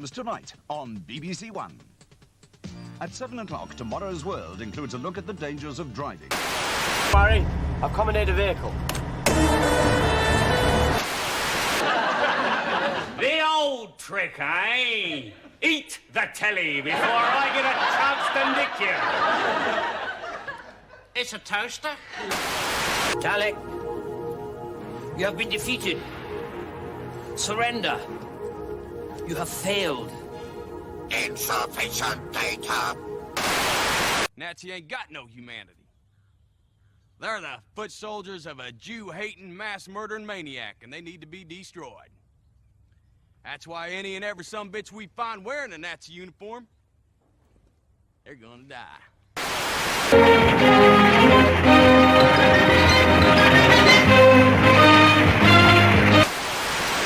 films tonight on BBC One. At 7 o'clock, Tomorrow's World includes a look at the dangers of driving. Barry, I've commandeered a vehicle. The old trick, eh? Eat the telly before I get a chance to nick you. It's a toaster. Dalek, you have been defeated. Surrender. You have failed. Insufficient data. Nazi ain't got no humanity. They're the foot soldiers of a Jew-hating, mass-murdering maniac, and they need to be destroyed. That's why any and every sumbitch we find wearing a Nazi uniform, they're gonna die.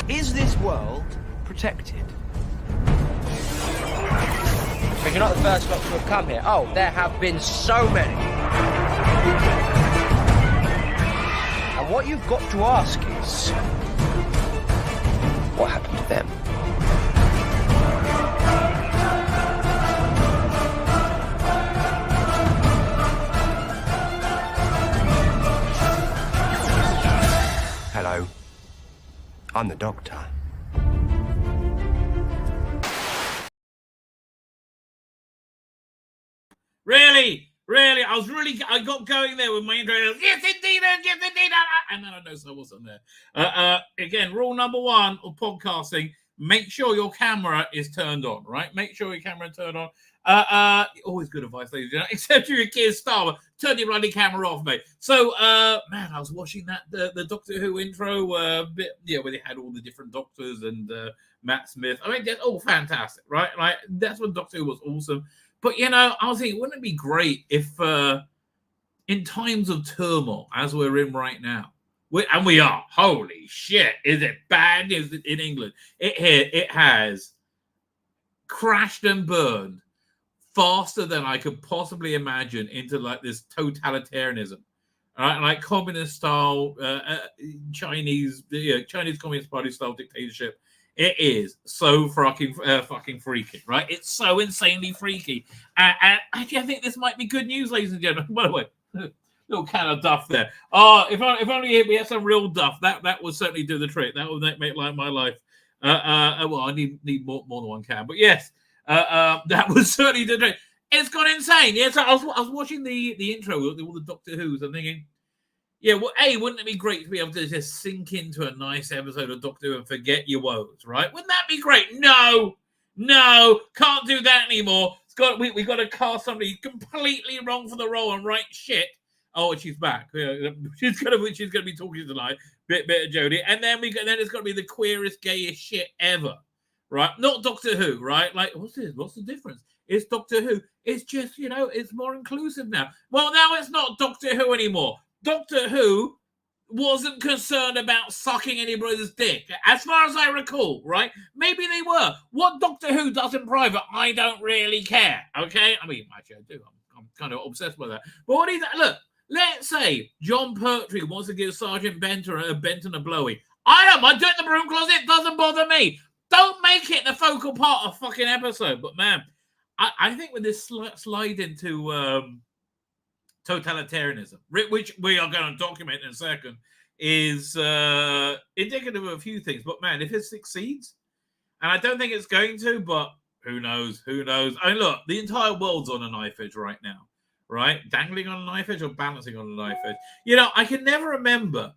Is this world protected? But you're not the first lot to have come here. Oh, there have been so many. And what you've got to ask is, what happened to them? Hello. I'm the doctor. Really, I got going there with my intro. Yes, indeed, and then I noticed I wasn't there. Again, rule number one of podcasting: make sure your camera is turned on. Right, make sure your camera is turned on. Always good advice, ladies and gentlemen. Except you're a kid star, turn your bloody camera off, mate. So, man, I was watching that the Doctor Who intro bit, where they had all the different doctors and Matt Smith. I mean, that's all fantastic, right? Like that's when Doctor Who was awesome. But, I was thinking, wouldn't it be great if in times of turmoil, as we're in right now, and we are, holy shit, is it bad news in England? It has crashed and burned faster than I could possibly imagine into like this totalitarianism, right? Like communist style, Chinese Communist Party style dictatorship. It is so fucking freaky, right? It's so insanely freaky. And actually, I think this might be good news, ladies and gentlemen. By the way, little can of duff there. Oh, if only we had some real duff, that would certainly do the trick. That would make my life. Well, I need more than one can, but yes, that would certainly do the trick. It's gone insane. Yes, I was watching the intro with all the Doctor Who's. I'm thinking, yeah, well, wouldn't it be great to be able to just sink into a nice episode of Doctor Who and forget your woes, right? Wouldn't that be great? No, can't do that anymore. We've got to cast somebody completely wrong for the role and write shit. Oh, she's back. She's gonna be talking tonight. Bit of Jodie, and then it's got to be the queerest, gayest shit ever, right? Not Doctor Who, right? Like, what's this? What's the difference? It's Doctor Who. It's just it's more inclusive now. Well, now it's not Doctor Who anymore. Doctor Who wasn't concerned about sucking anybody's dick, as far as I recall, right? Maybe they were. What Doctor Who does in private, I don't really care, okay? I mean, actually, I do. I'm kind of obsessed with that. But what is that? Look, let's say John Pertwee wants to give Sergeant Benton a blowy. I don't mind. Do it in the broom closet. Doesn't bother me. Don't make it the focal part of fucking episode. But, man, I think with this slide into totalitarianism, which we are going to document in a second, is indicative of a few things. But, man, if it succeeds, and I don't think it's going to, but who knows? I mean, look, the entire world's on a knife edge right now, right? Dangling on a knife edge or balancing on a knife edge. I can never remember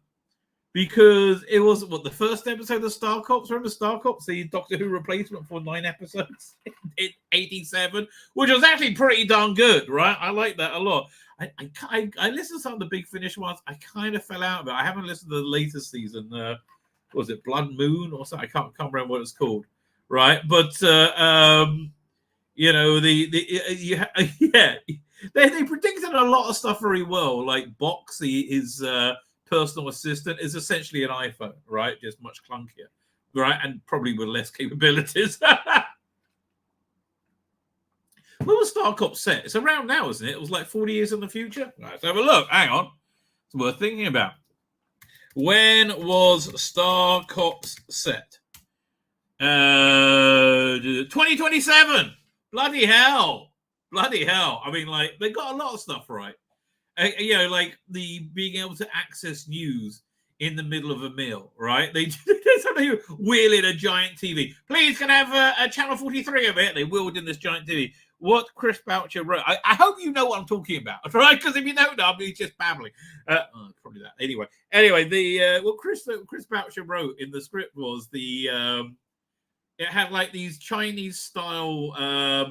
because it was, the first episode of Star Cops? Remember Star Cops, the Doctor Who replacement for 9 episodes in 87, which was actually pretty darn good, right? I like that a lot. I listened to some of the Big Finish ones. I kind of fell out of it. I haven't listened to the latest season. Was it Blood Moon or something? I can't remember what it's called, right? But they predicted a lot of stuff very well. Like Boxy, his personal assistant, is essentially an iPhone, right? Just much clunkier, right? And probably with less capabilities. When was Star Cops set? It's around now, isn't it? It was like 40 years in the future. Right, let's have a look. Hang on. It's worth thinking about. When was Star Cops set? 2027. Bloody hell. I mean, like, they got a lot of stuff right. Like the being able to access news in the middle of a meal, right? They wheel in a giant TV. Please, can I have a channel 43 of it? They wheeled in this giant TV. What Chris Boucher wrote. I hope you know what I'm talking about, right? Because if you don't know, I'll be just babbling. Probably that. Anyway, the what Chris Boucher wrote in the script was it had like these Chinese style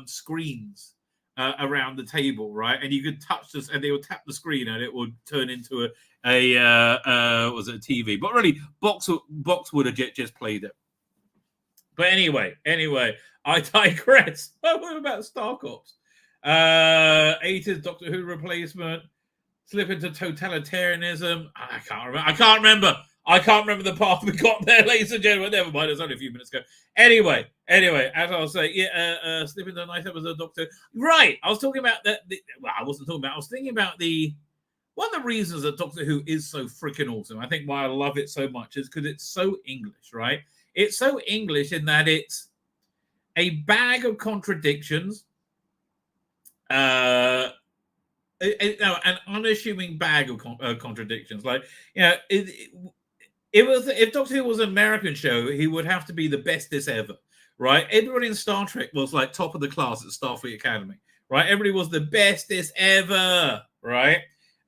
screens around the table, right? And you could touch this, and they would tap the screen, and it would turn into a TV? But really, Box would have just played it. But anyway, I digress. What about Star Cops? 80s Doctor Who replacement, slip into totalitarianism. I can't remember the path we got there, ladies and gentlemen. Never mind, it was only a few minutes ago. Anyway, as I was saying, slip into a nice episode of Doctor Who. Right, I was talking about I wasn't talking about. I was thinking about one of the reasons that Doctor Who is so freaking awesome. I think why I love it so much is because it's so English, right? It's so English in that it's a bag of contradictions, an unassuming bag of contradictions. Like, if Doctor Who was an American show, he would have to be the bestest ever, right? Everybody in Star Trek was like top of the class at Starfleet Academy, right? Everybody was the bestest ever, right?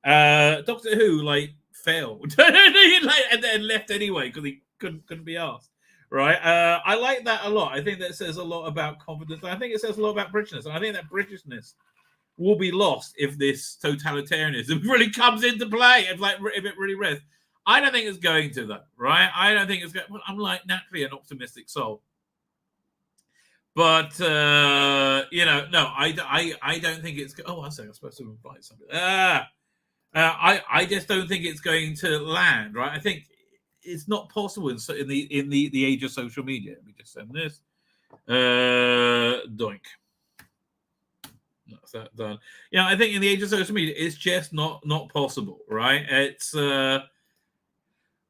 Doctor Who like failed and then left anyway because he couldn't be asked. Right, I like that a lot. I think that says a lot about confidence. I think it says a lot about Britishness, and I think that Britishness will be lost if this totalitarianism really comes into play. If it really rests. I don't think it's going to, though. Right? I don't think it's going. Well, I'm like naturally an optimistic soul, but no, I don't think it's. Oh, I say I'm supposed to invite somebody. I just don't think it's going to land. Right? I think. It's not possible in the age of social media. Let me just send this. Doink. That's that done. Yeah, I think in the age of social media, it's just not possible, right? It's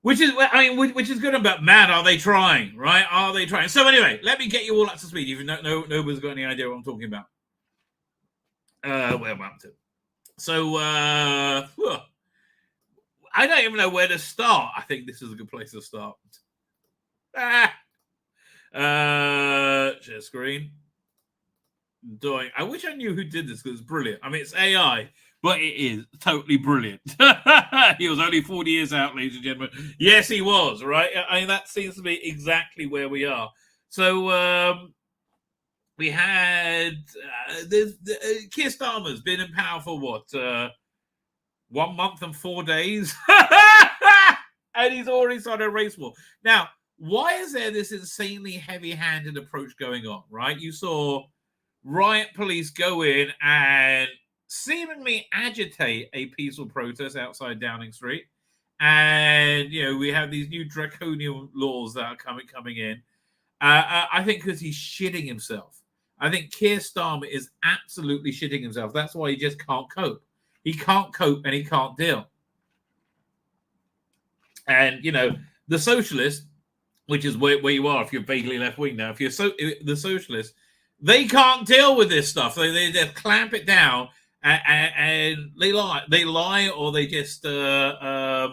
which is good about man. Are they trying? Right? Are they trying? So anyway, let me get you all up to speed. If nobody's got any idea what I'm talking about. Where I'm up to. So I don't even know where to start. I think this is a good place to start. Share screen. Doing. I wish I knew who did this because it's brilliant. I mean, it's AI, but it is totally brilliant. He was only 40 years out, ladies and gentlemen. Yes, he was, right? I mean, that seems to be exactly where we are. So we had Keir Starmer's been in power for what? 1 month and 4 days, and he's already started a race war. Now, why is there this insanely heavy-handed approach going on, right? You saw riot police go in and seemingly agitate a peaceful protest outside Downing Street. And, we have these new draconian laws that are coming in. I think because he's shitting himself. I think Keir Starmer is absolutely shitting himself. That's why he just can't cope. He can't cope and he can't deal. And, the socialists, which is where you are if you're vaguely left-wing now, if you're the socialists, they can't deal with this stuff. They just clamp it down and they lie. They lie or they just... where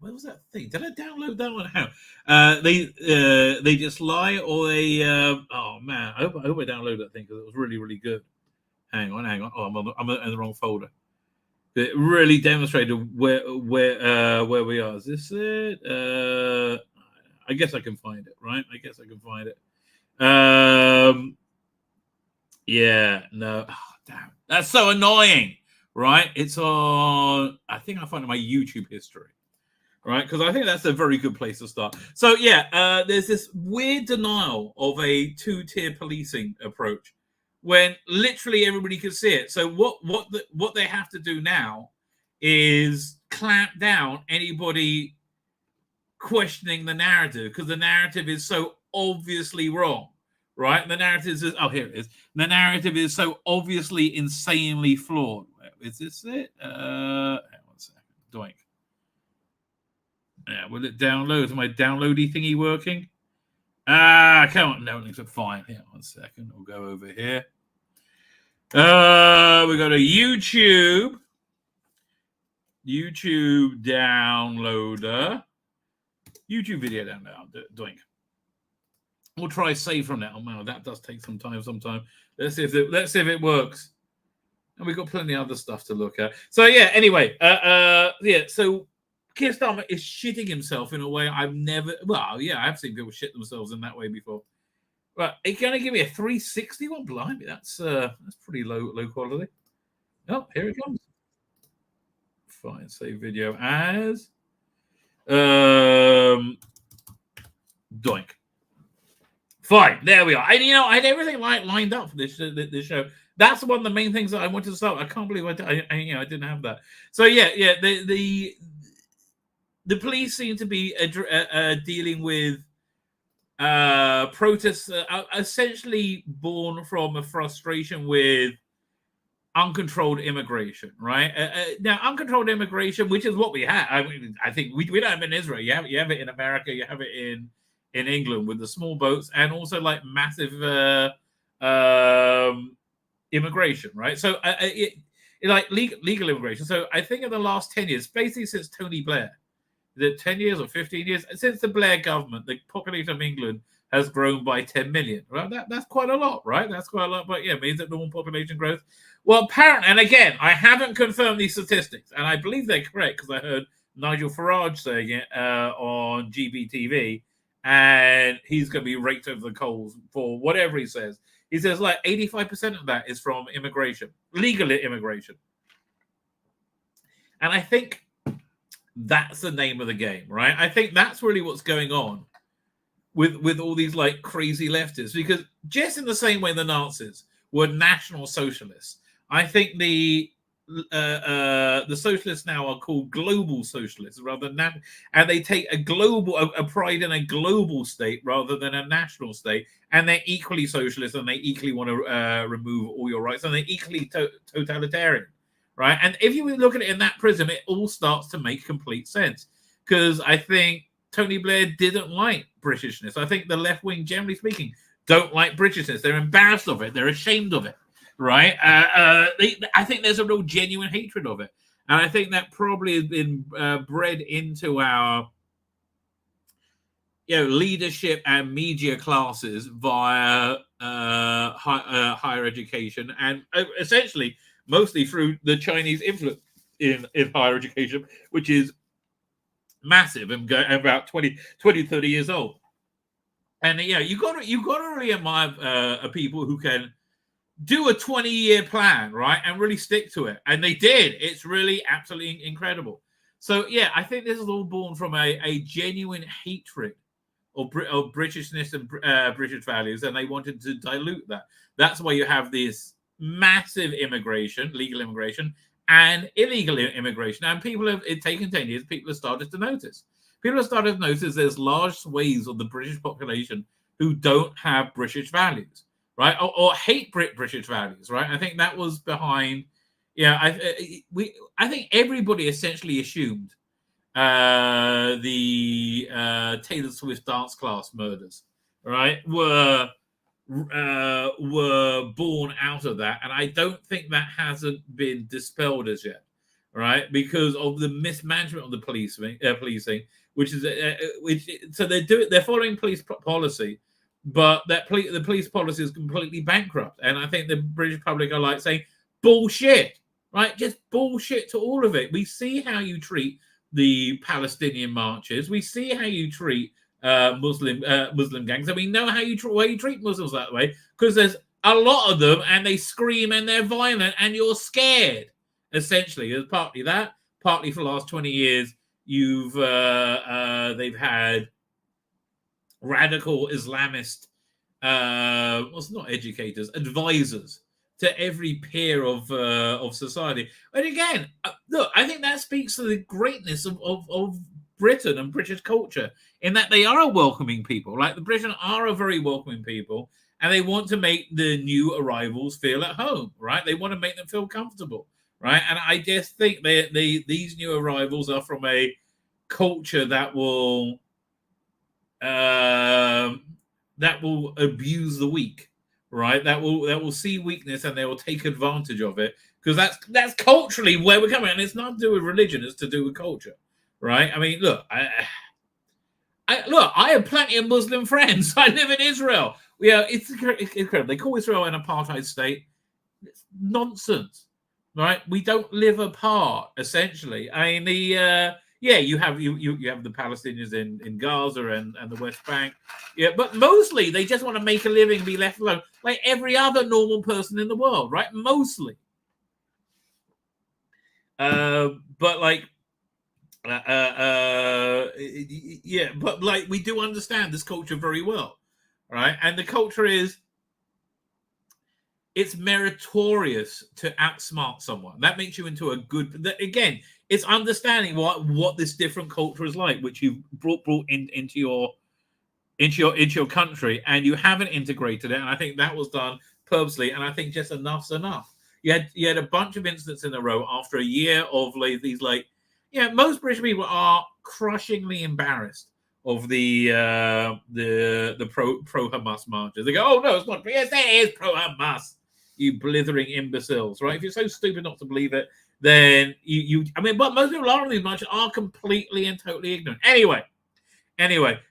was that thing? Did I download that one? How? They just lie or they... oh, man. I hope I downloaded that thing because it was really, really good. Hang on. Oh, I'm in the wrong folder. It really demonstrated where we are. Is this it? I guess I can find it, right? Yeah, no. Oh, damn. That's so annoying, right? It's on... I think I find it in my YouTube history, right? Because I think that's a very good place to start. So, yeah, there's this weird denial of a two-tier policing approach when literally everybody can see it. So what they have to do now is clamp down anybody questioning the narrative because the narrative is so obviously wrong, right? The narrative is... Oh, here it is. The narrative is so obviously insanely flawed. Is this it? Hang on a second. Doink. Yeah, will it download? Is my downloady thingy working? Come on. No, links are fine. Here, 1 second. We'll go over here. We go to YouTube. YouTube downloader. YouTube video download. Doink. We'll try save from that. Oh man, that does take some time. Let's see if it works. And we've got plenty of other stuff to look at. So yeah, anyway, so Keir Starmer is shitting himself in a way I've never. Well, yeah, I have seen people shit themselves in that way before. Right, it's going to give me a 360 one. Blimey, that's pretty low quality. Oh, here it comes. Fine, save video as doink. Fine, there we are. And I had everything lined up for this show. That's one of the main things that I wanted to start. I can't believe I didn't have that. So yeah. The police seem to be dealing with protests essentially born from a frustration with uncontrolled immigration, right? Now, uncontrolled immigration, which is what we have. I think we don't have it in Israel. You have it in America. You have it in England with the small boats, and also like massive immigration, right? So like legal immigration. So I think in the last 10 years, basically since Tony Blair, is it 10 years or 15 years? Since the Blair government, the population of England has grown by 10 million, right? That's quite a lot, right? That's quite a lot, but yeah, means that normal population growth. Well, apparently, and again, I haven't confirmed these statistics, and I believe they're correct because I heard Nigel Farage saying it on GBTV, and he's going to be raked over the coals for whatever he says. He says like 85% of that is from immigration, legal immigration. And I think that's the name of the game, right? I think that's really what's going on with all these like crazy leftists, because just in the same way the Nazis were national socialists, I think the socialists now are called global socialists rather than and they take a pride in a global state rather than a national state, and they're equally socialist and they equally want to remove all your rights, and they're equally totalitarian, right? And if you look at it in that prism, it all starts to make complete sense, because I think Tony Blair didn't like Britishness. I think the left wing, generally speaking, don't like Britishness. They're embarrassed of it. They're ashamed of it. Right? I think there's a real genuine hatred of it. And I think that probably has been bred into our leadership and media classes via higher education, and essentially mostly through the Chinese influence in higher education, which is massive and about 20, 30 years old. And you got to really admire people who can do a 20-year plan, right, and really stick to it. And they did. It's really absolutely incredible. So, yeah, I think this is all born from a genuine hatred of Britishness and British values, and they wanted to dilute that. That's why you have this massive immigration, legal immigration, and illegal immigration. And people have, it's taken 10 years, people have started to notice. People have started to notice there's large swathes of the British population who don't have British values, right? Or hate British values, right? I think that was behind, I think everybody essentially assumed the Taylor Swift dance class murders, right, were born out of that. And I don't think that hasn't been dispelled as yet, right? Because of the mismanagement of the policing, which is so they're following police policy, but the police policy is completely bankrupt. And I think the British public are like saying bullshit, right? Just bullshit to all of it. We see how you treat the Palestinian marches. We see how you treat Muslim gangs, and we know how you treat Muslims that way, because there's a lot of them, and they scream and they're violent, and you're scared. Essentially, there's partly that. Partly for the last 20 years, they've had radical Islamist, not educators, advisors to every peer of society. And again, look, I think that speaks to the greatness of Britain and British culture, in that they are a welcoming people. Like, the British are a very welcoming people, and they want to make the new arrivals feel at home, right? They want to make them feel comfortable, right? And I just think these new arrivals are from a culture that will abuse the weak, right? That will see weakness and they will take advantage of it, because that's culturally where we're coming, and it's not to do with religion; it's to do with culture, right? I mean, look, I have plenty of Muslim friends. I live in Israel. Yeah, it's incredible. They call Israel an apartheid state. It's nonsense, right? We don't live apart, essentially. I mean, you have the Palestinians in Gaza and the West Bank. Yeah, but mostly they just want to make a living, be left alone, like every other normal person in the world, right? Mostly. But like, but like we do understand this culture very well, right? And the culture is, it's meritorious to outsmart someone. That makes you into a good. Again, it's understanding what this different culture is like, which you've brought into your country, and you haven't integrated it. And I think that was done purposely. And I think just enough's enough. You had a bunch of incidents in a row after a year of like these like. Yeah, most British people are crushingly embarrassed of the pro Hamas marches. They go, "Oh no, it's not. Yes, it is pro Hamas. You blithering imbeciles!" Right? If you're so stupid not to believe it, then you. I mean, but most people on these marches are completely and totally ignorant. Anyway.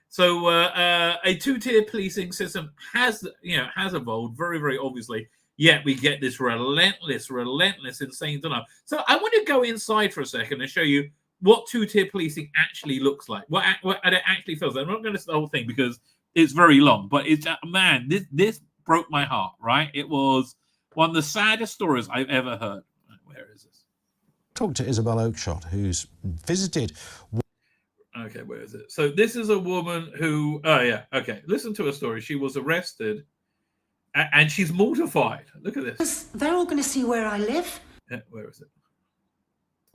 So a two-tier policing system has evolved very, very obviously. Yet we get this relentless, insane denial. So I want to go inside for a second and show you what two-tier policing actually looks like. What it actually feels like. I'm not going to say the whole thing because it's very long, but it's man, this broke my heart. Right? It was one of the saddest stories I've ever heard. Where is this? Talk to Isabel Oakeshott, who's visited. Okay, where is it? So this is a woman who. Oh yeah. Okay, listen to her story. She was arrested. And she's mortified. Look at this. They're all going to see where I live. Yeah, where is it?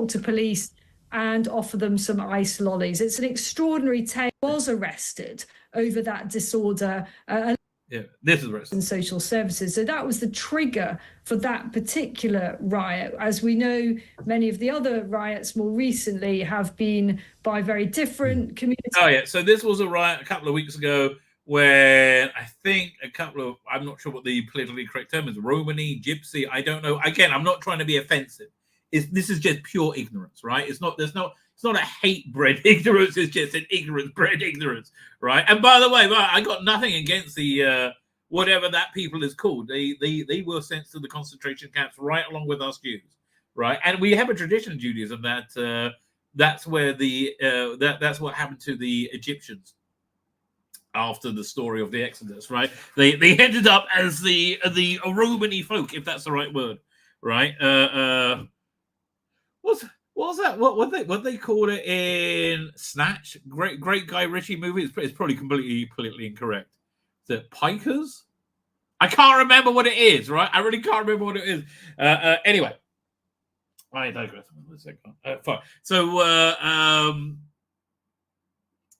To police and offer them some ice lollies. It's an extraordinary tale. Was arrested over that disorder. Yeah, this is arrested. And social services. So that was the trigger for that particular riot. As we know, many of the other riots more recently have been by very different communities. Oh yeah, so this was a riot a couple of weeks ago, where I think I'm not sure what the politically correct term is, Romani, Gypsy, I don't know. Again, I'm not trying to be offensive. This is just pure ignorance, right? It's not a hate-bred ignorance, it's just an ignorance-bred ignorance, right? And by the way, I got nothing against the, whatever that people is called. They were sent to the concentration camps right along with us Jews, right? And we have a tradition in Judaism that that's where that's what happened to the Egyptians after the story of the Exodus, right? They ended up as the Romani folk, if that's the right word, right? What was that? What they called it in Snatch? Great Guy Ritchie movie. It's probably completely politically incorrect. Is it Pikers? I can't remember what it is, right? I really can't remember what it is. Anyway, I digress. Fine. So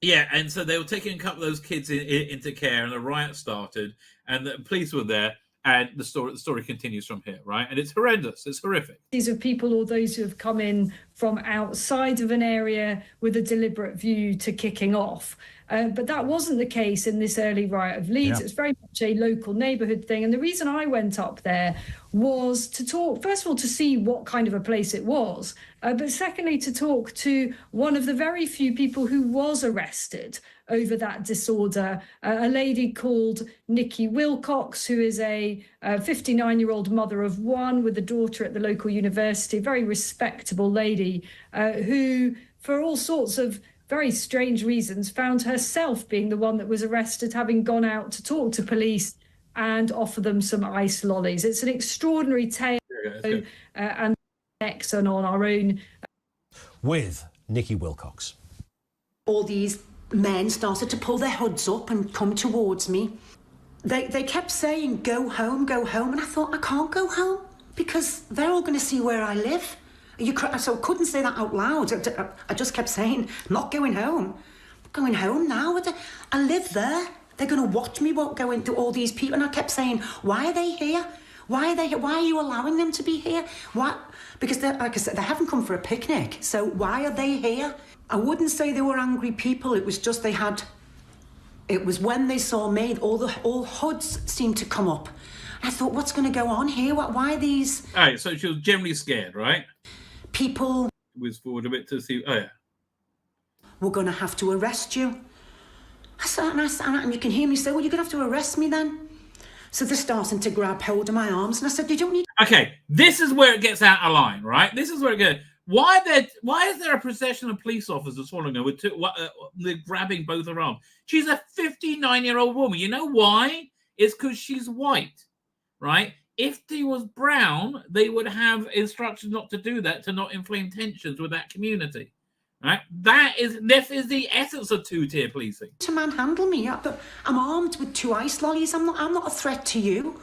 yeah, and so they were taking a couple of those kids into care, and the riot started, and the police were there, and the story continues from here, right? And it's horrendous, it's horrific. These are people or those who have come in from outside of an area with a deliberate view to kicking off. But that wasn't the case in this early riot of Leeds. Yeah. It's very much a local neighbourhood thing. And the reason I went up there was to talk, first of all, to see what kind of a place it was, but secondly, to talk to one of the very few people who was arrested over that disorder, a lady called Nikki Wilcox, who is a 59-year-old mother of one with a daughter at the local university, a very respectable lady who, for all sorts of very strange reasons, found herself being the one that was arrested, having gone out to talk to police and offer them some ice lollies. It's an extraordinary tale, and next on our own. With Nikki Wilcox. All these men started to pull their hoods up and come towards me. They kept saying, go home, and I thought, I can't go home because they're all going to see where I live. So I couldn't say that out loud. I just kept saying, I'm not going home. I'm going home now. I live there. They're going to watch me go into all these people. And I kept saying, why are they here? Why are you allowing them to be here? Why? Because like I said, they haven't come for a picnic. So why are they here? I wouldn't say they were angry people. It was just it was when they saw me, all hoods seemed to come up. I thought, what's going to go on here? Why are these... All right, so she was generally scared, right? People... Was forward a bit to see... Oh, yeah. We're going to have to arrest you. And you can hear me say, well, you're going to have to arrest me then. So they're starting to grab hold of my arms. And I said, you don't need... Okay, this is where it gets out of line, right? This is where it goes... Why is there a procession of police officers following her with they're grabbing both her arms? She's a 59-year-old woman. You know why? It's because she's white, right? If she was brown, they would have instructions not to do that, to not inflame tensions with that community, right? This is the essence of two-tier policing. To manhandle me, I'm armed with 2 ice lollies. I'm not a threat to you.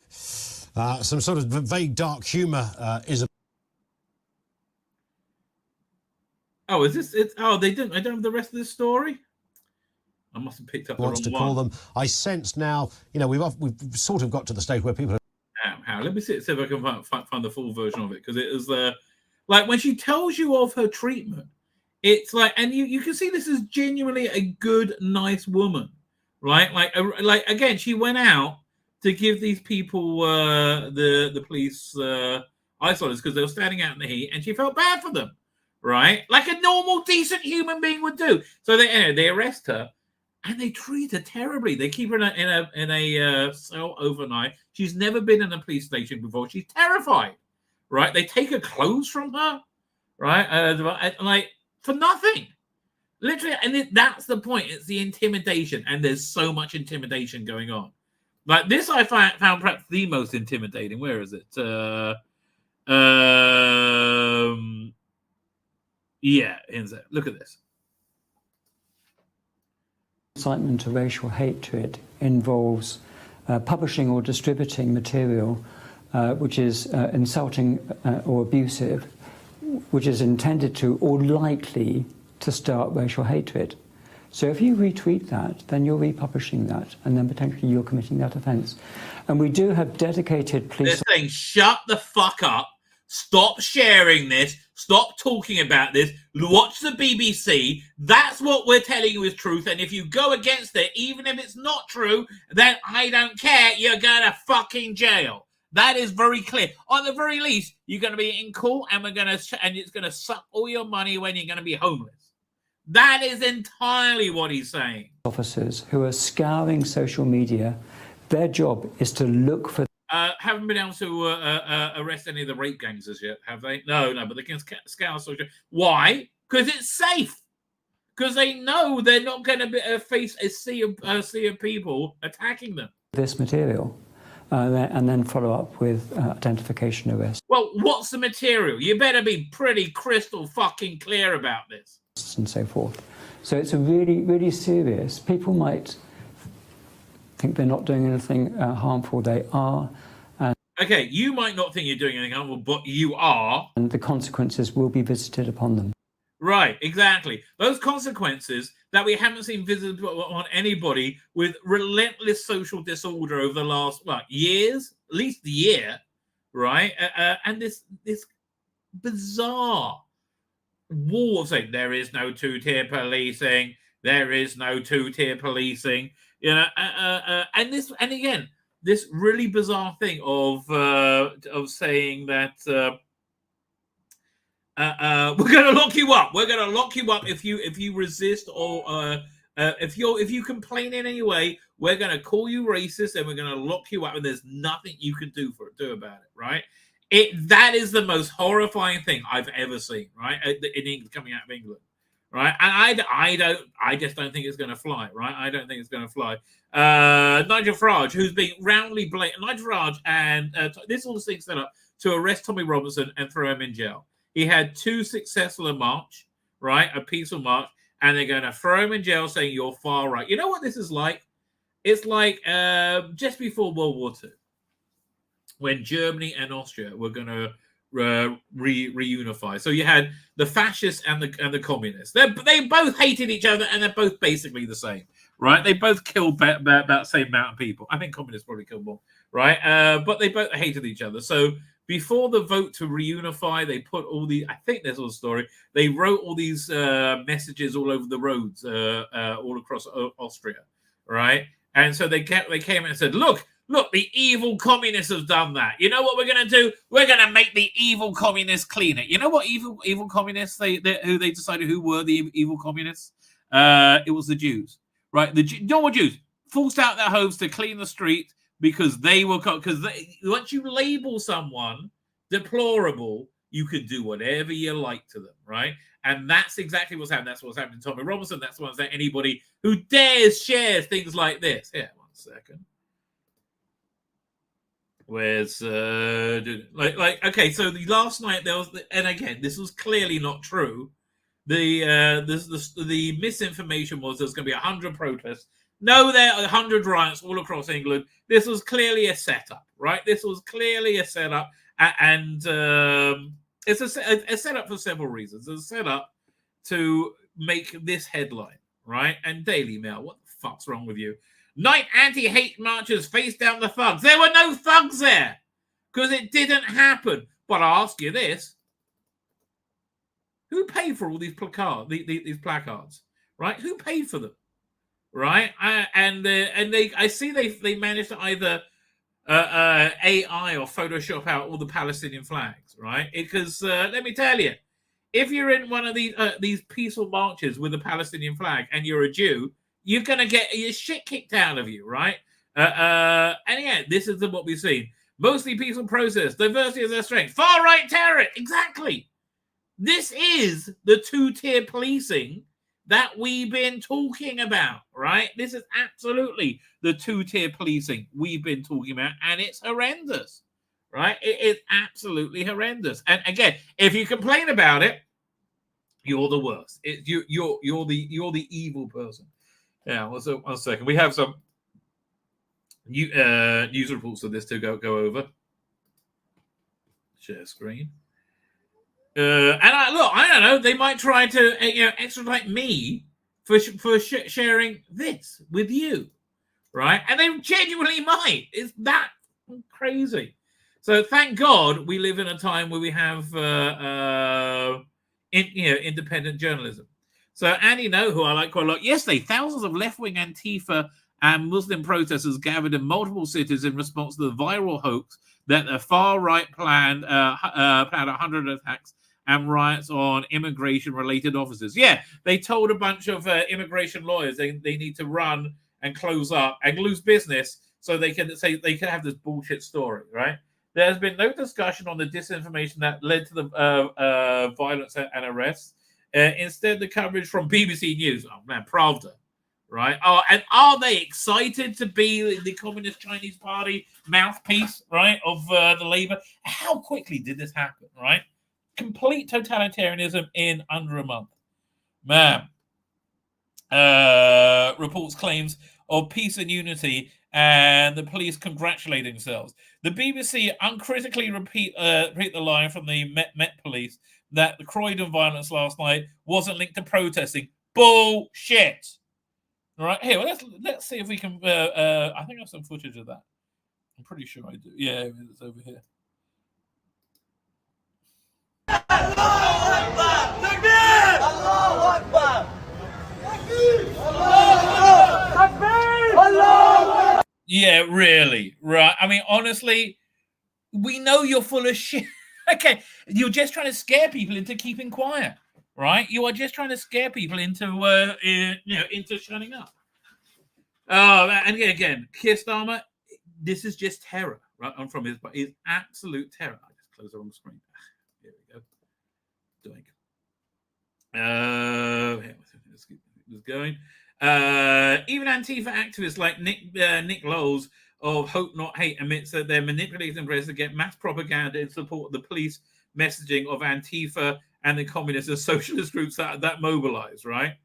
Some sort of vague dark humour is a... Oh, is this it? Oh, I don't have the rest of this story. I must have picked up the wrong one. Call them. I sense now, we've sort of got to the stage where people are... How? Let me see if I can find the full version of it, because it is like when she tells you of her treatment, it's like, and you can see this is genuinely a good, nice woman, right? Like again, she went out to give these people the police isolers because they were standing out in the heat, and she felt bad for them. Right, like a normal, decent human being would do. So they arrest her, and they treat her terribly. They keep her in a cell overnight. She's never been in a police station before. She's terrified. Right, they take her clothes from her. Right, like for nothing, literally. And that's the point. It's the intimidation, and there's so much intimidation going on. Like this, I found perhaps the most intimidating. Where is it? Yeah, look at this. Incitement to racial hatred involves publishing or distributing material which is insulting or abusive, which is intended to or likely to start racial hatred. So if you retweet that, then you're republishing that, and then potentially you're committing that offence. And we do have dedicated police... They're saying, shut the fuck up. Stop sharing this. Stop talking about this. Watch the BBC. That's what we're telling you is truth. And if you go against it, even if it's not true, then I don't care. You're going to fucking jail. That is very clear. On the very least, you're going to be in court, and it's going to suck all your money when you're going to be homeless. That is entirely what he's saying. Officers who are scouring social media, their job is to look for... Haven't been able to arrest any of the rape gangs as yet, have they? No, but they can scour social. Why? Because it's safe. Because they know they're not going to face a sea of people attacking them. This material, and then follow up with identification arrest. Well, what's the material? You better be pretty crystal fucking clear about this. And so forth. So it's a really, really serious. People might think they're not doing anything harmful. They are. Okay, you might not think you're doing anything harmful, but you are. And the consequences will be visited upon them. Right, exactly. Those consequences that we haven't seen visited on anybody with relentless social disorder over the last, years? At least a year, right? And this bizarre wall of saying there is no two-tier policing, there is no two-tier policing, and again, this really bizarre thing of saying that we're going to lock you up. We're going to lock you up if you resist or if you complain in any way. We're going to call you racist and we're going to lock you up, and there's nothing you can do about it. Right? That is the most horrifying thing I've ever seen. Right? Coming out of England. Right, and I just don't think it's going to fly. Right, I don't think it's going to fly. Nigel Farage, who's being roundly blamed, Nigel Farage, and this all things set up to arrest Tommy Robinson and throw him in jail. He had 2 successful march, right, a peaceful march, and they're going to throw him in jail, saying you're far right. You know what this is like? It's like just before World War II, when Germany and Austria were going to reunify. So you had the fascists and the communists. They both hated each other, and they're both basically the same, right? They both killed about the same amount of people. I think communists probably killed more, right? But they both hated each other. So before the vote to reunify, they put all the, I think this was a story, they wrote all these messages all over the roads, all across Austria, right? And so they came and said, look, the evil communists have done that. You know what we're going to do? We're going to make the evil communists clean it. You know what evil communists, who they decided who were the evil communists? It was the Jews, right? Normal Jews forced out their homes to clean the street because once you label someone deplorable, you can do whatever you like to them, right? And that's exactly what's happened. That's what's happened to Tommy Robinson. That's what's happened to anybody who dares share things like this. Here, 1 second. Where's okay? So the last night there was, and again, this was clearly not true. The misinformation was there's going to be 100 protests. No, there are 100 riots all across England. This was clearly a setup, right? This was clearly a setup, and it's a setup for several reasons. It's a setup to make this headline, right? And Daily Mail, what the fuck's wrong with you? Night anti-hate marchers face down the thugs. There were no thugs there because it didn't happen. But I'll ask you this. Who paid for all these placards, right? Who paid for them, right? I see they managed to either AI or Photoshop out all the Palestinian flags, right? Because let me tell you, if you're in one of these peaceful marches with a Palestinian flag and you're a Jew, you're going to get your shit kicked out of you, right? And yeah, this is what we've seen. Mostly peaceful process. Diversity is their strength. Far-right terror. Exactly. This is the two-tier policing that we've been talking about, right? This is absolutely the two-tier policing we've been talking about, and it's horrendous, right? It is absolutely horrendous. And again, if you complain about it, you're the worst. You're the evil person. Yeah, one second. We have some news reports of this to go over. Share screen. And I don't know. They might try to extradite me for sharing this with you, right? And they genuinely might. It's that crazy. So thank God we live in a time where we have independent journalism. So Andy Know, who I like quite a lot, yesterday, thousands of left-wing Antifa and Muslim protesters gathered in multiple cities in response to the viral hoax that the far-right planned 100 attacks and riots on immigration-related offices. Yeah, they told a bunch of immigration lawyers they need to run and close up and lose business so they can have this bullshit story, right? There's been no discussion on the disinformation that led to the violence and arrests. Instead, the coverage from BBC News, oh man, Pravda, right? Oh, and are they excited to be the Communist Chinese Party mouthpiece, right, of the Labour? How quickly did this happen, right? Complete totalitarianism in under a month. Man. Reports claims of peace and unity and the police congratulating themselves. The BBC uncritically repeat the line from the Met Police that the Croydon violence last night wasn't linked to protesting. Bullshit. All right, here, well, let's see if we can. I think I have some footage of that. I'm pretty sure I do. Yeah, it's over here. Yeah, really. Right. I mean, honestly, we know you're full of shit. Okay, you're just trying to scare people into keeping quiet, right? You are just trying to scare people into, into shutting up. Oh, and again, Keir Starmer, this is just terror, right? I'm from his, but it's absolute terror. I just closed the wrong screen. Here we go. Doink. Let's keep this going. Even Antifa activists like Nick Lowes of Hope Not Hate admits that they're manipulating the press to get mass propaganda in support of the police messaging of Antifa and the communist and socialist groups that mobilize, right?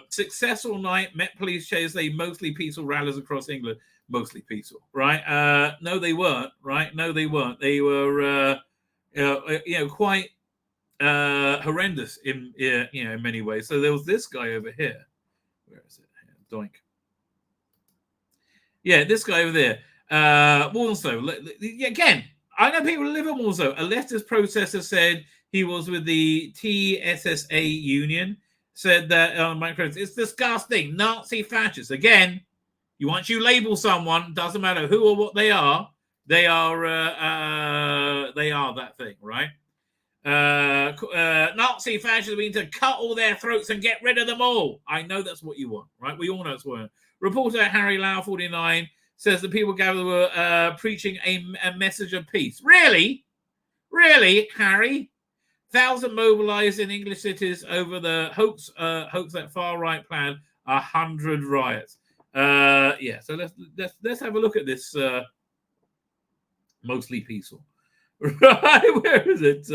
Successful night, Met Police shows they mostly peaceful rallies across England. Mostly peaceful, right? No, they weren't, right? No, they weren't. They were, quite horrendous in many ways. So there was this guy over here. Where is it? Doink. Yeah, this guy over there. Walsall. Again, I know people who live in Walsall. A leftist protester said he was with the TSSA union, said that it's disgusting, Nazi fascists. Again, once you label someone, doesn't matter who or what they are that thing, right? Nazi fascists mean to cut all their throats and get rid of them all. I know that's what you want, right? We all know it's what. Reporter Harry Lau 49 says the people gathered were preaching a message of peace. Really, Harry? 1,000 mobilized in English cities over the hoax that far right plan 100 riots. So let's have a look at this. Mostly peaceful. Right, where is it?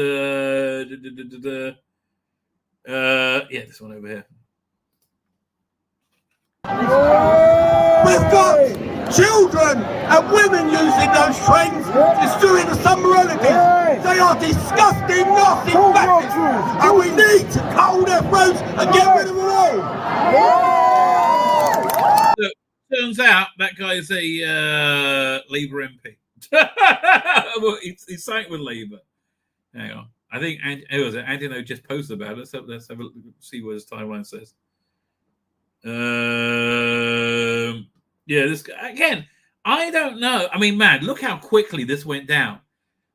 This one over here. We've got children and women using those trains, destroying the summer holidays. They are disgusting, nasty fascists, and we need to cut all their throats and get rid of them all. So, turns out that guy's a Labour MP. Well, he's signed with Labour. Hang on. I think Antino just posted about it. Let's have a look, see what his timeline says. This guy, again, I don't know. I mean, man, look how quickly this went down.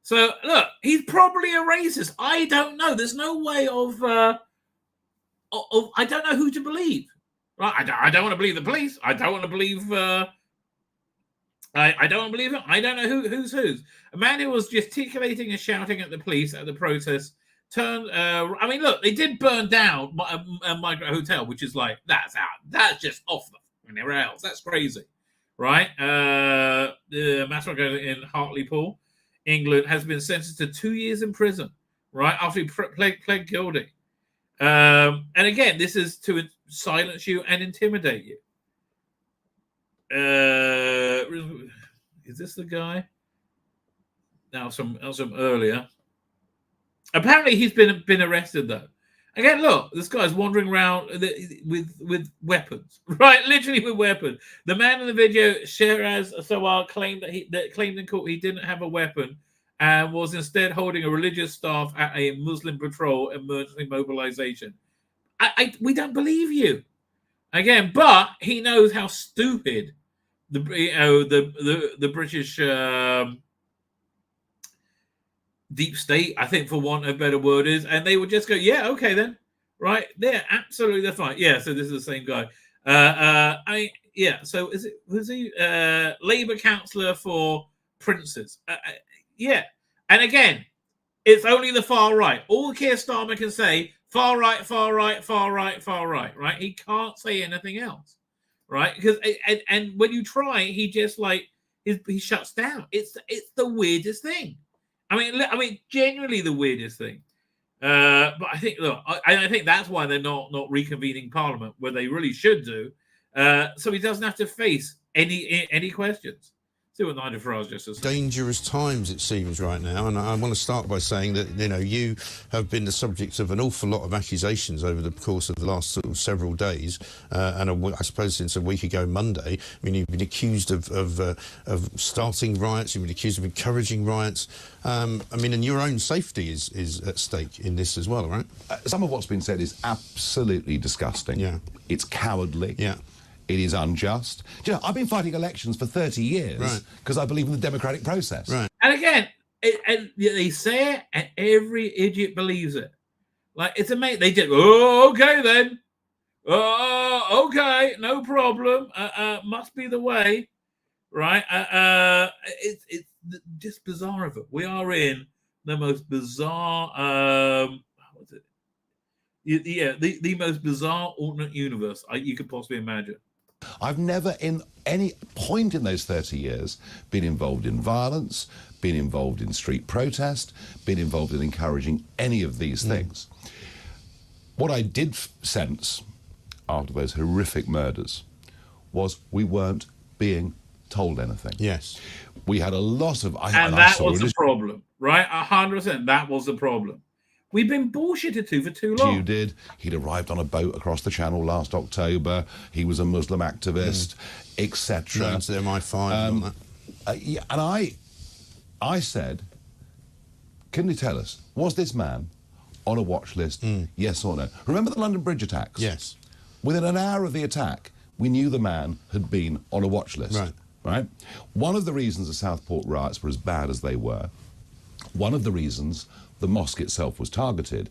So look, he's probably a racist. I don't know. There's no way of I don't know who to believe. Right? I don't want to believe the police. I don't want to believe. I don't want to believe him. I don't know who's. A man who was gesticulating and shouting at the police at the protest turned. I mean, look, they did burn down a migrant hotel, which is like that's just off the rails. That's crazy, right? The massacre in Hartlepool, England, has been sentenced to 2 years in prison, right, after he pled guilty. And again, this is to silence you and intimidate you. Is this the guy? Now some earlier. Apparently he's been arrested though. Again, look, this guy's wandering around with weapons, right? Literally with weapons. The man in the video, Sheraz Sawar, claimed in court he didn't have a weapon and was instead holding a religious staff at a Muslim patrol emergency mobilization. We don't believe you. Again, but he knows how stupid the British deep state, I think, for want of a better word, is, and they would just go, yeah, okay then, right? They're absolutely, they're fine. Yeah, so this is the same guy. So was he Labour councillor for Princes? Yeah, and again, it's only the far right. All Keir Starmer can say, far right, far right, far right, far right, right? He can't say anything else, right? Because and when you try, he just he shuts down. It's the weirdest thing. I mean, genuinely the weirdest thing. But I think, look, I think that's why they're not reconvening Parliament, where they really should do, so he doesn't have to face any questions. See what Nigel Farage just said. Dangerous times, it seems, right now, and I want to start by saying that you have been the subject of an awful lot of accusations over the course of the last sort of several days, and I suppose since a week ago Monday. I mean, you've been accused of starting riots, you've been accused of encouraging riots. I mean, and your own safety is at stake in this as well, right? Some of what's been said is absolutely disgusting. Yeah, it's cowardly. Yeah. It is unjust. Do you know, I've been fighting elections for 30 years because I believe in the democratic process. Right. And again, they say it and every idiot believes it. Like, it's amazing. They did, okay then. Okay, no problem. Must be the way. Right? It's just bizarre of it. We are in the most bizarre... the most bizarre alternate universe you could possibly imagine. I've never, in any point in those 30 years, been involved in violence, been involved in street protest, been involved in encouraging any of these things. What I did sense after those horrific murders was we weren't being told anything. Yes. We had a lot of... that was the problem, right? 100%, that was the problem. We've been bullshitted to for too long. You did. He'd arrived on a boat across the channel last October. He was a Muslim activist, etc. MI5. And I said, can you tell us, was this man on a watch list, yes or no? Remember the London Bridge attacks? Yes. Within an hour of the attack, we knew the man had been on a watch list. Right? One of the reasons the Southport riots were as bad as they were, one of the reasons the mosque itself was targeted,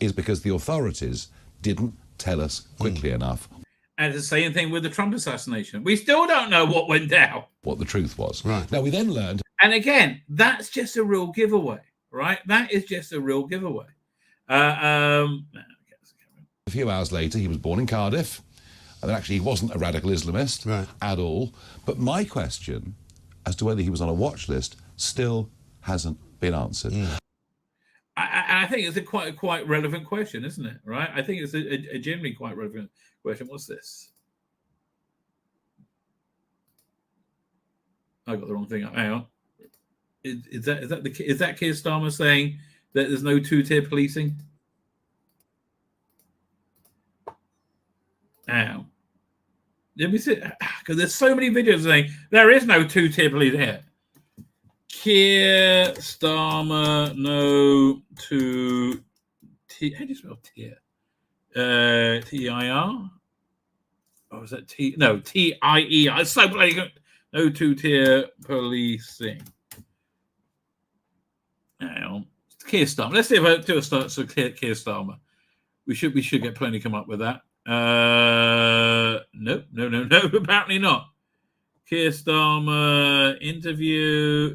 is because the authorities didn't tell us quickly enough. And the same thing with the Trump assassination. We still don't know what went down. What the truth was. Right. Now, we then learned... And again, that's just a real giveaway, right? That is just a real giveaway. A few hours later, he was born in Cardiff. And actually, he wasn't a radical Islamist at all. But my question as to whether he was on a watch list still hasn't been answered. I think it's a quite relevant question, isn't it? Right? I think it's a generally quite relevant question. What's this? I got the wrong thing up. Hang on. Is that Keir Starmer saying that there's no two-tier policing? Ow. Let me see, because there's so many videos saying there is no two-tier police here. Keir Starmer, no two-tier. How do you spell tier? T-I-R? Or is that T? No, T-I-E-R. It's so bloody good. No two-tier policing. Now, Keir Starmer. Let's see if I do a start. So Keir Starmer. We should get plenty come up with that. No. Apparently not. Keir Starmer interview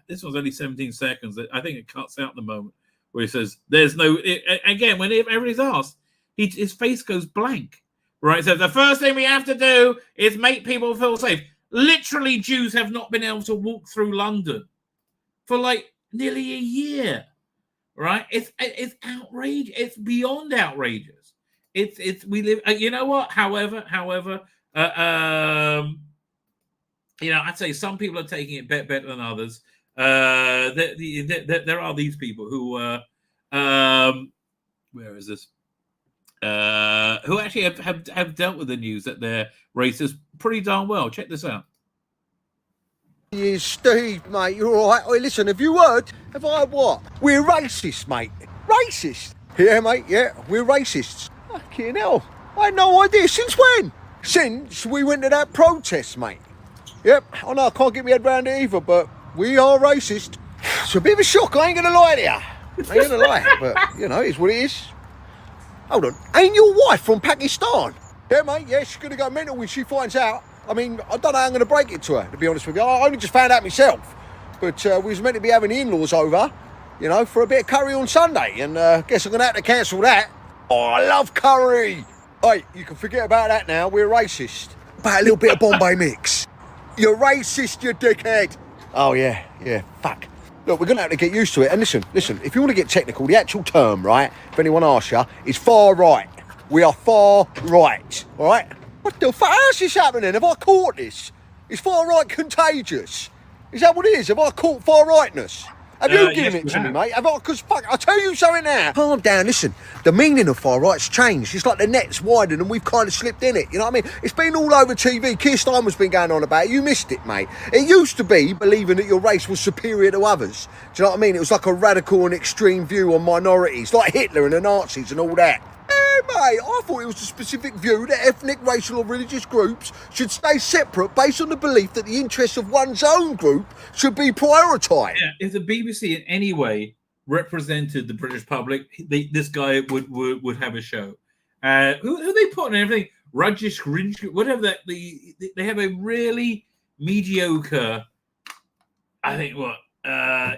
this one's only 17 seconds. I think it cuts out the moment where he says there's no. Again, when everybody's asked, his face goes blank. Right. So the first thing we have to do is make people feel safe. Literally, Jews have not been able to walk through London for like nearly a year. Right. It's outrageous. It's beyond outrageous. It's we live. You know what? However, I'd say some people are taking it better than others. There are these people who where is this? Who actually have dealt with the news that they're racist pretty darn well. Check this out. Yeah, Steve, mate, you're all right. Hey, listen, have you heard? Have I what? We're racist, mate. Racist? Yeah, mate, yeah, we're racists. Fucking hell. I had no idea. Since when? Since we went to that protest, mate. Yep, I know I can't get my head round it either, but we are racist. It's a bit of a shock, I ain't gonna lie to you. I ain't gonna lie, but, you know, it's what it is. Hold on, ain't your wife from Pakistan? Yeah, mate, yeah, she's gonna go mental when she finds out. I mean, I don't know how I'm gonna break it to her, to be honest with you. I only just found out myself. But we was meant to be having the in-laws over, you know, for a bit of curry on Sunday, and guess I'm gonna have to cancel that. Oh, I love curry. Hey, you can forget about that now. We're racist. About a little bit of Bombay mix. You're racist, you dickhead. Oh, yeah, fuck. Look, we're going to have to get used to it. And listen, if you want to get technical, the actual term, right, if anyone asks you, is far right. We are far right, all right? What the fuck? How's this happening? Have I caught this? Is far right contagious? Is that what it is? Have I caught far rightness? Have you given it to me, mate? Because, fuck, I'll tell you something now. Calm down, listen. The meaning of far right's changed. It's like the net's widened and we've kind of slipped in it. You know what I mean? It's been all over TV. Keir Starmer's been going on about it. You missed it, mate. It used to be believing that your race was superior to others. Do you know what I mean? It was like a radical and extreme view on minorities, like Hitler and the Nazis and all that. Mate, I thought it was a specific view that ethnic, racial or religious groups should stay separate based on the belief that the interests of one's own group should be prioritised. Yeah, if the BBC in any way represented the British public, this guy would have a show. Who they put on everything? Rajesh Rinj, whatever that. They have a really mediocre, I think,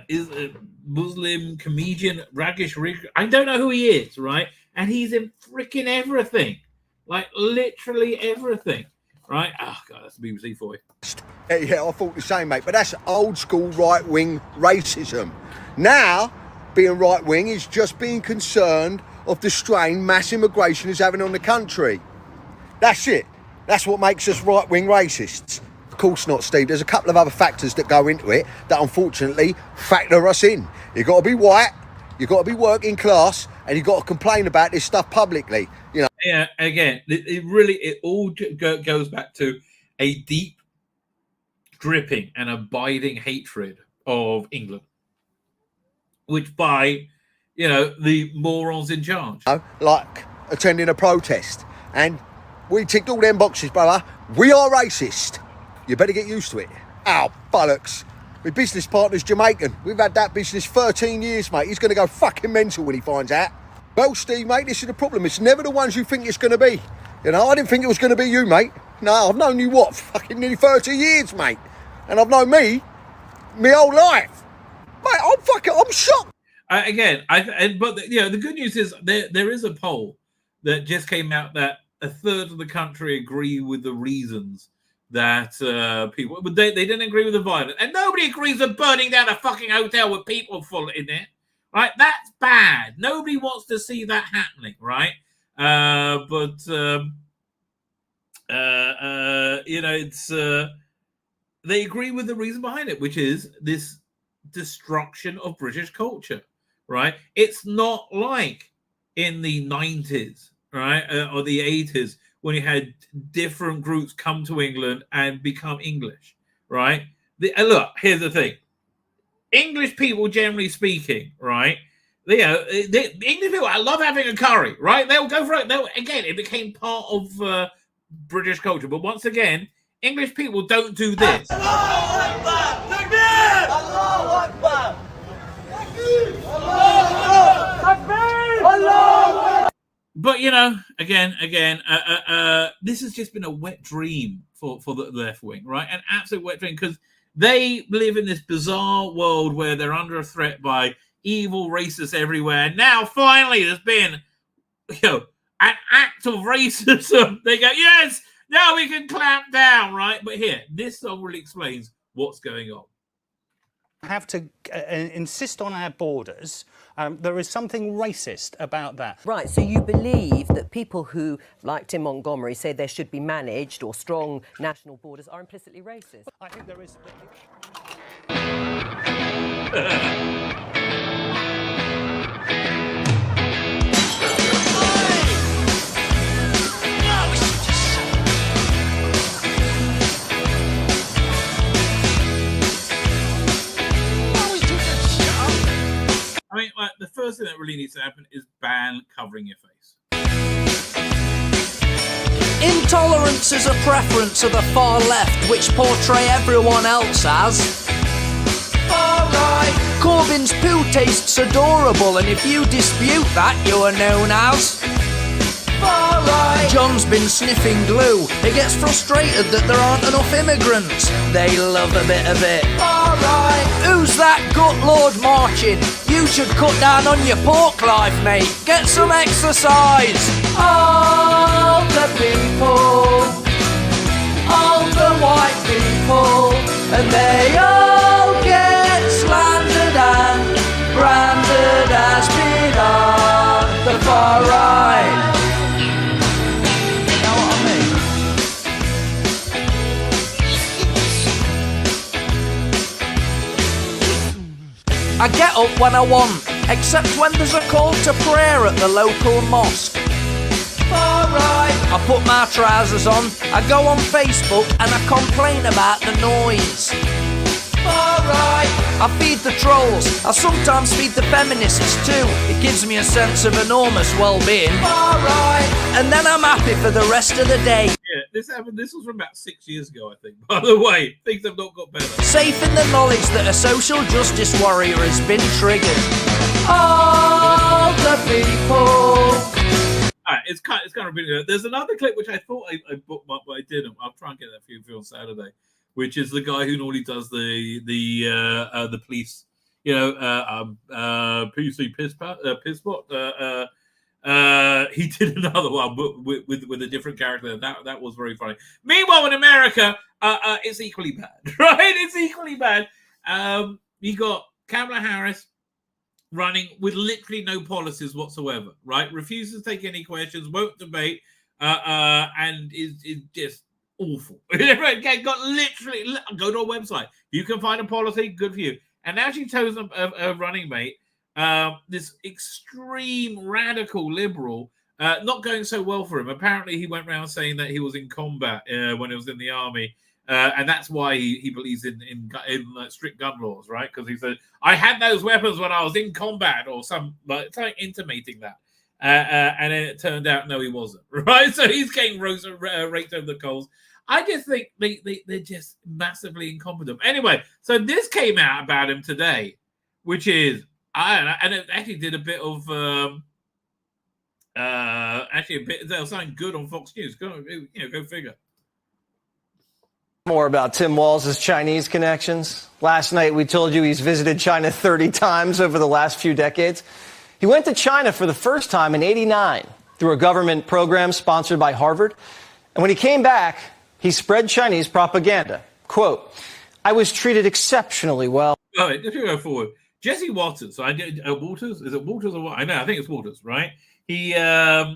is a Muslim comedian, Rajesh Rinj. I don't know who he is, right? And he's in freaking everything. Like, literally everything. Right? Oh, God, that's the BBC for you. Yeah, I thought the same, mate. But that's old school right-wing racism. Now, being right-wing is just being concerned of the strain mass immigration is having on the country. That's it. That's what makes us right-wing racists. Of course not, Steve. There's a couple of other factors that go into it that, unfortunately, factor us in. You've got to be white. You've got to be working class, and you've got to complain about this stuff publicly. You know. Yeah. Again, it all goes back to a deep dripping and abiding hatred of England, which by, the morons in charge. Like attending a protest, and we ticked all them boxes, brother. We are racist. You better get used to it. Ow, bollocks. My business partner's Jamaican. We've had that business 13 years, mate. He's going to go fucking mental when he finds out. Well, Steve, mate, this is the problem. It's never the ones you think it's going to be. I didn't think it was going to be you, mate. No, I've known you, fucking nearly 30 years, mate. And I've known me my whole life. Mate, I'm shocked. But the good news is there is a poll that just came out that a third of the country agree with the reasons that people, but they didn't agree with the violence, and nobody agrees with burning down a fucking hotel with people full in there, right? That's bad. Nobody wants to see that happening, right? It's they agree with the reason behind it, which is this destruction of British culture, right? It's not like in the 90s, right, or the 80s, when you had different groups come to England and become English, right? Look, here's the thing. English people, generally speaking, right, the English people, I love having a curry, right? They'll go for it. Again, it became part of British culture. But once again, English people don't do this. But again, this has just been a wet dream for the left wing, right? An absolute wet dream, because they live in this bizarre world where they're under a threat by evil racists everywhere. Now, finally, there's been, an act of racism. They go, yes, now we can clamp down, right? But here, this song really explains what's going on. Have to insist on our borders. There is something racist about that. Right, so you believe that people who, like Tim Montgomery, say there should be managed or strong national borders are implicitly racist? I think there is... I mean, the first thing that really needs to happen is ban covering your face. Intolerance is a preference of the far left, which portray everyone else as far right. Corbyn's poo tastes adorable, and if you dispute that, you are known as far right. John's been sniffing glue. He gets frustrated that there aren't enough immigrants. They love a bit of it. Far right. Who's that gut lord marching? You should cut down on your pork life, mate. Get some exercise. All the people, all the white people, and they all get slandered and branded as being on the far right. Know what I mean? I get up when I want, except when there's a call to prayer at the local mosque. Far right. I put my trousers on, I go on Facebook and I complain about the noise. Far right. I feed the trolls, I sometimes feed the feminists too. It gives me a sense of enormous well-being. Far right. And then I'm happy for the rest of the day. Yeah, this happened. This was from about 6 years ago, I think. By the way, things have not got better. Safe in the knowledge that a social justice warrior has been triggered. All the people. All right, it's kind of been. There's another clip which I thought I bookmarked, but I didn't. I'll try and get that for you on Saturday. Which is the guy who normally does the police, PC piss spot. He did another one with a different character. That was very funny. Meanwhile, in America, it's equally bad, right? It's equally bad. You got Kamala Harris running with literally no policies whatsoever, right? Refuses to take any questions, won't debate, and is just awful. Got literally go to a website. You can find a policy, good for you. And now she chose a running mate, this extreme radical liberal, not going so well for him. Apparently, he went around saying that he was in combat when he was in the army, And that's why he believes in strict gun laws, right? Because he said, I had those weapons when I was in combat, or something intimating that. And then it turned out, no, he wasn't, right? So he's getting raked over the coals. I just think they're just massively incompetent. Anyway, so this came out about him today, which is, and it actually did a bit of, something good on Fox News. Go figure. More about Tim Walz's Chinese connections. Last night, we told you he's visited China 30 times over the last few decades. He went to China for the first time in '89 through a government program sponsored by Harvard. And when he came back, he spread Chinese propaganda. Quote, I was treated exceptionally well. All right, let's go forward. Jesse Waters. I did Waters. Is it Waters or what? I know. I think it's Waters, right? He. I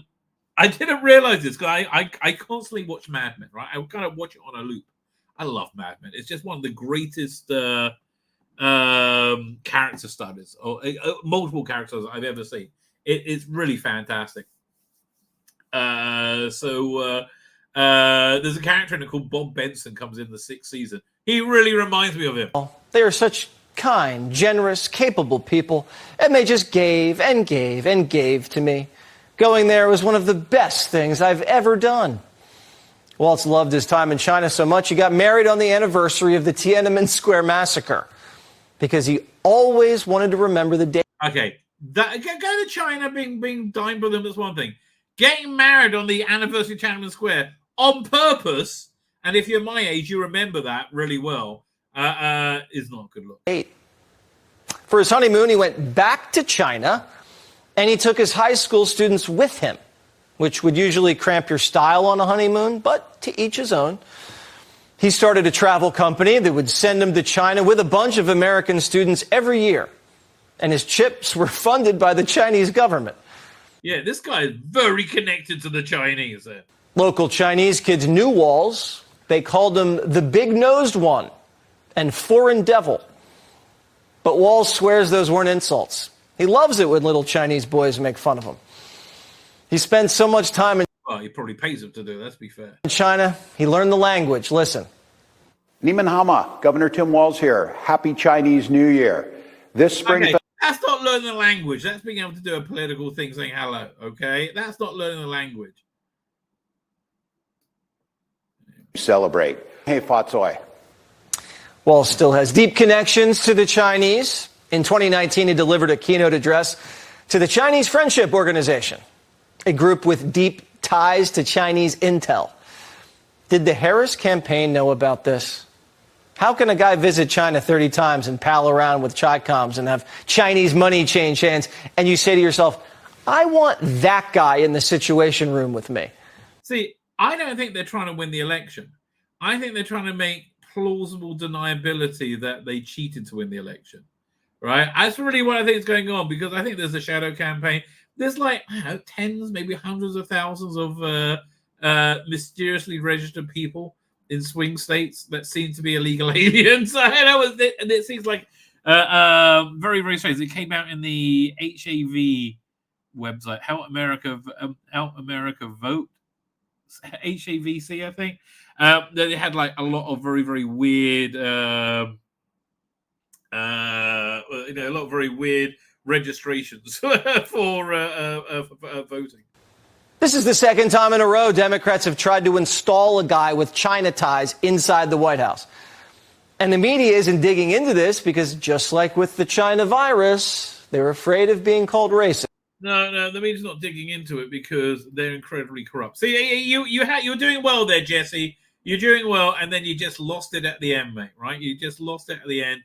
didn't realize this because I constantly watch Mad Men, right? I kind of watch it on a loop. I love Mad Men. It's just one of the greatest character studies, or multiple characters I've ever seen. It's really fantastic. There's a character in it called Bob Benson, comes in the 6th season. He really reminds me of him. They are such kind, generous, capable people, and they just gave and gave and gave to me. Going there was one of the best things I've ever done. Waltz loved his time in China so much he got married on the anniversary of the Tiananmen Square massacre because he always wanted to remember the day. Okay, go to China being dined by them, that's one thing. Getting married on the anniversary of Tiananmen Square on purpose, and if you're my age, you remember that really well, is not a good look. For his honeymoon, he went back to China, and he took his high school students with him, which would usually cramp your style on a honeymoon, but to each his own. He started a travel company that would send him to China with a bunch of American students every year, and his trips were funded by the Chinese government. Yeah, this guy is very connected to the Chinese. Local Chinese kids knew Walz. They called him the big-nosed one and foreign devil. But Walz swears those weren't insults. He loves it when little Chinese boys make fun of him. He spends so much time in he probably pays him to do, let's be fair. China, he learned the language. Listen. Nieman Hama, Governor Tim Walz here. Happy Chinese New Year. This spring... Okay, that's not learning the language. That's being able to do a political thing saying hello, okay? That's not learning the language. Celebrate. Hey, Fatsoi. Walz still has deep connections to the Chinese. In 2019, he delivered a keynote address to the Chinese Friendship Organization, a group with deep ties to Chinese intel. Did the Harris campaign know about this? How can a guy visit China 30 times and pal around with Chi-Coms and have Chinese money change hands, and you say to yourself, I want that guy in the Situation Room with me? See, I don't think they're trying to win the election. I think they're trying to make plausible deniability that they cheated to win the election, right? That's really what I think is going on, because I think there's a shadow campaign. There's like, I don't know, tens, maybe hundreds of thousands of mysteriously registered people in swing states that seem to be illegal aliens. And it seems like very, very strange. It came out in the HAV website, How America Vote, HAVC, I think. They had like a lot of very, very weird, a lot of very weird registrations for voting. This is the second time in a row Democrats have tried to install a guy with China ties inside the White House. And the media isn't digging into this because, just like with the China virus, they're afraid of being called racist. No, the media's not digging into it because they're incredibly corrupt. See, you're doing well there, Jesse. You're doing well, and then you just lost it at the end, mate. Right? You just lost it at the end.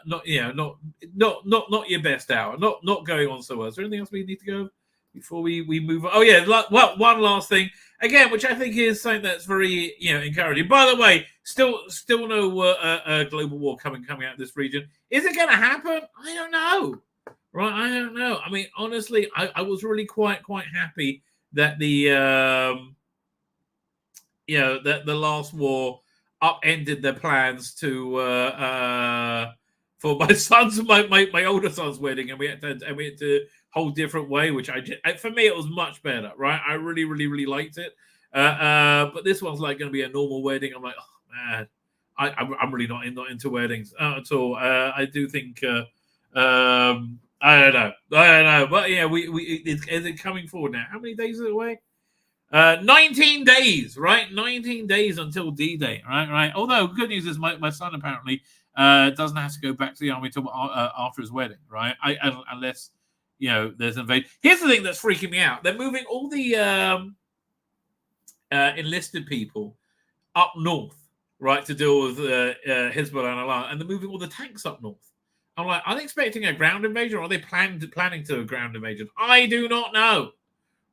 Not your best hour. Not going on so well. Is there anything else we need to go before we move on? Oh yeah, well, one last thing again, which I think is something that's very encouraging. By the way, still no global war coming out of this region. Is it going to happen? I don't know. Right, I don't know. I mean, honestly, I was really quite happy that the the last war upended their plans to for my son's my older son's wedding, and we had to whole different way, which for me it was much better, right? I really liked it. But this one's like going to be a normal wedding. I'm like, oh man, I'm really not into weddings at all. I do think I don't know, but yeah, is it coming forward now? How many days is it away? 19 days, right? 19 days until D-Day, right? Although good news is my son apparently doesn't have to go back to the army till after his wedding, right? Unless there's an invasion. Here's the thing that's freaking me out: they're moving all the enlisted people up north, right, to deal with Hezbollah and Allah, and they're moving all the tanks up north. I'm like, are they expecting a ground invasion, or are they planning to a ground invasion? I do not know.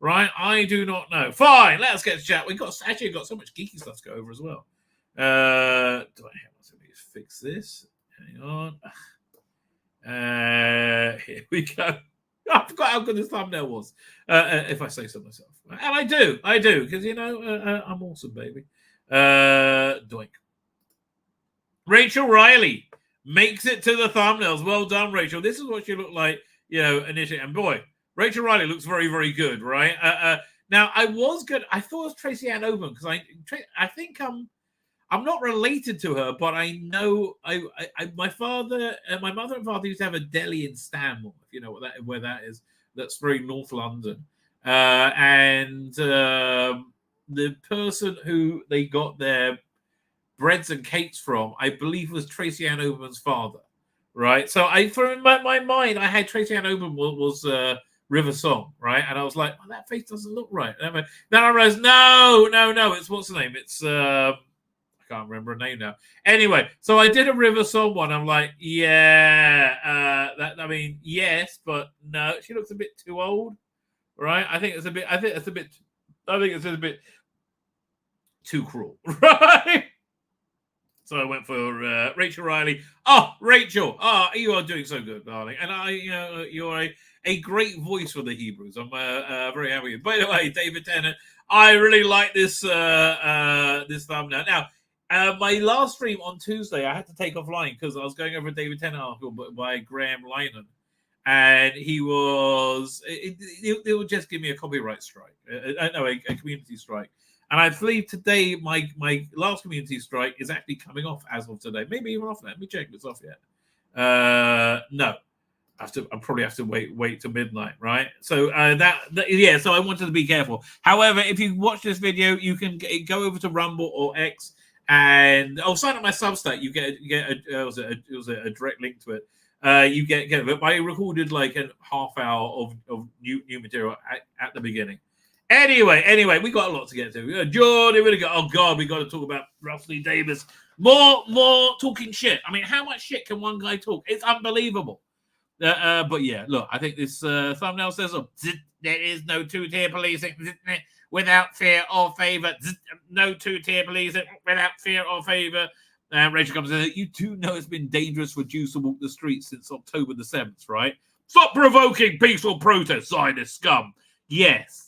Right, I do not know. Fine, let's get to chat. We've got so much geeky stuff to go over as well. Do I have to fix this? Hang on. Here we go. I forgot how good this thumbnail was. If I say so myself, and I do, because I'm awesome, baby. Doink. Rachel Riley makes it to the thumbnails. Well done, Rachel. This is what she looked like, initially, and boy. Rachel Riley looks very, very good, right? Now, I was good. I thought it was Tracy Ann Oban because I think I'm not related to her, but I know my mother and father used to have a deli in Stanmore, if you know where that is. That's very North London, and the person who they got their breads and cakes from, I believe, was Tracy Ann Oban's father, right? So from my mind, I had Tracy Ann Oban was River Song, right? And I was like, that face doesn't look right. Then I realized, no, it's what's the name? It's I can't remember her name now. Anyway, so I did a River Song one. I'm like, yeah, yes, but no, she looks a bit too old, right? I think it's a bit too cruel, right? So I went for Rachel Riley. Oh, Rachel! You are doing so good, darling. And you're a great voice for the Hebrews. I'm very happy with you. By the way, David Tennant, I really like this this thumbnail. Now, my last stream on Tuesday, I had to take offline because I was going over a David Tennant article by Graham Linehan, and he was it would just give me a copyright strike. A community strike. And I believe today my last community strike is actually coming off as of today. Maybe even off that. Let me check if it's off yet. No. I'll probably have to wait till midnight, right? So so I wanted to be careful. However, if you watch this video, you can go over to Rumble or X and sign up my Substack. You get it was a direct link to it. You get it. But I recorded like a half hour of new material at the beginning. Anyway, we got a lot to get to. Jodie Whittaker. Oh God, we got to talk about Russell Davies. More talking shit. I mean, how much shit can one guy talk? It's unbelievable. But yeah, look, I think this thumbnail says, there is no two-tier policing without fear or favour. No two-tier policing without fear or favour. Rachel comes in. You do know it's been dangerous for Jews to walk the streets since October the 7th, right? Stop provoking peaceful protests, Zionist scum. Yes.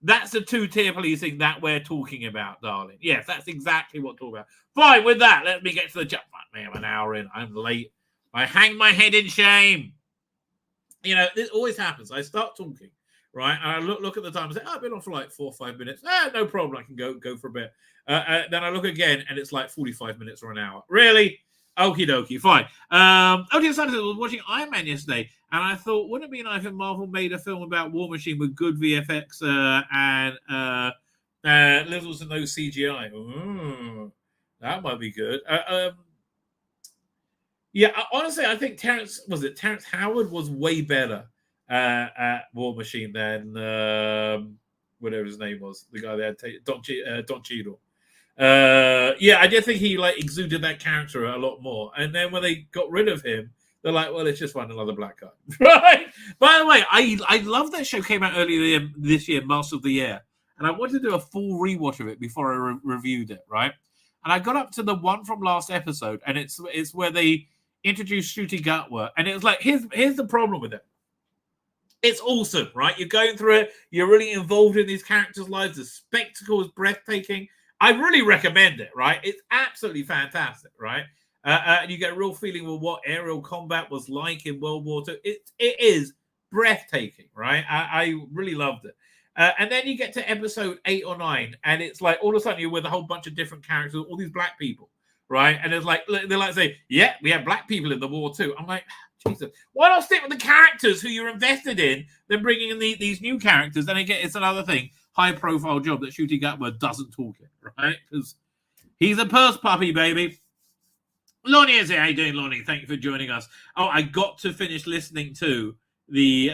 That's the two-tier policing that we're talking about, darling. Yes, that's exactly what we're talking about. Fine, with that, let me get to the chat. Man, I'm an hour in. I'm late. I hang my head in shame. This always happens. I start talking, right? And I look at the time and say, I've been on for like 4 or 5 minutes. No problem. I can go for a bit. Then I look again and it's like 45 minutes or an hour. Really? Okie dokie. Fine. OJ Sanders was watching Iron Man yesterday and I thought, wouldn't it be nice if Marvel made a film about War Machine with good VFX and little to no CGI? Ooh, that might be good. Yeah, honestly, I think Terrence Howard was way better at War Machine than whatever his name was, the guy that had Don Cheadle. I did think he exuded that character a lot more. And then when they got rid of him, they're like, well, let's just find another black guy, right? By the way, I love that show came out earlier this year, Master of the Year, and I wanted to do a full rewatch of it before I reviewed it, right? And I got up to the one from last episode, and it's where they introduced Shruti Gatwa, and it was like, here's the problem with it. It's awesome, right? You're going through it. You're really involved in these characters' lives. The spectacle is breathtaking. I really recommend it, right? It's absolutely fantastic, right? And you get a real feeling of what aerial combat was like in World War II. It is breathtaking, right? I really loved it. And then you get to episode 8 or 9, and it's like all of a sudden you're with a whole bunch of different characters, all these black people, right? And it's like they're like say, yeah, we have black people in the war too. I'm like, Jesus, why not stick with the characters who you're invested in than bringing in these new characters? Then again, it's another thing, high-profile job that Ncuti Gatwa doesn't talk it, right? Because he's a purse puppy, baby. Lonnie is here. How you doing, Lonnie? Thank you for joining us. Oh, I got to finish listening to the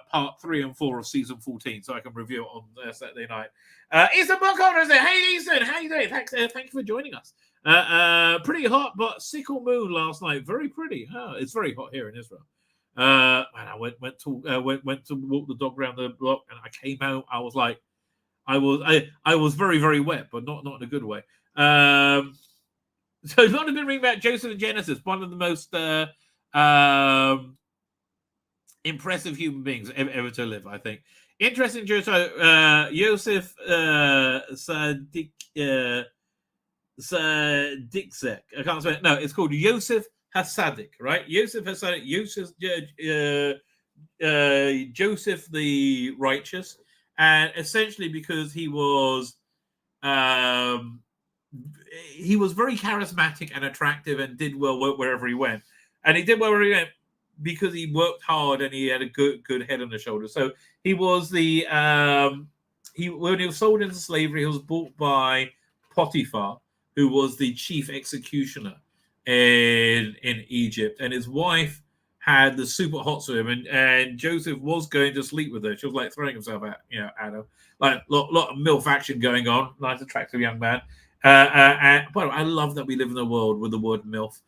part 3 and 4 of season 14, so I can review it on Saturday night. Ethan Buckholder is there. Hey, Ethan, how you doing? Thank you for joining us. Pretty hot, but sickle moon last night. Very pretty. It's very hot here in Israel. And I went to walk the dog around the block, and I came out. I was like, I was very, very wet, but not in a good way. So a lot of been reading about Joseph and Genesis, one of the most impressive human beings ever to live, I think. Interesting, Yosef Sadiksek. I can't say it. No, it's called Yosef Hasadik, right? Yosef Hasadik, Joseph the Righteous, and essentially because he was very charismatic and attractive and did well wherever he went, and he did well wherever he went because he worked hard and he had a good head on his shoulders. So he was when he was sold into slavery, he was bought by Potiphar, who was the chief executioner in Egypt, and his wife had the super hot to him, and Joseph was going to sleep with her. She was like throwing himself at him, like lot of MILF action going on. Nice, attractive young man. And by the way, I love that we live in a world with the word MILF.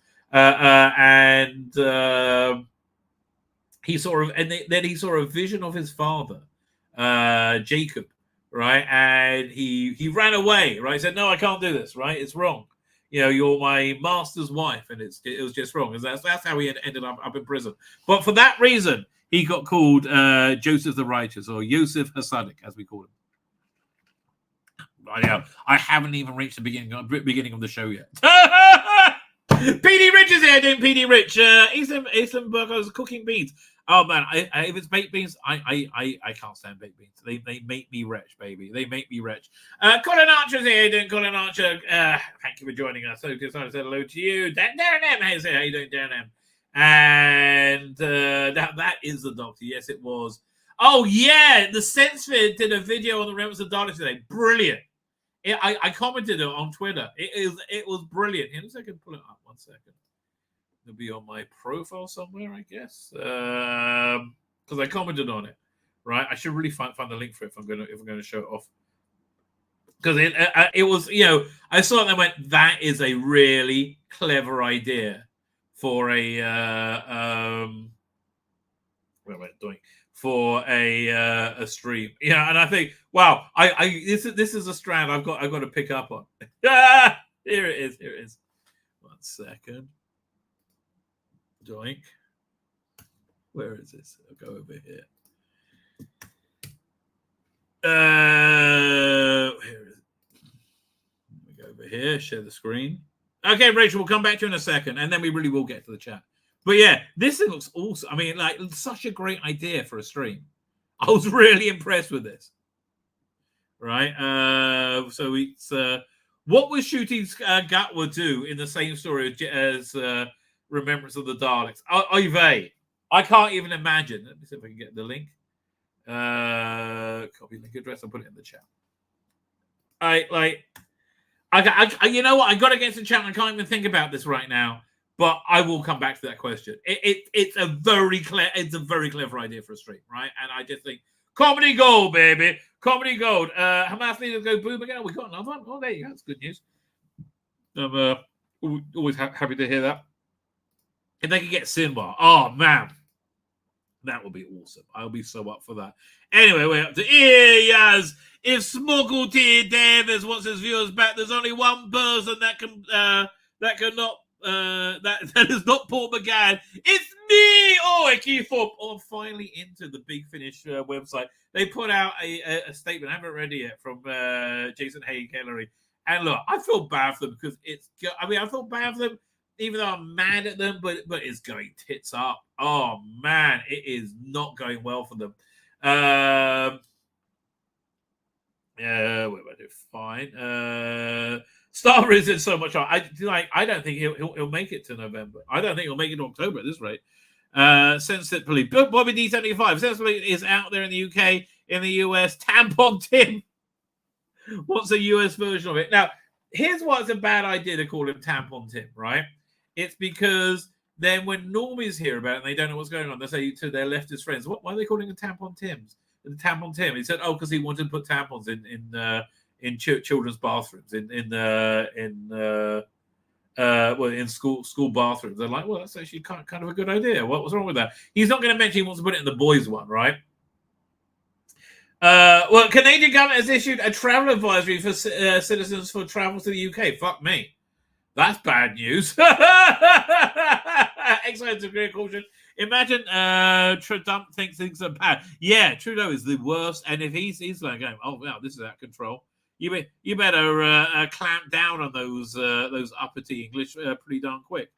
He saw a vision of his father, Jacob, right? And he ran away, right? He said, "No, I can't do this, right? It's wrong. You're my master's wife, and it was just wrong." And that's how he ended up in prison. But for that reason, he got called Joseph the Righteous, or Yosef Hasadik, as we call him. I haven't even reached the beginning of the show yet. PD Rich is here, doing PD Rich. Eastern Burgers cooking beans. Oh man, if it's baked beans, I can't stand baked beans. They make me wretch, baby. They make me wretch. Colin Archer's here, doing Colin Archer. Thank you for joining us. So just want to say hello to you. Darren M. How's it? How you doing, Darren M? And that is the Doctor. Yes, it was. Oh yeah, the SenseFed did a video on the Remnants of Daleks today. Brilliant. I commented it on Twitter. It was brilliant. Here, I can pull it up. 1 second. It'll be on my profile somewhere, I guess, because I commented on it. Right? I should really find the link for it if I'm going to show it off. Because it was, I saw it and I went, that is a really clever idea for a stream. Yeah, and I think, wow, this is a strand I've got to pick up on. Here it is. 1 second. Doink. Where is this? I'll go over here. Here it is. Let me go over here, share the screen. Okay, Rachel, we'll come back to you in a second, and then we really will get to the chat. But yeah, this thing looks awesome. I mean, like, such a great idea for a stream. I was really impressed with this. Right? So it's what was Ncuti Gatwa do in the same story as Remembrance of the Daleks? I can't even imagine. Let me see if I can get the link. Copy link address. I'll put it in the chat. You know what? I got to get to the chat. I can't even think about this right now. But I will come back to that question. It's a very clever idea for a stream, right? And I just think comedy gold, baby, comedy gold. Hamas leaders go boom again. We got another one. Oh, there you go. That's good news. I'm always happy to hear that. If they could get Sinwar, oh man, that would be awesome. I'll be so up for that. Anyway, we're up to Yaz. If Smuggle T Davies wants his viewers back, there's only one person that cannot. That is not Paul McGann. It's me. Oh, I keep up. Oh, I'm finally into the Big Finish website. They put out a statement. I haven't read it yet from Jason Hay-Kellery. And look, I feel bad for them because I feel bad for them even though I'm mad at them, but it's going tits up. Oh man, it is not going well for them. Fine. Star is in so much. I don't think he'll make it to November. I don't think he'll make it to October at this rate. Censored Police. Bobby D75. Censored Police is out there in the UK, in the US. Tampon Tim. What's a US version of it? Now, here's why it's a bad idea to call him Tampon Tim, right? It's because then when normies hear about it and they don't know what's going on, they say to their leftist friends, why are they calling him Tampon Tims? The Tampon Tim. He said, because he wanted to put tampons in children's bathrooms, in school bathrooms. They're like, well, that's actually kind of a good idea. What's wrong with that? He's not going to mention he wants to put it in the boys one, right? Canadian government has issued a travel advisory for citizens for travel to the UK. Fuck me. That's bad news. Excellent degree of caution. Imagine Trudeau thinks things are bad. Yeah, Trudeau is the worst. And if he's like going, oh, wow, this is out of control. You better clamp down on those uppity English pretty darn quick.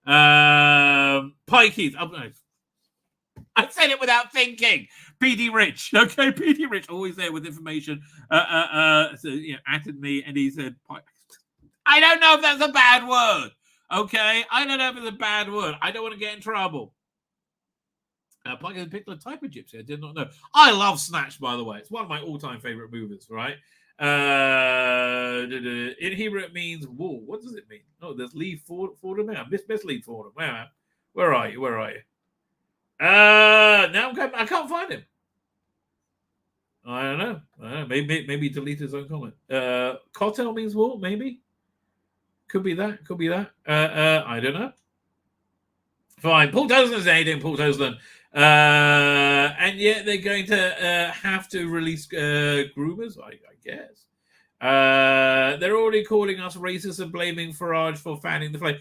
Pikey. I said it without thinking. PD Rich. Okay, PD Rich, always there with information. Added me and he said, I don't know if that's a bad word. Okay, I don't know if it's a bad word. I don't want to get in trouble. Pike is a particular type of gypsy. I did not know. I love Snatch, by the way. It's one of my all-time favorite movies, right? In Hebrew, it means wool. What does it mean? Oh, there's Lee Fordham. Miss Lee Fordham. Where are you? Now I'm going. I can't find him. I don't know. Maybe delete his own comment. Cocktail means wool. Maybe. Could be that. I don't know. Fine. Paul Toslin's aiding Paul Toslin. And yet they're going to have to release groomers, I guess. They're already calling us racist and blaming Farage for fanning the flame.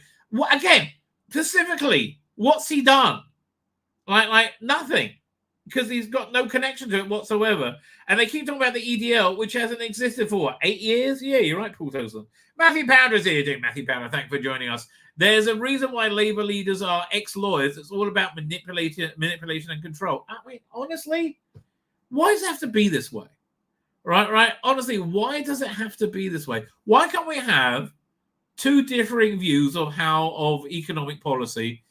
Again, specifically, what's he done? Like nothing. Because he's got no connection to it whatsoever. And they keep talking about the EDL, which hasn't existed for, 8 years? Yeah, you're right, Paul Toslin. Matthew Powder's here. Matthew Powder, thank you for joining us. There's a reason why Labour leaders are ex-lawyers. It's all about manipulation and control. Honestly, why does it have to be this way? Right? Honestly, why does it have to be this way? Why can't we have two differing views of economic policy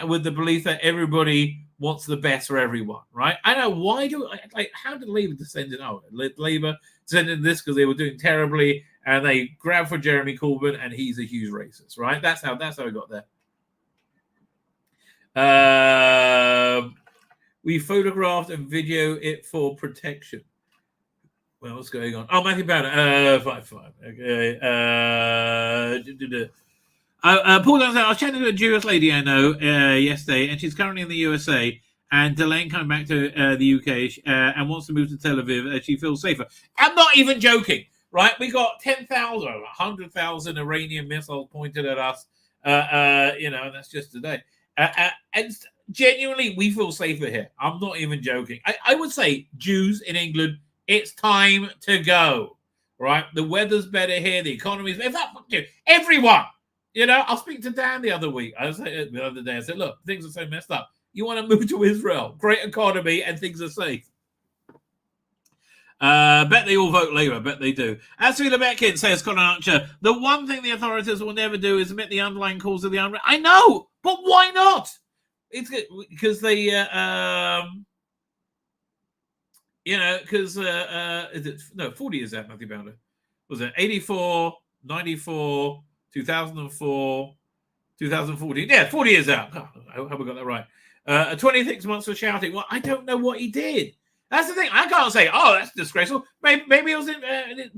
with the belief that everybody wants the best for everyone, right? I know, how did Labour descend in? Labour descended in this because they were doing terribly and they grabbed for Jeremy Corbyn and he's a huge racist, right? That's how we got there. We photographed and video it for protection. Well, what's going on? Oh, Matthew Powder, 5-5. Okay. Paul Dunn said, I was chatting to a Jewish lady I know yesterday, and she's currently in the USA and delaying coming back to the UK and wants to move to Tel Aviv. She feels safer. I'm not even joking, right? We got 10,000, 100,000 Iranian missiles pointed at us, and that's just today. And genuinely, we feel safer here. I'm not even joking. I would say Jews in England, it's time to go, right? The weather's better here. The economy's better. Everyone. I'll speak to Dan the other day. I said, look, things are so messed up. You want to move to Israel? Great economy and things are safe. Bet they all vote Labour. Bet they do. Tzvi Lebetkin says, Colin Archer, the one thing the authorities will never do is admit the underlying cause of the unrest. I know, but why not? It's good because they, because, 40 years out, Matthew Bounder. Was it 84, 94, 2004, 2014. Yeah, 40 years out. Oh, I hope I got that right. 26 months for shouting. Well, I don't know what he did. That's the thing. I can't say, oh, that's disgraceful. Maybe it was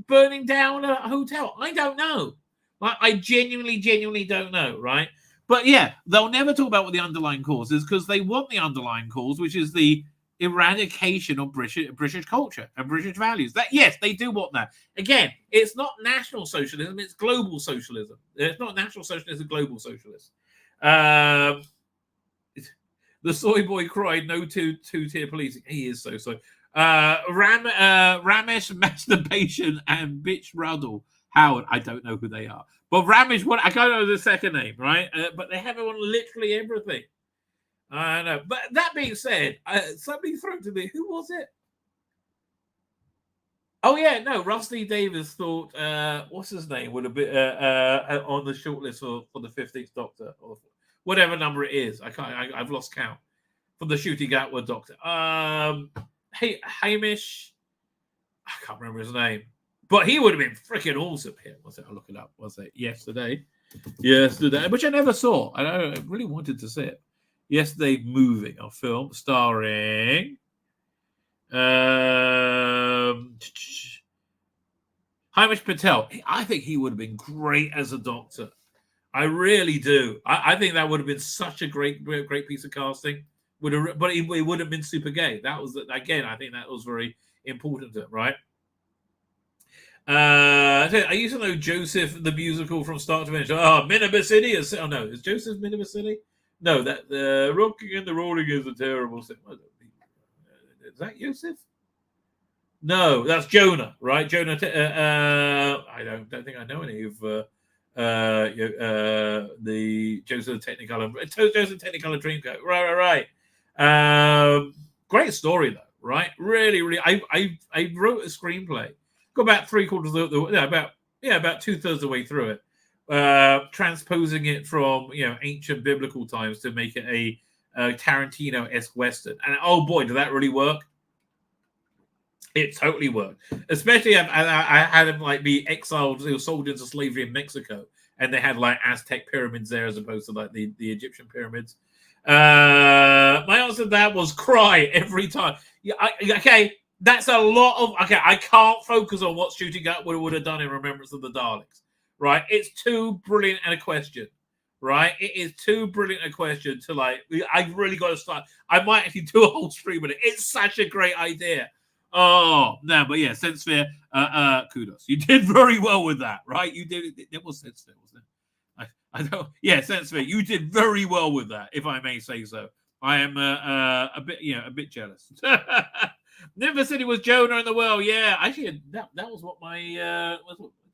burning down a hotel. I don't know. I genuinely don't know, right? But yeah, they'll never talk about what the underlying cause is because they want the underlying cause, which is the eradication of British culture and British values. That yes, they do want that. Again, it's not national socialism, it's global socialism. It's not national socialism, global socialism. The soy boy cried, no two-tier policing. He is so sorry. Ramesh Masturbation and Bitch Ruddle Howard. I don't know who they are. But Ramesh, I can't know the second name, right? But they have it on literally everything. I know. But that being said, somebody threw to me. Who was it? Oh yeah, no. Rusty Davies thought what's his name would have been on the shortlist for the 15th Doctor or whatever number it is. I've lost count for the shooting outward Doctor. Hey, Hamish, I can't remember his name, but he would have been freaking awesome here. Was it? I'll look it up. Was it yesterday? Yesterday, which I never saw. I really wanted to see it. Yesterday, Moving, a film starring. Hamish Patel. I think he would have been great as a Doctor. I really do. I think that would have been such a great piece of casting. But it would have been super gay. That was, again, I think that was very important to him, right? I used to know Joseph the musical from start to finish. Oh, Miniver City is. Oh no, is Joseph Miniver City? No, that the rocking and the rolling is a terrible thing. Is that Joseph? No, that's Jonah, right? Jonah. I don't think I know any of the Joseph Technicolor Dreamcoat. Right. Great story though, right? Really. I wrote a screenplay. Got about three-quarters of about 2/3 of the way through it, transposing it from ancient biblical times to make it a Tarantino-esque Western. And oh boy, did that really work! It totally worked. Especially I had him like be exiled, sold into slavery in Mexico, and they had like Aztec pyramids there as opposed to like the Egyptian pyramids. My answer to that was cry every time. Okay. That's a lot of... Okay, I can't focus on what Shooting Up would have done in Remembrance of the Daleks, right? It's too brilliant a question, right? It is too brilliant a question to, like... I've really got to start... I might actually do a whole stream with it. It's such a great idea. Oh, no, but yeah, Senssphere, kudos. You did very well with that, right? You did... It was Senssphere, wasn't it? I don't... Yeah, Senssphere, you did very well with that, if I may say so. I am a bit jealous. Never City was Jonah in the Well. Yeah, actually, that was what my do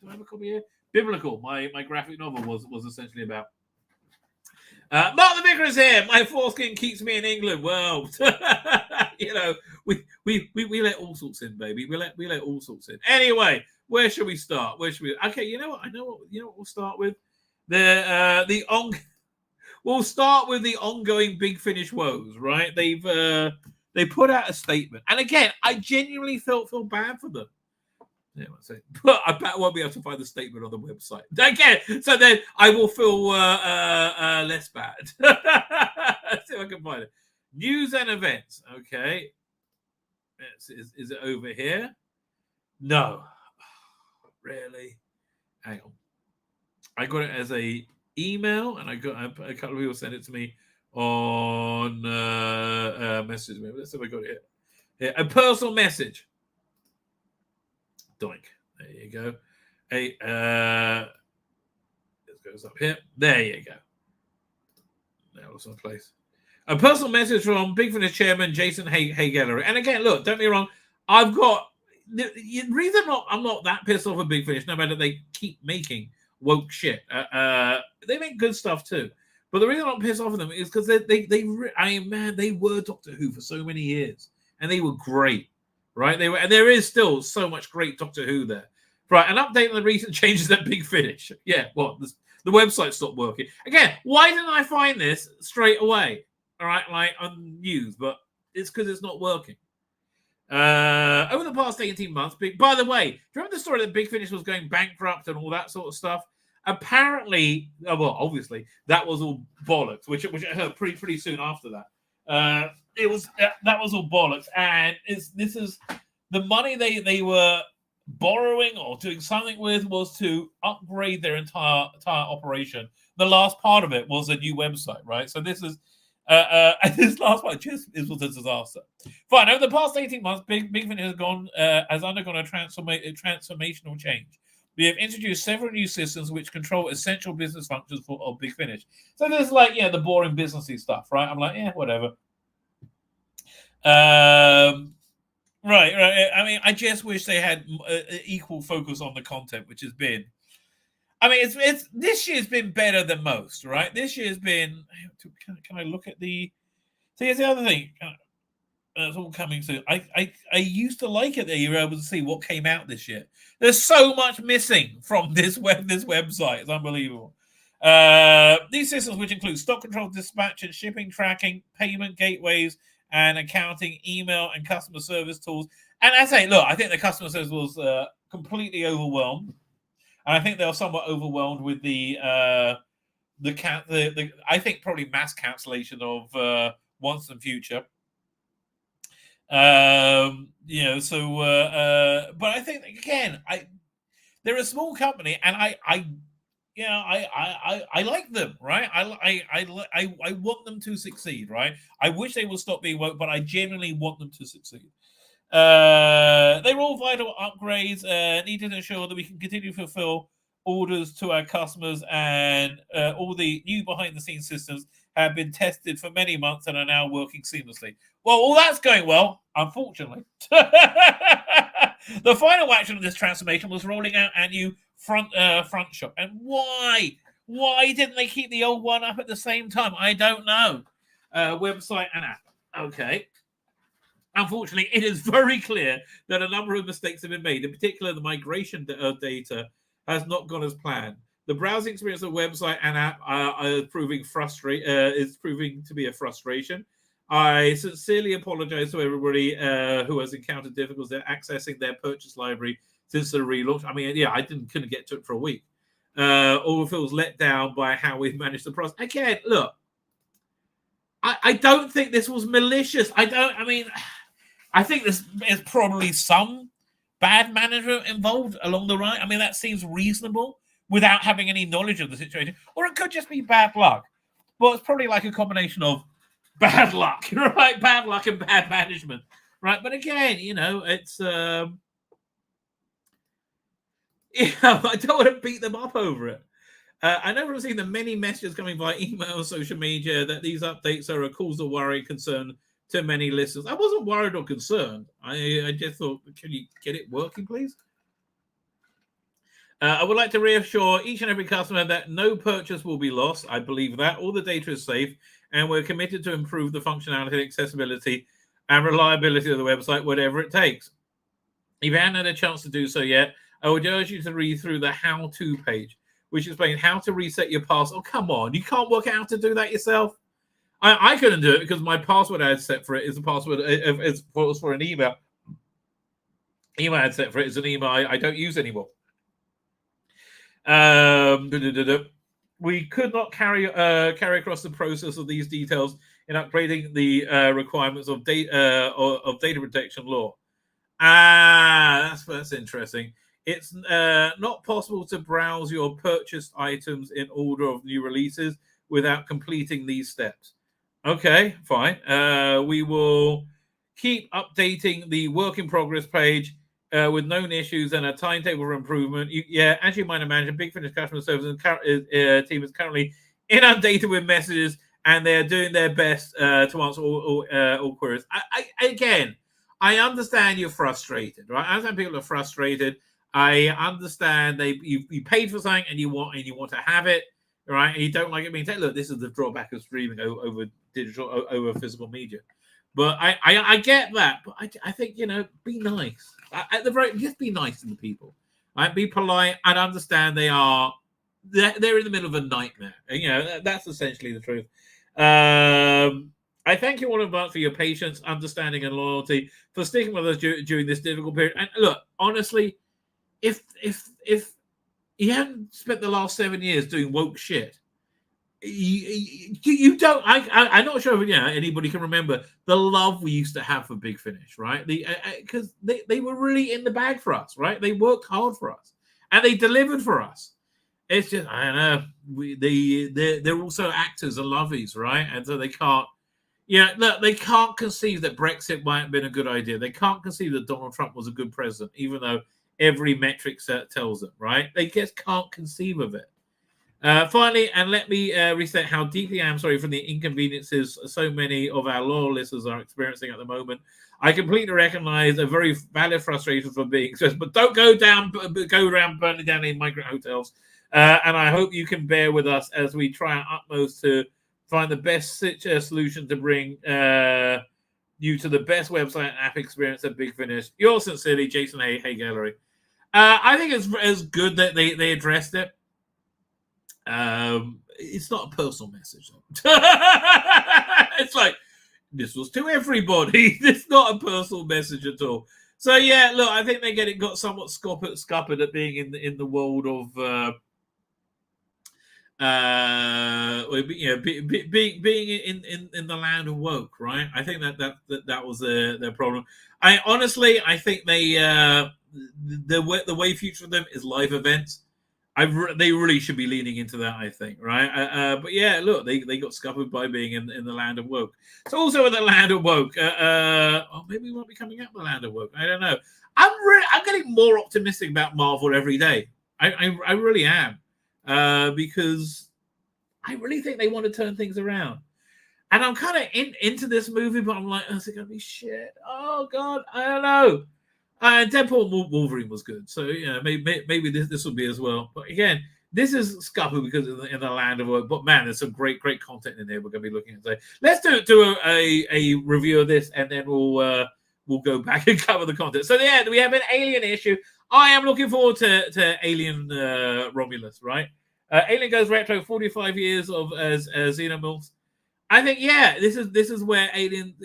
I have a copy here? Biblical. My graphic novel was essentially about. Mark the Vicar is here. My foreskin keeps me in England. Well, we let all sorts in, baby. We let all sorts in. Anyway, where should we start? Okay, you know what? I know what we'll start with. We'll start with the ongoing Big Finish woes, right? They put out a statement. And again, I genuinely feel bad for them. Yeah, but I bet I won't be able to find the statement on the website. Again, so then I will feel less bad. Let's see if I can find it. News and events. Okay. Is it over here? No. Really? Hang on. I got it as a email, and I got a couple of people sent it to me on message. Let's see if I got it here. A personal message. Doink. There you go. It goes up here. There you go. That was someplace. A personal message from Big Finish chairman Jason Hageller. And again, look, don't get me wrong. I've got the reason I'm not that pissed off at Big Finish, no matter they keep making woke shit. They make good stuff too. But the reason I'm pissed off at them is because they were Doctor Who for so many years, and they were great, right? They were, and there is still so much great Doctor Who there, right? An update on the recent changes at Big Finish. Yeah, the website stopped working again. Why didn't I find this straight away? All right, like on news, but it's because it's not working. Over the past 18 months, by the way, do you remember the story that Big Finish was going bankrupt and all that sort of stuff? Apparently, well, obviously, that was all bollocks, which I heard pretty soon after that. That was all bollocks, and this is the money they were borrowing or doing something with was to upgrade their entire operation. The last part of it was a new website, right? So this is and this last part just was a disaster. Fine. Over the past 18 months, Big Finish has undergone a transformational change. We have introduced several new systems which control essential business functions of Big Finish. So there's like, the boring businessy stuff, right? I'm like, whatever. Right. I mean, I just wish they had equal focus on the content, which has been. I mean, it's this year's been better than most, right? This year's been. Can I look at the? See, here's the other thing. It's all coming soon. I used to like it that you were able to see what came out this year. There's so much missing from this website. It's unbelievable. These systems, which include stock control, dispatch and shipping tracking, payment gateways, and accounting, email, and customer service tools. And I say, look, I think the customer service was completely overwhelmed, and I think they were somewhat overwhelmed with the I think probably mass cancellation of Once and Future. You know, so but I think again, they're a small company, and I like them, right? I want them to succeed, right? I wish they would stop being woke, but I genuinely want them to succeed. They're all vital upgrades needed to ensure that we can continue to fulfill orders to our customers, and all the new behind-the-scenes systems have been tested for many months and are now working seamlessly. Well, all that's going well, unfortunately. The final action of this transformation was rolling out our new front shop. And why? Why didn't they keep the old one up at the same time? I don't know. Website and app. Okay. Unfortunately, it is very clear that a number of mistakes have been made. In particular, the migration data has not gone as planned. The browsing experience of the website and app is proving to be a frustration. I sincerely apologize to everybody who has encountered difficulties accessing their purchase library since the relaunch. I mean, yeah, I couldn't get to it for a week. Or feels let down by how we've managed the process. Again, look, I don't think this was malicious. I think there's probably some bad management involved along the right. I mean, that seems reasonable without having any knowledge of the situation. Or it could just be bad luck. Well, it's probably like a combination of bad luck, right? Bad luck and bad management, right? But again, you know, it's... I don't want to beat them up over it. I know from seeing the many messages coming via email and social media that these updates are a cause of worry and concern to many listeners. I wasn't worried or concerned. I just thought, can you get it working, please? I would like to reassure each and every customer that no purchase will be lost. I believe that. All the data is safe, and we're committed to improve the functionality, accessibility, and reliability of the website, whatever it takes. If you haven't had a chance to do so yet, I would urge you to read through the how-to page, which explains how to reset your password. Oh, come on. You can't work out how to do that yourself? I couldn't do it because my password I had set for it is a password for an email. Email I had set for it is an email I don't use anymore. We could not carry across the process of these details in upgrading the requirements of data protection law. That's interesting. It's not possible to browse your purchased items in order of new releases without completing these steps. Okay, fine. We will keep updating the work in progress page with known issues and a timetable for improvement. As you might imagine, Big Finish customer service team is currently inundated with messages, and they're doing their best to answer all queries. I understand you're frustrated, right? I understand people are frustrated. I understand you paid for something and you want to have it, right? And you don't like it being taken. Look, this is the drawback of streaming over digital, over physical media. But I get that. But I think, you know, be nice. At the very, just be nice to the people. Right? Be polite and understand they're in the middle of a nightmare. You know, that's essentially the truth. I thank you all in advance for your patience, understanding, and loyalty, for sticking with us during this difficult period. And look, honestly, if you hadn't spent the last 7 years doing woke shit, you don't. I'm not sure if anybody can remember the love we used to have for Big Finish, right? Because they were really in the bag for us, right? They worked hard for us, and they delivered for us. It's just, I don't know. They're also actors and lovies, right? And so they can't. Look, they can't conceive that Brexit might have been a good idea. They can't conceive that Donald Trump was a good president, even though every metric tells them, right? They just can't conceive of it. Finally, and let me restate how deeply I am sorry for the inconveniences so many of our loyal listeners are experiencing at the moment. I completely recognize a very valid frustration for being stressed, but don't go around burning down in migrant hotels. And I hope you can bear with us as we try our utmost to find the best solution to bring you to the best website and app experience at Big Finish. Yours sincerely, Jason Hey Gallery. I think it's good that they addressed it. It's not a personal message. It's like, this was to everybody. It's not a personal message at all. So yeah, look, I think they got somewhat scuppered at being in the world of being in the land of woke, right? I think that was their problem. I think the way future for them is live events. They really should be leaning into that, I think, right? But yeah, look, they got scuppered by being in the land of woke. So also in the land of woke, maybe we won't be coming out of the land of woke. I don't know. I'm getting more optimistic about Marvel every day. I really am, because I really think they want to turn things around. And I'm kind of into this movie, but I'm like, is it going to be shit? Oh God, I don't know. Deadpool Wolverine was good, so maybe this will be as well. But again, this is scuppered because in the land of work. But man, there's some great content in there. We're going to be looking at today. Let's do a review of this, and then we'll go back and cover the content. So yeah, we have an Alien issue. I am looking forward to Alien Romulus. Right, Alien goes retro, 45 years of as Xenomorphs. I think this is where Alien.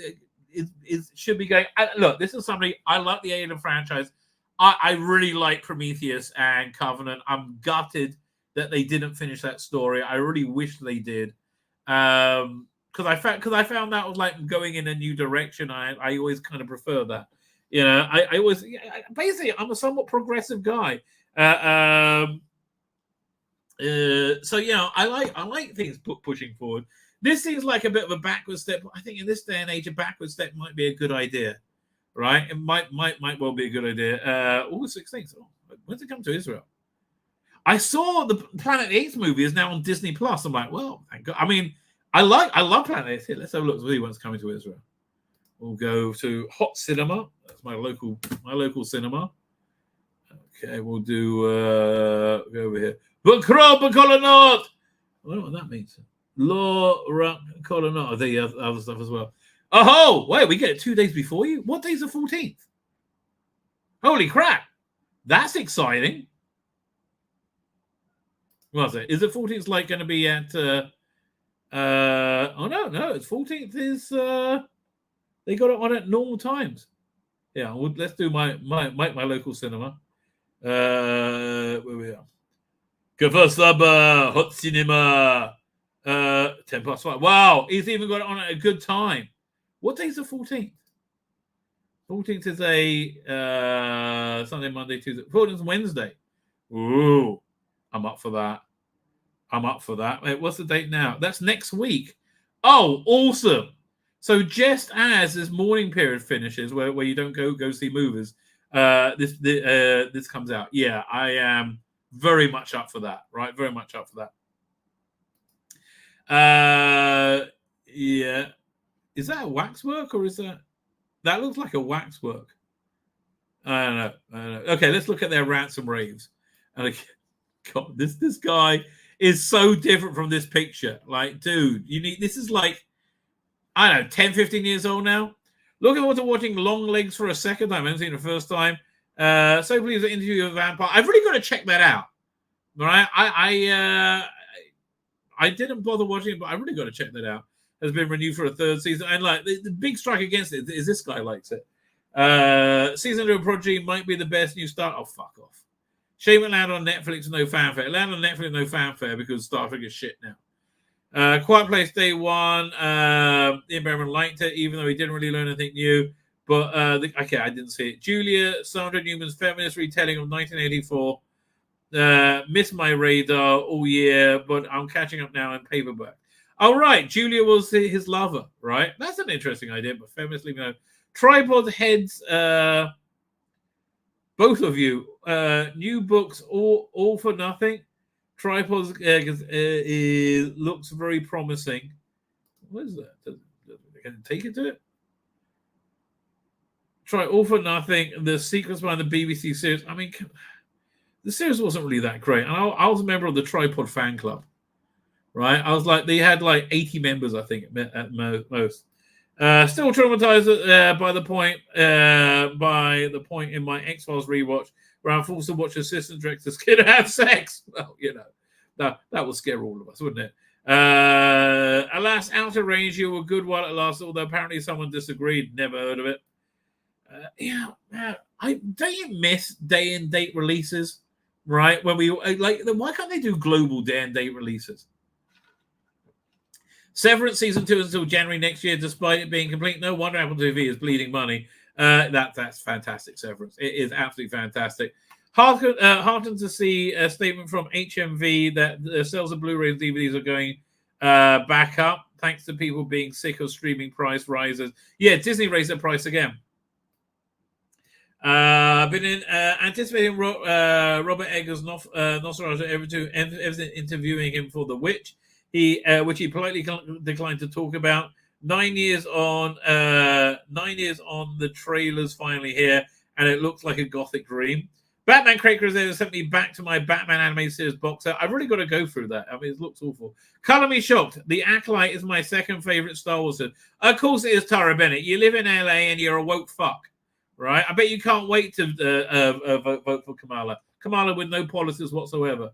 Is should be going. Look, this is somebody I like the Alien franchise. I really like Prometheus and Covenant. I'm gutted that they didn't finish that story. I really wish they did, because I found that was like going in a new direction. I always kind of prefer that. I always basically I'm a somewhat progressive guy. So I like things pushing forward. This seems like a bit of a backward step. I think in this day and age, a backward step might be a good idea, right? It might well be a good idea. August 16th. Oh, when's it come to Israel? I saw the Planet of the Apes movie is now on Disney Plus. I'm like, well, thank God. I mean, I love Planet of the Apes. Here, let's have a look to see when it's coming to Israel. We'll go to Hot Cinema. That's my local cinema. Okay, we'll do go over here. Bukro Bakolonot. I don't know what that means. Laura Colonado, the other stuff as well. Oh, wait, we get it 2 days before you? What day's the 14th? Holy crap. That's exciting. What was it? Is the 14th like going to be at no, it's 14th is they got it on at normal times. Yeah, let's do my local cinema. Where we are. Kafasaba Hot Cinema. 5:10. Wow, he's even got it on at a good time. What day's the 14th? 14th is a Sunday, Monday, Tuesday. 14th is Wednesday. Ooh, I'm up for that. Wait, what's the date now? That's next week. Oh, awesome. So just as this morning period finishes, where you don't go see movies, this comes out. Yeah, I am very much up for that. Right, very much up for that. Yeah, is that a waxwork or is that looks like a waxwork? I don't know. Okay, let's look at their ransom raves. And God, this guy is so different from this picture. Like, dude, this is like, I don't know, 10, 15 years old now. Looking forward to watching Long Legs for a second time. I haven't seen it the first time. So pleased to interview a vampire. I've really got to check that out. All right, I didn't bother watching it, but I really got to check that out. Has been renewed for a third season, and like the big strike against it is this guy likes it. Season 2 of Prodigy might be the best new start. Oh, fuck off! Shame it landed on Netflix, no fanfare. It landed on Netflix, no fanfare because Star Trek is shit now. Quiet Place Day 1. Ian Berman liked it, even though he didn't really learn anything new. But okay, I didn't see it. Julia, Sandra Newman's feminist retelling of 1984. Missed my radar all year, but I'm catching up now in paperback. All right, Julia was his lover, right? That's an interesting idea, but feminists leave me alone. Tripod heads, both of you, new books, all for nothing. Tripods looks very promising. What is that? Can I take it to it? Try all for nothing. The secrets behind the BBC series. I mean, the series wasn't really that great. And I was a member of the Tripod fan club, right? I was like, they had like 80 members, I think, at most. Still traumatized by the point in my X-Files rewatch where I'm forced to watch assistant directors kid have sex. Well, you know, that would scare all of us, wouldn't it? Alas, Outer Range, you were good while it lasted, although apparently someone disagreed. Never heard of it. Don't you miss day and date releases, right? When we like, why can't they do global day and date releases? Severance season 2 until January next year, despite it being complete. No wonder Apple TV is bleeding money. That's fantastic. Severance, it is absolutely fantastic. Heartened to see a statement from HMV that the sales of Blu-rays and DVDs are going back up, thanks to people being sick of streaming price rises. Yeah, Disney raised their price again. Been anticipating Robert Eggers' Nosferatu interviewing him for The Witch, which he politely declined to talk about. 9 years on, the trailer's finally here, and it looks like a gothic dream. Batman Cracker has sent me back to my Batman animated series box set. I've really got to go through that. I mean, it looks awful. Color me shocked. The Acolyte is my second favorite Star Wars film. Of course it is, Tara Bennett. You live in LA and you're a woke fuck, right? I bet you can't wait to vote for Kamala. Kamala with no policies whatsoever.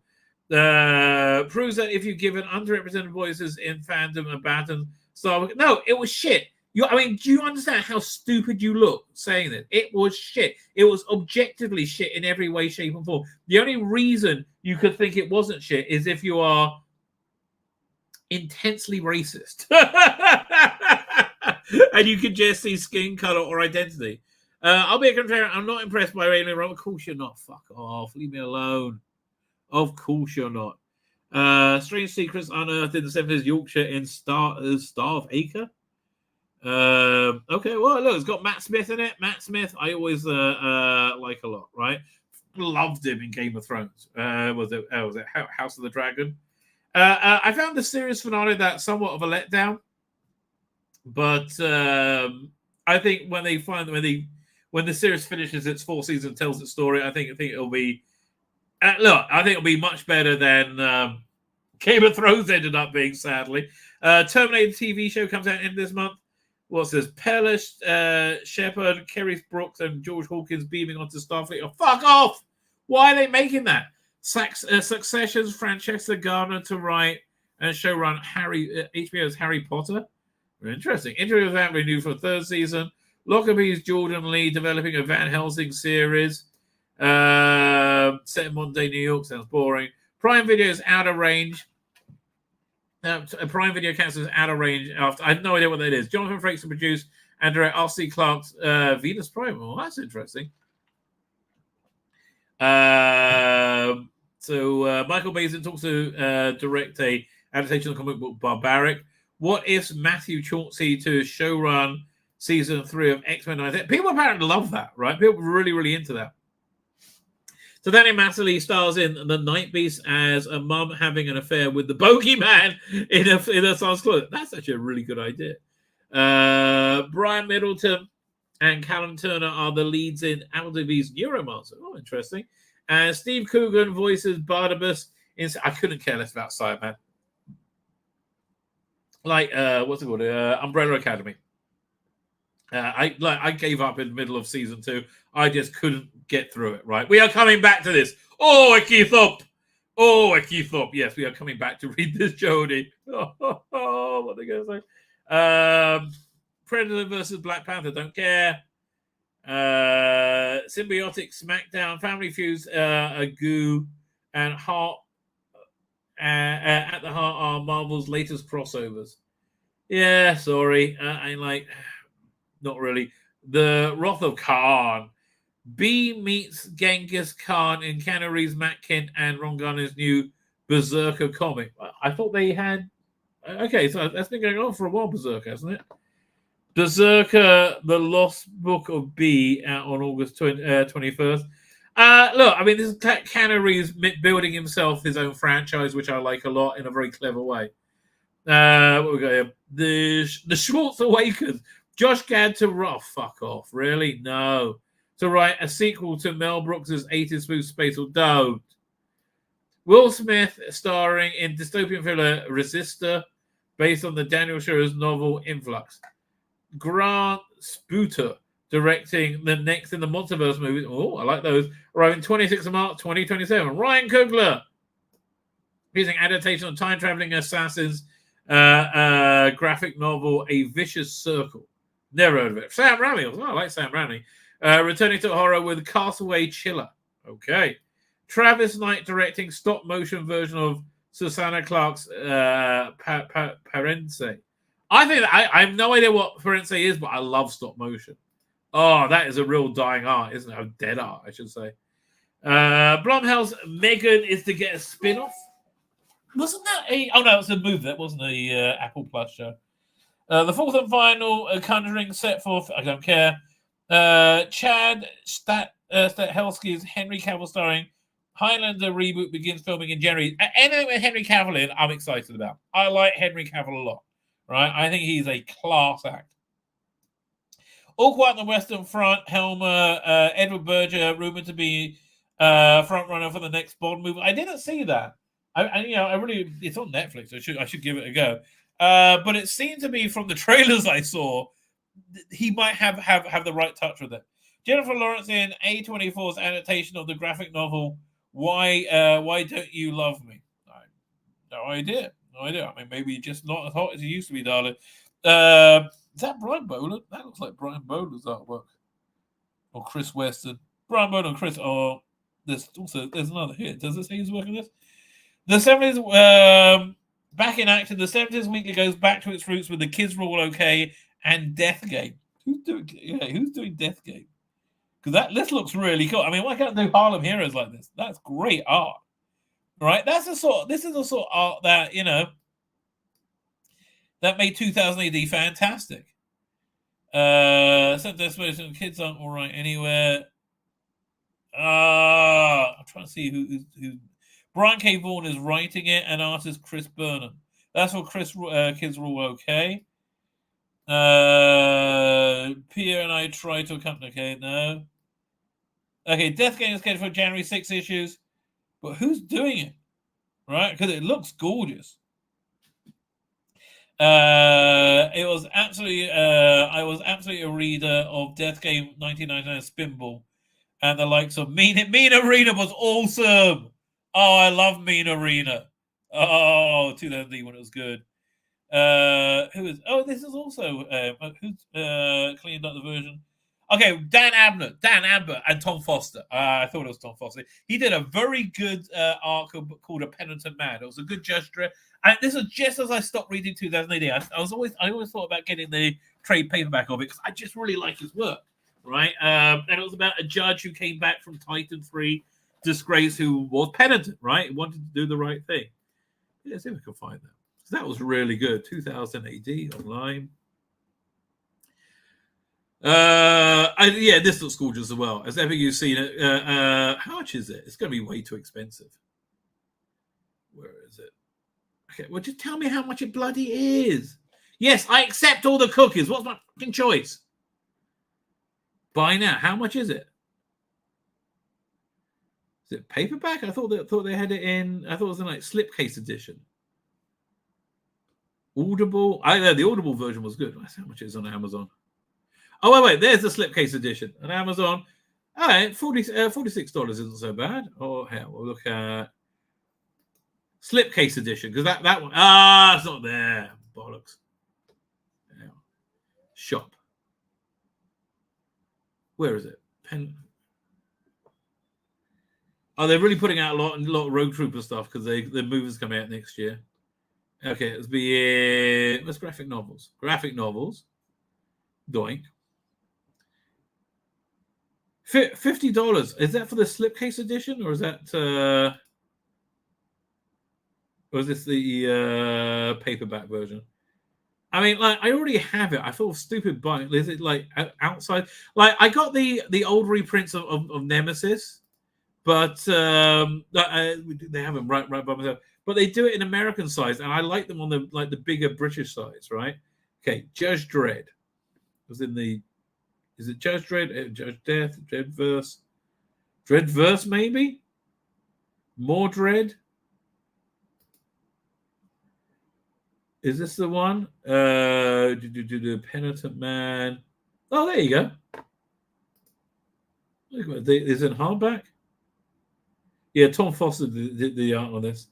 Proves that if you give an underrepresented voices in fandom a baton, Star Wars. No, it was shit. I mean, do you understand how stupid you look saying this? It was shit. It was objectively shit in every way, shape, and form. The only reason you could think it wasn't shit is if you are intensely racist. And you can just see skin color or identity. I'll be a contrarian. I'm not impressed by Alien Rome. Of course you're not. Fuck off. Leave me alone. Of course you're not. Strange secrets unearthed in the 70s Yorkshire in Star of Acre. Okay, well, look, it's got Matt Smith in it. Matt Smith, I always like a lot, right? Loved him in Game of Thrones. Was it House of the Dragon? I found the series finale that somewhat of a letdown, but I think when the series finishes its 4 season, tells its story, I think it'll be. Look, I think it'll be much better than Game of Thrones ended up being, sadly. Terminator TV show comes out in this month. What's this? Pellish, Shepard, Kerry Brooks, and George Hawkins beaming onto Starfleet. Oh, fuck off! Why are they making that? Succession's Francesca Garner to write and showrun HBO's Harry Potter. Interesting. Interviews out renewed for 3rd season. Lockerbie's Jordan Lee developing a Van Helsing series. Set in modern day New York. Sounds boring. Prime Video's Out of Range. Prime Video cancels Out of Range after. I have no idea what that is. Jonathan Frakes to produce and direct R.C. Clarke's Venus Prime. Well, that's interesting. So Michael Bazin talks to direct a adaptation of the comic book Barbaric. What if Matthew Chauncey to showrun season 3 of X-Men? People apparently love that, right? People are really, really into that. So Danny Matterley stars in The Night Beast as a mum having an affair with the bogeyman in a son's clothing. That's actually a really good idea. Brian Middleton and Callum Turner are the leads in Apple TV's Neuromancer. Oh, interesting. And Steve Coogan voices Barnabas in... I couldn't care less about Cyberman. Like, what's it called? Umbrella Academy. I gave up in the middle of season 2. I just couldn't get through it, right? We are coming back to this. Oh, Ekithop. Yes, we are coming back to read this, Jodie. What are they going to say? Predator versus Black Panther, don't care. Symbiotic Smackdown, Family Feuds, a goo, and Heart. At the heart are Marvel's latest crossovers. Yeah, sorry. Not really. The Wrath of Khan. B meets Genghis Khan in Keanu Reeves, Matt Kent, and Ron Garner's new Berserker comic. I thought they had... Okay, so that's been going on for a while, Berserker, hasn't it? Berserker, The Lost Book of B, out on August 21st. Look, I mean, this is Keanu Reeves building himself his own franchise, which I like a lot in a very clever way. What we got here? The Schwartz Awakens. Josh Gad to Roth. Fuck off. Really? No. To write a sequel to Mel Brooks' 80s spoof Space. Don't. Will Smith starring in dystopian thriller Resistor, based on the Daniel Schroeder's novel Influx. Grant Sputer directing the next in the Monsterverse movie. Oh, I like those. Arriving 26th of March 2027. Ryan Coogler, using adaptation of time-traveling assassins graphic novel A Vicious Circle. Never heard of it. Sam Raimi. Oh, I like Sam Raimi. Returning to horror with Castaway Chiller. Okay. Travis Knight directing stop-motion version of Susanna Clark's Parence. I think that I have no idea what Parence is, but I love stop motion. Oh, that is a real dying art, isn't it? A dead art, I should say. Blumhouse Megan is to get a spin-off. Wasn't that a... Oh, no, it was a movie. That wasn't a Apple Plus show. The fourth and final Conjuring set forth. I don't care. Chad Stahelski's Henry Cavill starring Highlander reboot begins filming in January. Anything with Henry Cavill in, I'm excited about. I like Henry Cavill a lot. Right? I think he's a class act. All Quiet on the Western Front, Helmer, Edward Berger, rumored to be front runner for the next Bond movie. I didn't see that. I really, it's on Netflix. I should give it a go. But it seemed to be from the trailers I saw, he might have the right touch with it. Jennifer Lawrence in A24's adaptation of the graphic novel Why Don't You Love Me? No idea. I mean, maybe just not as hot as he used to be, darling. Is that Brian Boland? That looks like Brian Boland's artwork. Or Chris Weston. Brian Boland and Chris. Oh, there's another here. Does it say he's working this? The 70s, back in action, the 70s weekly goes back to its roots with The Kids Rule OK and Death Game. Who's doing Death Game? Because this looks really cool. I mean, why can't I do Harlem Heroes like this? That's great art. Right? This is the sort of art that, that made 2000 AD fantastic. Kids aren't all right anywhere. I'm trying to see who. Brian K. Vaughan is writing it, and artist Chris Burnham. That's for Kids Rule OK. Pierre and I try to accompany. Okay, no. Okay, Death Game is scheduled for January 6 issues. But who's doing it? Right? Because it looks gorgeous. I was absolutely a reader of Death Game 1999 Spinball and the likes of Mean Arena was awesome. Oh, I love Mean Arena. Oh, 2000 when it was good. This is also who's cleaned up the version. Okay, Dan Abnett and Tom Foster. I thought it was Tom Foster. He did a very good arc called A Penitent Man. It was a good gesture. And this was just as I stopped reading 2000 AD. I always thought about getting the trade paperback of it because I just really like his work, right? And it was about a judge who came back from Titan 3 disgrace who was penitent, right? He wanted to do the right thing. Yeah, see if I can find that. So that was really good. 2000 AD online. This looks gorgeous as well. As ever you've seen it. How much is it? It's going to be way too expensive. Where is it? Okay, well, just tell me how much it bloody is. Yes, I accept all the cookies. What's my fucking choice? Buy now. How much is it? Is it paperback? I thought they had it in. I thought it was in like slipcase edition. Audible. I know the Audible version was good. That's how much it is on Amazon. Oh, wait. There's the slipcase edition on Amazon. All right, $46 isn't so bad. Oh, hell, we'll look at slipcase edition because that one. It's not there. Bollocks. Yeah. Shop. Where is it? Pen. Oh, they're really putting out a lot of Rogue Trooper stuff because the movie's coming out next year. Okay, let's be what's graphic novels? Graphic novels. Doink. $50. Is that for the slipcase edition, or is that or is this the paperback version? I mean, like, I already have it. I feel stupid buying it. Is it like outside? Like, I got the old reprints of Nemesis, but they have them right by myself. But they do it in American size, and I like them on the bigger British size, right? Okay, Judge Dredd was in the. Is it Judge Dredd? Judge Death? Dreadverse? Dreadverse, maybe? More Dread? Is this the one? The Penitent Man. Oh, there you go. Is it hardback? Yeah, Tom Foster did the art on this.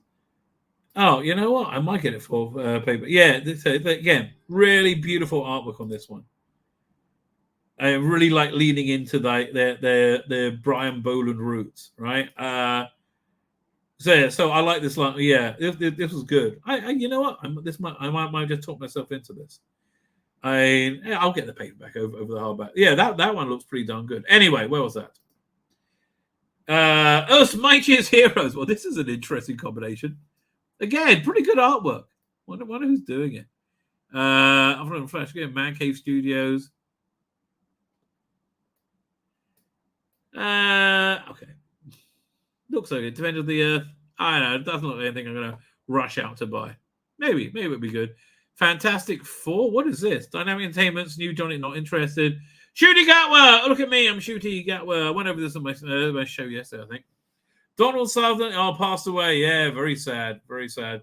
Oh, you know what? I might get it for paper. Yeah, again, really beautiful artwork on this one. I really like leaning into their Brian Boland roots, right? So I like this line. Yeah, this was good. You know what? I might just talk myself into this. I'll get the paperback over the hardback. Yeah, that one looks pretty darn good. Anyway, where was that? Earth's Mightiest Heroes. Well, this is an interesting combination. Again, pretty good artwork. Wonder who's doing it. I'm from Flash again. Man Cave Studios. Okay. Looks like it. Defender of the Earth. I don't know. It doesn't look like anything I'm going to rush out to buy. Maybe it'll be good. Fantastic Four. What is this? Dynamic Entertainment's new Johnny Not Interested. Shooty Gatwa. Oh, look at me. I'm Shooty Gatwa. I went over this on my show yesterday, I think. Donald Sutherland. Oh, passed away. Yeah, very sad. Very sad.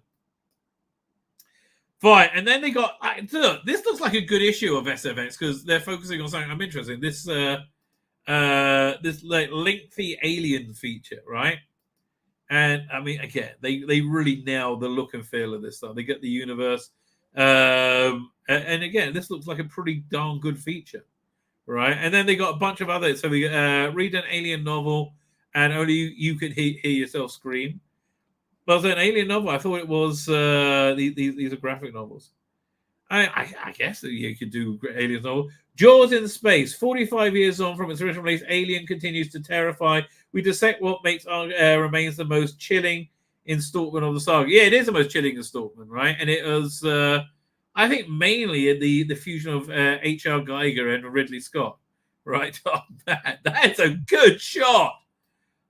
Fine. And then they got... Look, this looks like a good issue of SFX because they're focusing on something I'm interested in. This like lengthy alien feature, right? And I mean, again, they really nail the look and feel of this stuff. They get the universe, and again, this looks like a pretty darn good feature, right? And then they got a bunch of others. So we read an alien novel, and only you could hear yourself scream. Well, an alien novel. I thought it was these are graphic novels. I guess that you could do alien novel. Jaws in Space, 45 years on from its original release, Alien continues to terrify. We dissect what remains the most chilling installment of the saga. Yeah, it is the most chilling installment, right? And it was, I think, mainly the fusion of H.R. Geiger and Ridley Scott, right? Oh, man, that is a good shot.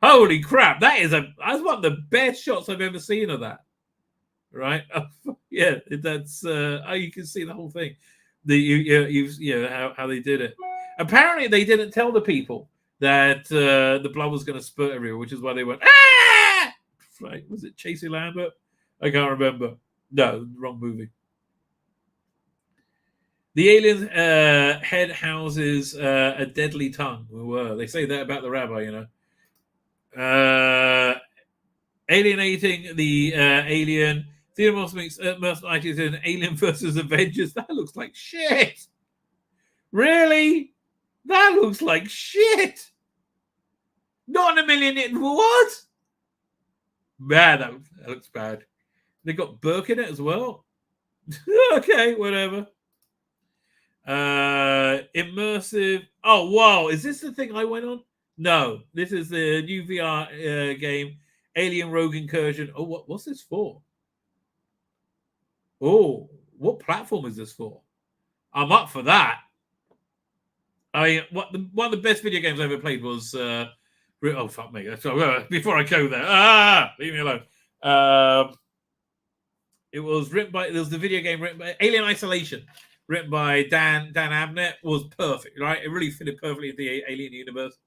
Holy crap, that's one of the best shots I've ever seen of that, right? Yeah, that's you can see the whole thing. How they did it. Apparently, they didn't tell the people that the blood was going to spurt everywhere, which is why they went, ah! Right? Was it Chasey Lambert? I can't remember. No, wrong movie. The alien head houses a deadly tongue. They say that about the rabbi, you know. Alienating the alien. Theodore Moss makes Earth's Mightiest in Alien versus Avengers. That looks like shit. Really? That looks like shit. Not in a million. What? Man, that looks bad. They got Burke in it as well. Okay, whatever. Immersive. Oh, wow. Is this the thing I went on? No. This is the new VR game, Alien Rogue Incursion. Oh, what's this for? Oh, what platform is this for? I'm up for that. One of the best video games I ever played was oh fuck me! Before I go there, leave me alone. It was the video game written by Alien Isolation, written by Dan Abnett. Was perfect, right? It really fitted perfectly into the Alien universe.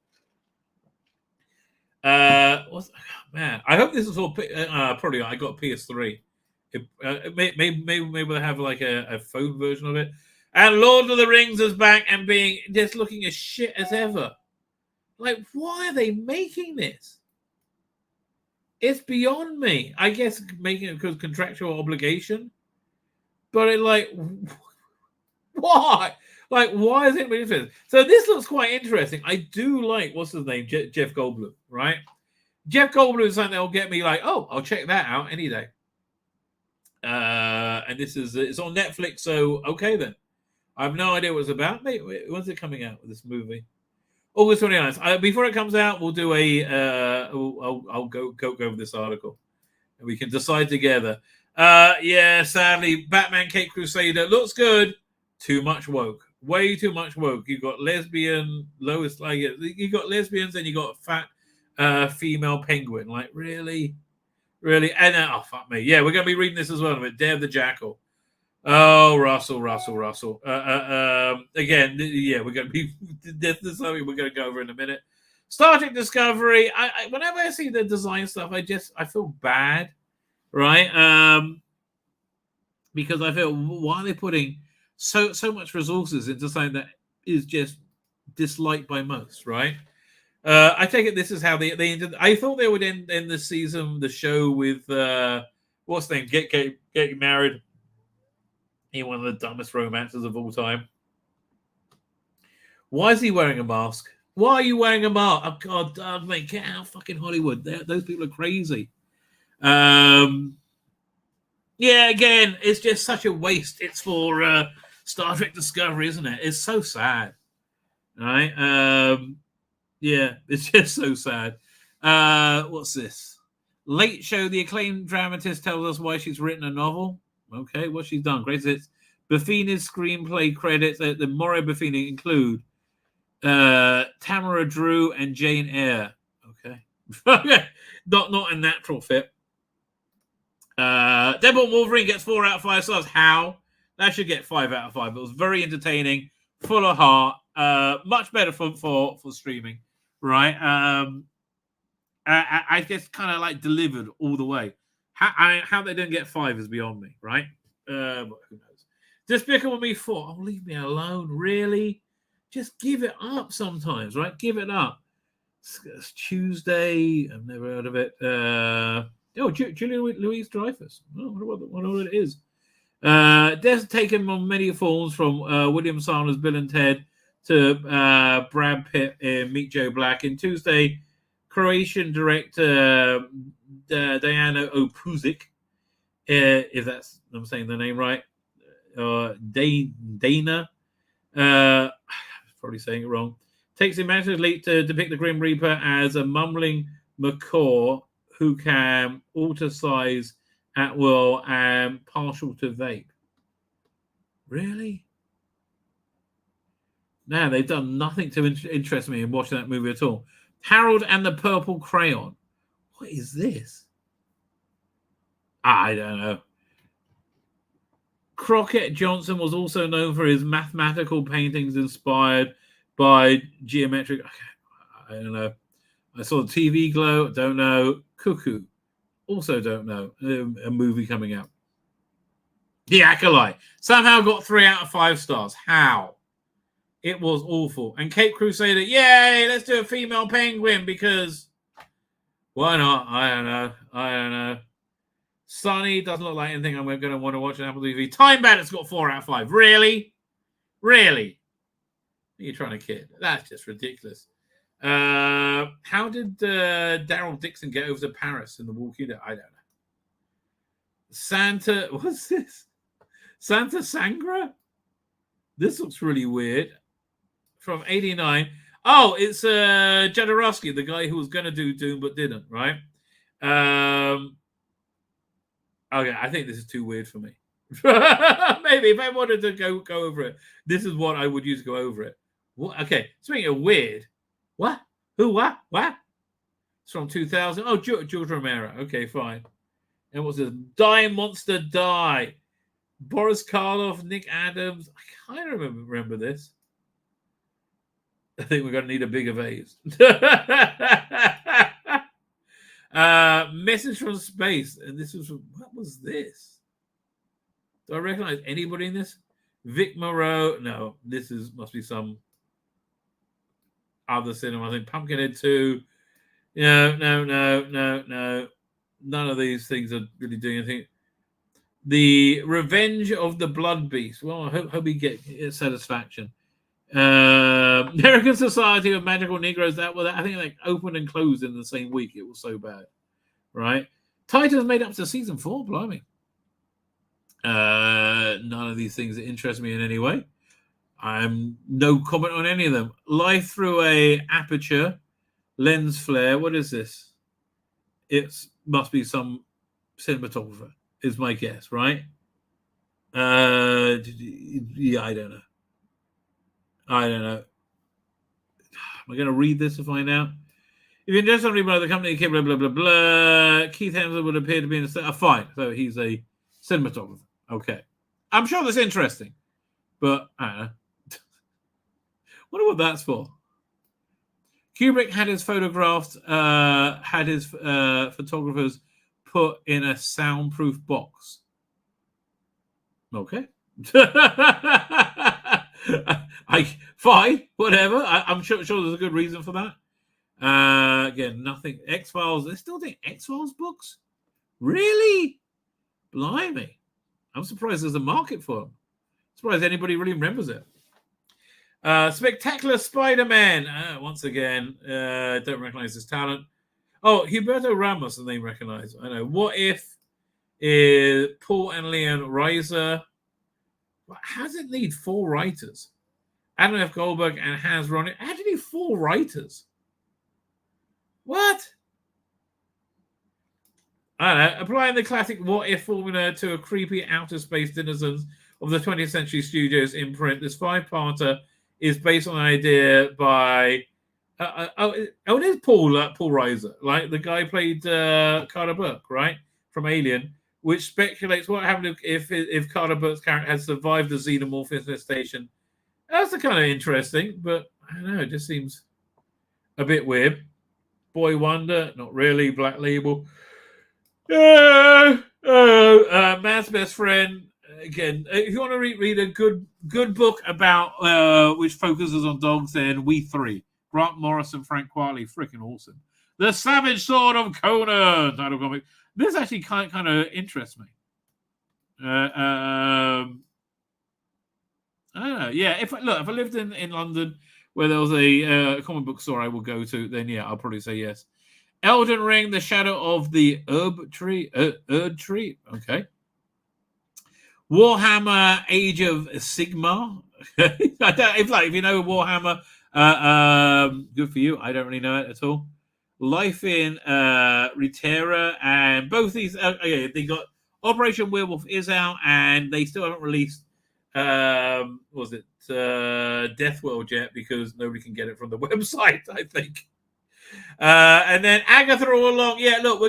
Man, I hope this is all probably. I got PS3. Maybe they'll have like a phone version of it. And Lord of the Rings is back and being just looking as shit as ever. Like, why are they making this? It's beyond me. I guess making it because contractual obligation. But why? Like, why is it interesting? So this looks quite interesting. I do like, what's his name? Jeff Goldblum, right? Jeff Goldblum is something that'll get me like, oh, I'll check that out any day. And it's on Netflix, so okay then. I have no idea what it's about. Mate, when's it coming out with this movie? August 29th. Before it comes out, we'll do I'll go over this article, and we can decide together. Yeah, sadly, Batman Cape Crusader looks good. Too much woke. Way too much woke. You got lesbian Lois, like you got lesbians, and you got fat female penguin. Like really. Really? And oh, fuck me. Yeah, we're going to be reading this as well. Dare the Jackal. Oh, Russell. Again, yeah, we're going to be... This is something we're going to go over in a minute. Star Trek Discovery. Whenever I see the design stuff, I feel bad, right? because I feel, why are they putting so much resources into something that is just disliked by most, right? I take it this is how they ended. I thought they would end the season, the show, with what's the name? Get married in one of the dumbest romances of all time. Why is he wearing a mask? Why are you wearing a mask? Oh God, Doug, mate, get out of fucking Hollywood. Those people are crazy. Yeah, again, it's just such a waste. It's for Star Trek Discovery, isn't it? It's so sad. Right? Yeah, it's just so sad. What's this? Late Show, the acclaimed dramatist tells us why she's written a novel. Okay, what she's done. Great. It's Buffini's screenplay credits. The Mario Buffini include Tamara Drew and Jane Eyre. Okay. not a natural fit. Deadpool Wolverine gets 4 out of 5 stars. How? That should get 5 out of 5. It was very entertaining, full of heart, much better for streaming, right? I just kind of like delivered all the way. How they didn't get 5 is beyond me, right? But who knows? Despicable Me 4. Oh, leave me alone, really? Just give it up sometimes, right? Give it up. It's Tuesday. I've never heard of it. Julia Louis-Dreyfus. I wonder what it is. Death's taken on many forms, from William Sanders' Bill and Ted to Brad Pitt in Meet Joe Black. In Tuesday, Croatian director Diana Opuzic, if that's I'm saying the name right, Dana, probably saying it wrong, takes imaginative leap to depict the Grim Reaper as a mumbling macaw who can alter size at will and partial to vape. Really? Now, they've done nothing to interest me in watching that movie at all. Harold and the Purple Crayon. What is this? I don't know. Crockett Johnson was also known for his mathematical paintings inspired by geometric... I don't know. I saw the TV Glow. Don't know. Cuckoo. Also don't know. A movie coming out. The Acolyte. Somehow got 3 out of 5 stars. How? It was awful. And Cape Crusader, yay, let's do a female penguin because why not? I don't know. Sunny doesn't look like anything I'm going to want to watch on Apple TV. Time Bandit's got 4 out of 5. Really? You're trying to kid. That's just ridiculous. How did Daryl Dixon get over to Paris in The Walking Dead? I don't know. Santa, what's this? Santa Sangra? This looks really weird. From 89. Oh, it's Jodorowsky, the guy who was going to do Doom but didn't, right? Okay, I think this is too weird for me. Maybe if I wanted to go over it, this is what I would use to go over it. What? Okay, speaking of weird, what? Who? What? It's from 2000. Oh, George Romero. Okay, fine. And what's this? Die Monster Die. Boris Karloff, Nick Adams. I kind of remember this. I think we're going to need a bigger vase. Message from Space. And this was from, what was this? Do I recognize anybody in this? Vic Moreau. No, this must be some other cinema. I think Pumpkinhead 2. No. None of these things are really doing anything. The Revenge of the Blood Beast. Well, I hope we get satisfaction. American Society of Magical Negroes. I think like opened and closed in the same week. It was so bad, right? Titans made up to season 4. Blimey. None of these things that interest me in any way. I'm no comment on any of them. Life Through a Aperture, Lens Flare. What is this? It must be some cinematographer, is my guess, right? Yeah, I don't know. Am I going to read this to find out? If you invest somebody by the company, blah, blah, blah, blah, Keith Hemsworth would appear to be in a fine. So he's a cinematographer. Okay. I'm sure that's interesting. But I don't know. Wonder what that's for. Kubrick had his photographs, photographers put in a soundproof box. Okay. Fine, whatever. I'm sure there's a good reason for that. Again, nothing. X-Files. They're still doing X-Files books? Really? Blimey. I'm surprised there's a market for them. Surprised anybody really remembers it. Spectacular Spider-Man. Once again, don't recognize his talent. Oh, Humberto Ramos, the name recognized. I know. What if Paul and Leon Reiser? How does it need 4 writers? Adam F. Goldberg and Hans Ronnie. How do you need 4 writers? What? I don't know. Applying the classic what if formula to a creepy outer space denizens of the 20th Century Studios imprint, this 5-parter is based on an idea by it is Paul Reiser, like the guy who played Carter Burke, right, from Alien, which speculates what happened if Carter Burke's character had survived the xenomorph infestation. That's kind of interesting, but I don't know, it just seems a bit weird. Boy Wonder, not really. Black Label. Man's Best Friend. Again, if you want to read a good book about which focuses on dogs, then We Three. Grant Morrison, Frank Quitely, freaking awesome. The Savage Sword of Conan title comic. This actually kind of interests me. I don't know. Yeah, if I lived in London where there was a comic book store I would go to, then yeah, I'll probably say yes. Elden Ring, The Shadow of the Erd Tree. Okay. Warhammer, Age of Sigmar. If you know Warhammer, good for you. I don't really know it at all. Life in Reterra, and both these. They got Operation Werewolf is out, and they still haven't released. Death World yet because nobody can get it from the website, I think. And then Agatha all along. Yeah, look,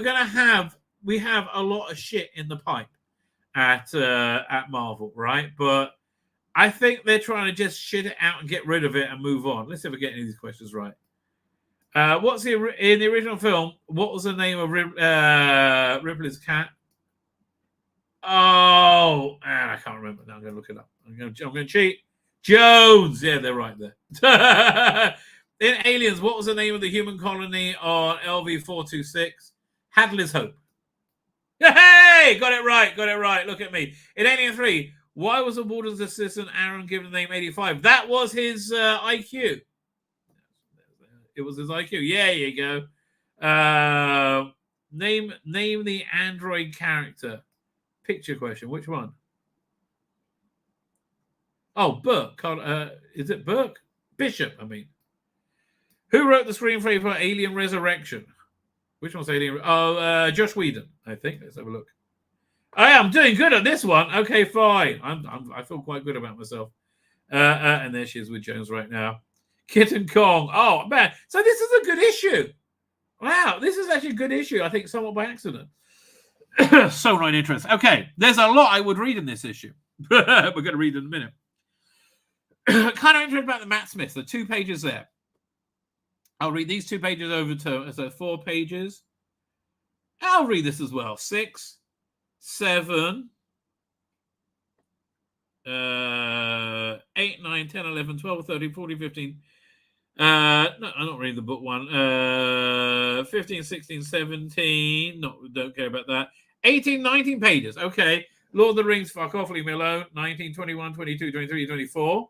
we have a lot of shit in the pipe at Marvel, right? But I think they're trying to just shit it out and get rid of it and move on. Let's see if we get any of these questions right. In the original film? What was the name of Ripley's cat? Oh, I can't remember. Now I'm going to look it up. I'm going to cheat. Jones. Yeah, they're right there. In Aliens, what was the name of the human colony on LV-426? Hadley's Hope. Hey, got it right. Look at me. In Alien 3, why was the warden's assistant Aaron given the name 85? That was his IQ. It was his IQ. Yeah, you go. Name the android character. Picture question. Which one? Oh, Burke. Is it Burke? Bishop, I mean. Who wrote the screenplay for Alien Resurrection? Which one's Alien? Oh, Josh Whedon, I think. Let's have a look. I'm doing good at this one. Okay, fine. I feel quite good about myself. And there she is with Jones right now. Kitten Kong. Oh, man. So this is a good issue. Wow, this is actually a good issue. I think somewhat by accident. So not interesting. Okay, there's a lot I would read in this issue. We're going to read in a minute. Kind of interested about the Matt Smith. The 2 pages there. I'll read these 2 pages over to 4 pages. I'll read this as well. 6, 7, 8, 9, 10, 11, 12, 13, 14, 15. No, I'm not reading the book one. 15, 16, 17. Don't care about that. 18, 19 pages. Okay. Lord of the Rings, fuck off, leave me alone. 19, 21, 22, 23, 24.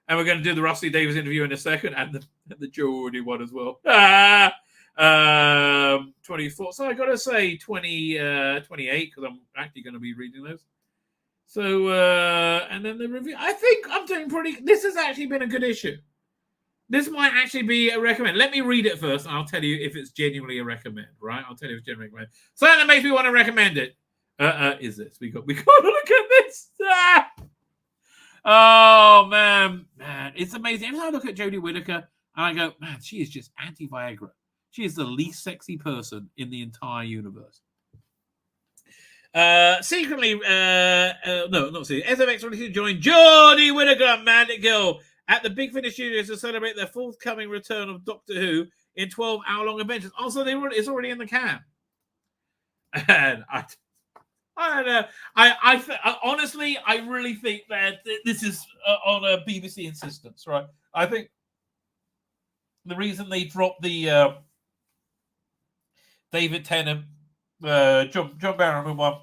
And we're going to do the Rusty Davies interview in a second, and the Jodie one as well. 24. So I got to say 28, because I'm actually going to be reading those. So, and then the review. I think I'm doing pretty. This has actually been a good issue. This might actually be a recommend. Let me read it first, and I'll tell you if it's genuinely a recommend, right? I'll tell you if it's genuinely a recommend. So that makes me want to recommend it. Is this? We got to look at this. Oh, man. It's amazing. Every time I look at Jodie Whittaker, and I go, man, she is just anti-Viagra. She is the least sexy person in the entire universe. Secretly, no, not secretly, SFX released to join Jodie Whittaker and Magic Girl at the Big Finish Studios to celebrate their forthcoming return of Doctor Who in 12-hour-long adventures. Also, it's already in the can. And I I don't know. Honestly, I really think that this is on a BBC insistence, right? I think the reason they dropped the David Tennant, John Barrowman one,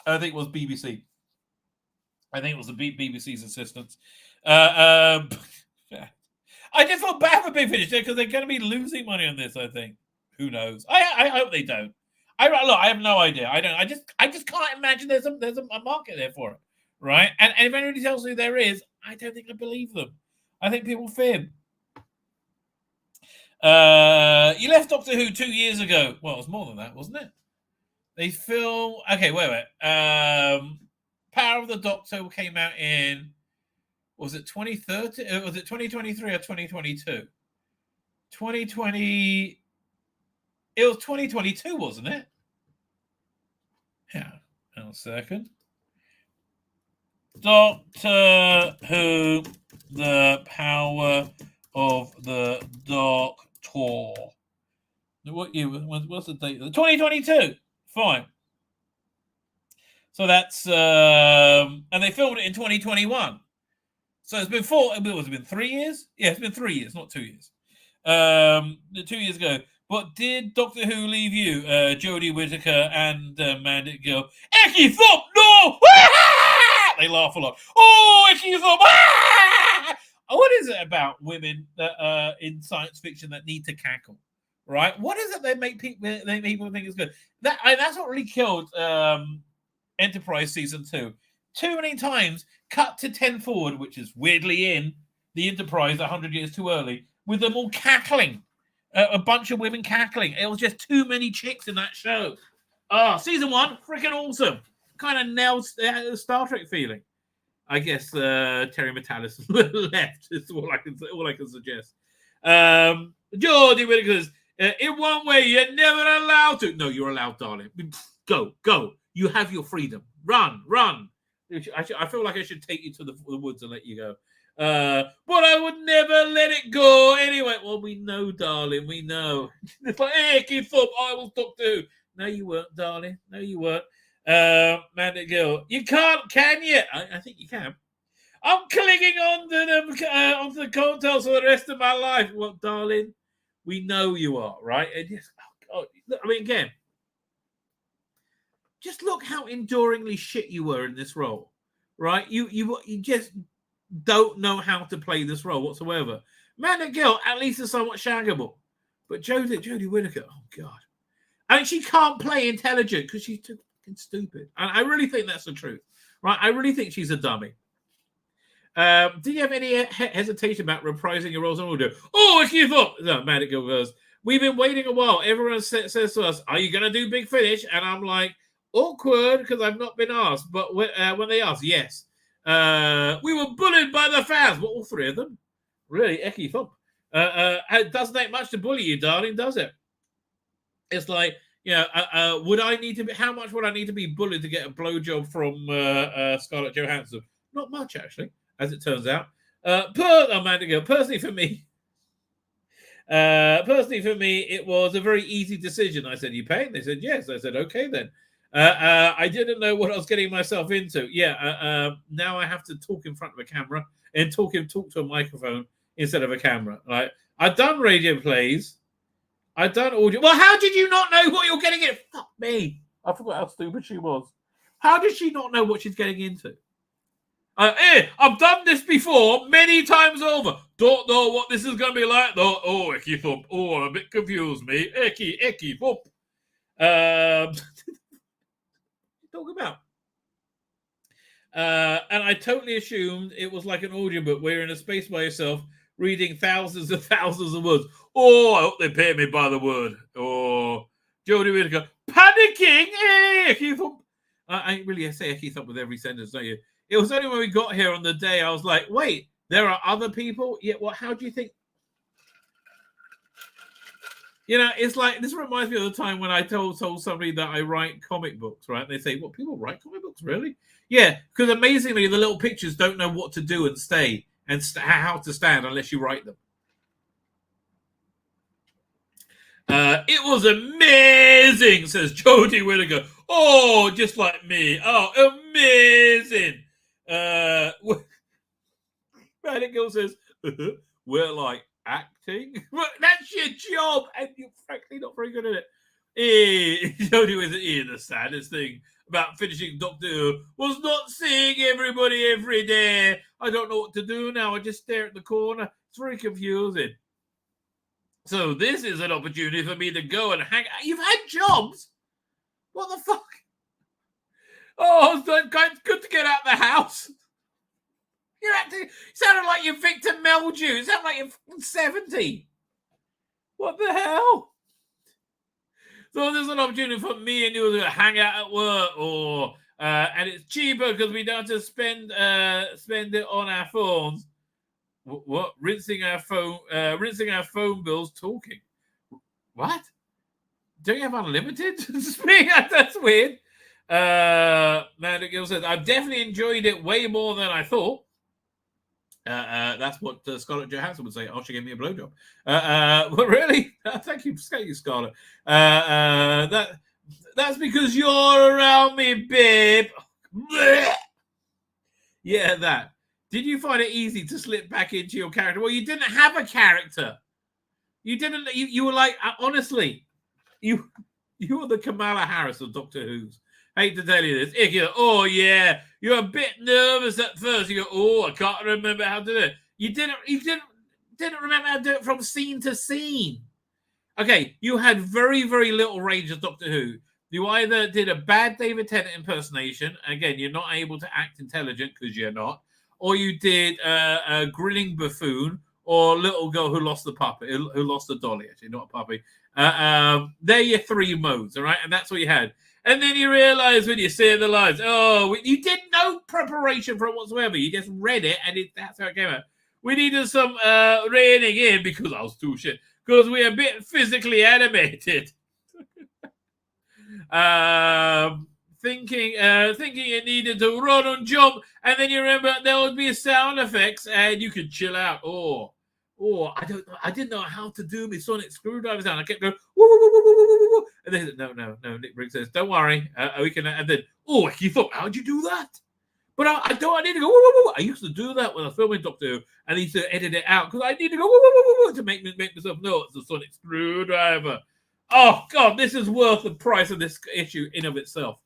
I think it was BBC. I think it was the BBC's insistence. I just feel bad for Big Finish because they're going to be losing money on this. I think. Who knows? I hope they don't. I have no idea. I just can't imagine there's a market there for it, right? And if anybody tells me there is, I don't think I believe them. I think people fib. You left Doctor Who 2 years ago. Well, it was more than that, wasn't it? They film. Okay, wait. Power of the Doctor came out in. Was it 2030? Was it 2023 or 2022? 2020. It was 2022, wasn't it? Yeah. Hang on a second. Doctor Who, the Power of the Doctor. What year? What's the date? 2022. Fine. So that's and they filmed it in 2021. So it's been 3 years? Yeah, it's been 3 years, not 2 years. 2 years ago. But did Doctor Who leave you, Jodie Whittaker and Mandit Gill? Icky Thump, no! They laugh a lot. Oh, Icky Thump! What is it about women that in science fiction that need to cackle? Right? What is it that make people think it's good? That's what really killed Enterprise season 2. Too many times, cut to 10 forward, which is weirdly in the Enterprise 100 years too early, with them all cackling. A bunch of women cackling. It was just too many chicks in that show. Season 1, freaking awesome. Kind of nails the Star Trek feeling. I guess Terry Metalis left. Is all I can suggest. Jodie Whittaker's in one way you're never allowed to. No, you're allowed, darling. Go. You have your freedom. Run. I feel like I should take you to the woods and let you go. But I would never let it go anyway. Well, we know, darling. We know. It's like, hey, keep up. I was Doctor Who. No, you weren't, darling. No, you weren't. Mandit Gill. You can't, can you? I think you can. I'm clinging onto the coattails for the rest of my life. Well, darling, we know you are, right? And just, again, just look how enduringly shit you were in this role, right? You just don't know how to play this role whatsoever. Mandit Gill at least is somewhat shaggable, but Jodie Whittaker, oh god, I mean, she can't play intelligent because she's too fucking stupid, and I really think that's the truth, right? I really think she's a dummy. Do you have any hesitation about reprising your roles on audio? Oh, if you thought no, Mandit Gill goes, we've been waiting a while. Everyone says to us, "Are you going to do Big Finish?" And I'm like, awkward because I've not been asked. But when they ask, yes. We were bullied by the fans. Well, all three of them. Really, Ecky Thump. It doesn't take much to bully you, darling, does it? It's like, would I need to be, how much would I need to be bullied to get a blowjob from Scarlett Johansson? Not much, actually, as it turns out. Personally for me, it was a very easy decision. I said, you paying? They said, yes. I said, okay, then. I didn't know what I was getting myself into. Now I have to talk in front of a camera and talk to a microphone instead of a camera. Like, I've done radio plays. I've done audio. Well, how did you not know what you're getting into? Fuck me. I forgot how stupid she was. How did she not know what she's getting into? I've done this before many times over. Don't know what this is going to be like, though. Oh, Icky Thump. Oh, I'm a bit confused, me. Icky Thump. Talk about. And I totally assumed it was like an audiobook where you're in a space by yourself reading thousands of words. Oh, I hope they pay me by the word. Oh, Jodie Whittaker panicking. Ecky Thump. I really say Ecky Thump with every sentence, don't you? It was only when we got here on the day I was like, wait, there are other people? Yeah, well, how do you think? It's like, this reminds me of the time when I told somebody that I write comic books, right? They say, what, people write comic books, really? Yeah, because amazingly, the little pictures don't know what to do and stay and how to stand unless you write them. It was amazing, says Jodie Whittaker. Oh, just like me. Oh, amazing. Manic Girl says, we're like acting. That's your job, and you're frankly not very good at it. Jodie Whittaker, the saddest thing about finishing Doctor Who was not seeing everybody every day. I don't know what to do now. I just stare at the corner. It's very confusing. So this is an opportunity for me to go and hang out. You've had jobs? What the fuck? Oh, it's good to get out of the house. You're acting. You sounded like you're Victor Meldrew. You sound like you're 70. What the hell? So there's an opportunity for me and you to hang out at work, or and it's cheaper because we don't have to spend it on our phones. What? Rinsing our phone bills talking. What? Don't you have unlimited? That's weird. Magic Girl says, I've definitely enjoyed it way more than I thought. That's what Scarlett Johansson would say. Oh, she gave me a blowjob. But really? Thank you, Scarlett. That's because you're around me, babe. Yeah, that. Did you find it easy to slip back into your character? Well, you didn't have a character. You didn't. You were like, honestly, you were the Kamala Harris of Doctor Who's. Hate to tell you this. You go, oh yeah, you're a bit nervous at first. You go, oh, I can't remember how to do it. You didn't remember how to do it from scene to scene. Okay, you had very, very little range of Doctor Who. You either did a bad David Tennant impersonation. Again, you're not able to act intelligent because you're not. Or you did a grinning buffoon, or little girl who lost the puppy, who lost the dolly, actually, not a puppy. They're your three modes, all right? And that's what you had. And then you realize when you say the lines, you did no preparation for it whatsoever. You just read it, and that's how it came out. We needed some reining in because I was too shit. Because we're a bit physically animated. Thinking it needed to run and jump, and then you remember there would be sound effects, and you could chill out. I didn't know how to do my sonic screwdriver sound. I kept going, woo, woo, woo, woo, woo, woo, woo. And then no. Nick Briggs says, don't worry, we can. And then, you thought, how'd you do that? But I need to go, woo, woo, woo. I used to do that when I was filming Doctor Who, and I used to edit it out because I need to go, woo, woo, woo, woo, woo, to make myself know it's a sonic screwdriver. Oh God, this is worth the price of this issue in of itself.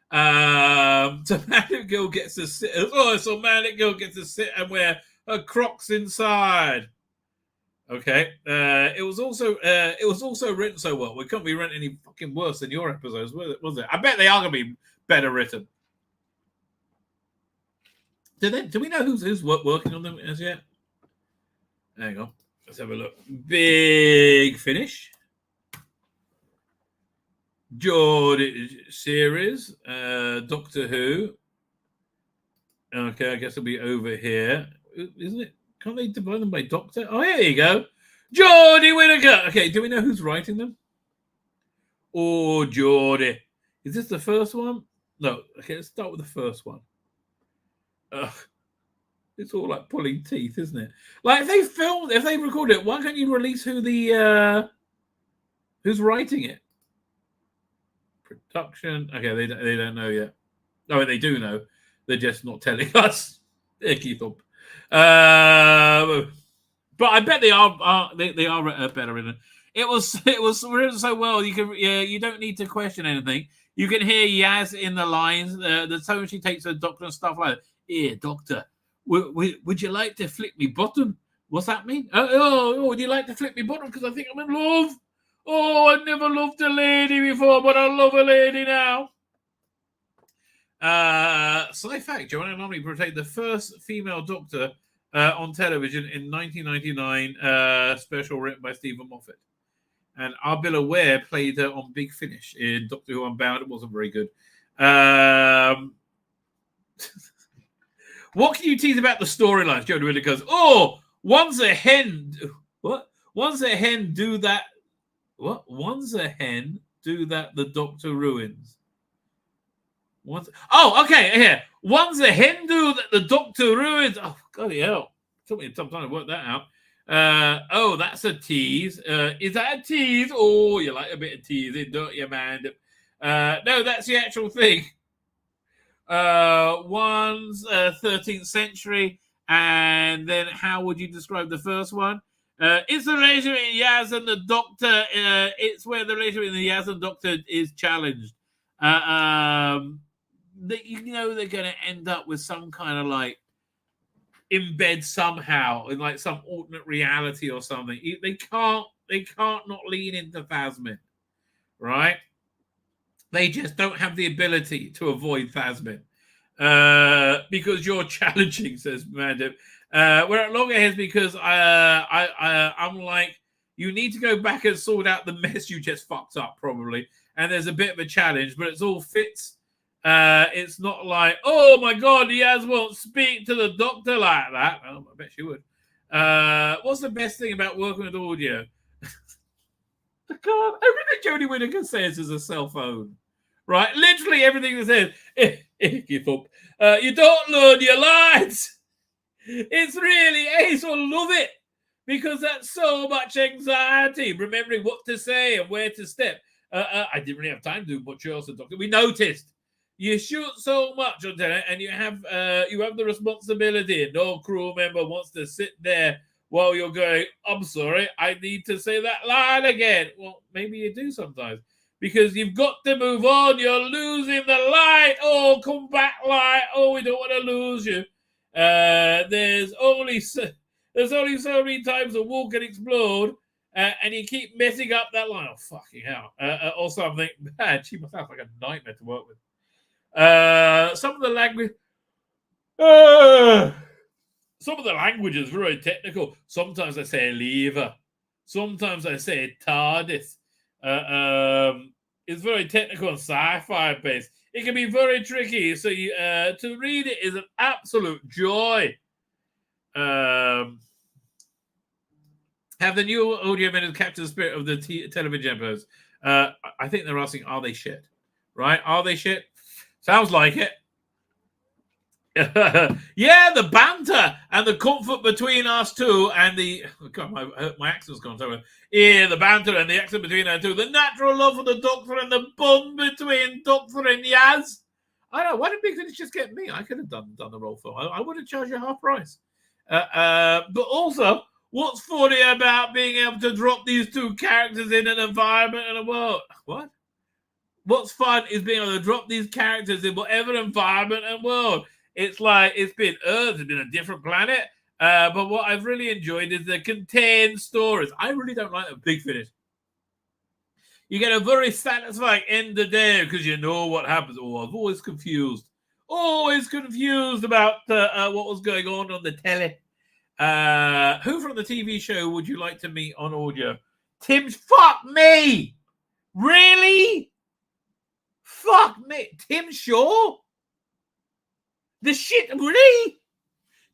So Manic Girl gets to sit. So Manic Girl gets to sit and wear her Crocs inside. Okay. It was also written so well. We couldn't be written any fucking worse than your episodes, was it? I bet they are going to be better written. Do we know who's working on them as yet? Hang on. Let's have a look. Big Finish. George series. Doctor Who. Okay, I guess it'll be over here. Isn't it? Can't they divide them by Doctor? Oh, here you go. Jodie Whittaker. Okay, do we know who's writing them? Oh, Jodie. Is this the first one? No. Okay, let's start with the first one. It's all like pulling teeth, isn't it? Like if they recorded it, why can't you release who's writing it? Production. Okay, they don't know yet. Oh, they do know. They're just not telling us. Keep up. But I bet they are better in it. It was written so well. You don't need to question anything. You can hear Yaz in the lines. The tone she takes the Doctor and stuff like that. Here, Doctor, would you like to flick me bottom? What's that mean? Would you like to flick me bottom? Because I think I'm in love. Oh, I never loved a lady before, but I love a lady now. Side fact, Joanna Lumley portrayed the first female Doctor on television in 1999, special written by Stephen Moffat. And Arbilla Ware played her on Big Finish in Doctor Who Unbound. It wasn't very good. What can you tease about the storylines? Jodie Whittaker goes, one's a hen. What? One's a hen do that. What? One's a hen do that the Doctor ruins. Okay, here. One's a hen do that the Doctor ruins. Oh, bloody hell. Took me some time to work that out. Oh, that's a tease. Is that a tease? Oh, you like a bit of teasing, don't you, man? No, that's the actual thing. One's 13th century, and then how would you describe the first one? It's the relationship between Yaz and the Doctor. It's where the relationship between the Yaz and Doctor is challenged. You know they're going to end up with some kind of like embed somehow in like some alternate reality or something. They can't not lean into Phasmin, right? They just don't have the ability to avoid Phasmin because you're challenging, says Mandip. We're at loggerheads because I'm like, you need to go back and sort out the mess you just fucked up, probably. And there's a bit of a challenge, but it's all fits. It's not like, oh my God, Yaz won't speak to the Doctor like that. Oh, I bet she would. What's the best thing about working with audio? Everything Jodie Whittaker says is a cell phone, right? Literally everything that says, you don't learn your lines. It's really ace. I love it because that's so much anxiety, remembering what to say and where to step. I didn't really have time to do much else, Doctor. We noticed you shoot so much on television, and you have the responsibility. No crew member wants to sit there while you're going, I'm sorry, I need to say that line again. Well, maybe you do sometimes because you've got to move on. You're losing the light. Oh, come back, light. Oh, we don't want to lose you. There's only so many times a wall can explode, and you keep messing up that line. Oh, fucking hell. Or something bad. She must have like a nightmare to work with. Some of the language... Some of the language is very technical. Sometimes I say lever. Sometimes I say TARDIS. It's very technical and sci-fi based. It can be very tricky. So you, to read it is an absolute joy. Have the new audio minutes capture the spirit of the television episodes? I think they're asking, are they shit? Right? Are they shit? Sounds like it. Yeah, the banter and the comfort between us two, and the God, my accent's gone so. Yeah, the banter and the accent between our two, the natural love for the Doctor and the bond between Doctor and Yaz. I don't know. Why did Big Finish just get me? I could have done the role for. I would have charged you half price. But also, what's funny about being able to drop these two characters in an environment and a world? What? What's fun is being able to drop these characters in whatever environment and world. It's like it's been Earth, it's been a different planet. But what I've really enjoyed is the contained stories. I really don't like a Big Finish. You get a very satisfying end of the day because you know what happens. Oh, I'm always confused about what was going on the telly. Who from the TV show would you like to meet on audio? Fuck me! Really? Fuck me. Tim Shaw? The shit, really?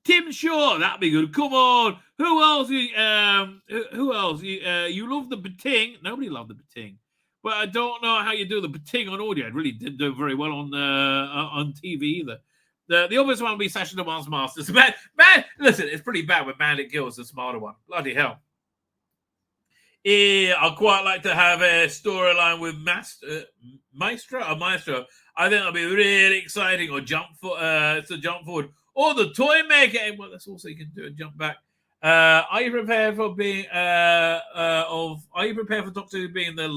Tim Shaw, that'd be good. Come on. Who else? Who else? You love the Bating. Nobody loved the Bating. But I don't know how you do the Bating on audio. It really didn't do very well on TV either. The obvious one would be Sasha Deman's Masters. Man, listen, it's pretty bad when Bandit Gill's the smarter one. Bloody hell. Yeah, I'd quite like to have a storyline with Maestro. I think that'll be really exciting. Or it's a jump forward. Or the toy maker. Well, that's also you can do a jump back. Are you prepared for being Are you prepared for Doctor Who being a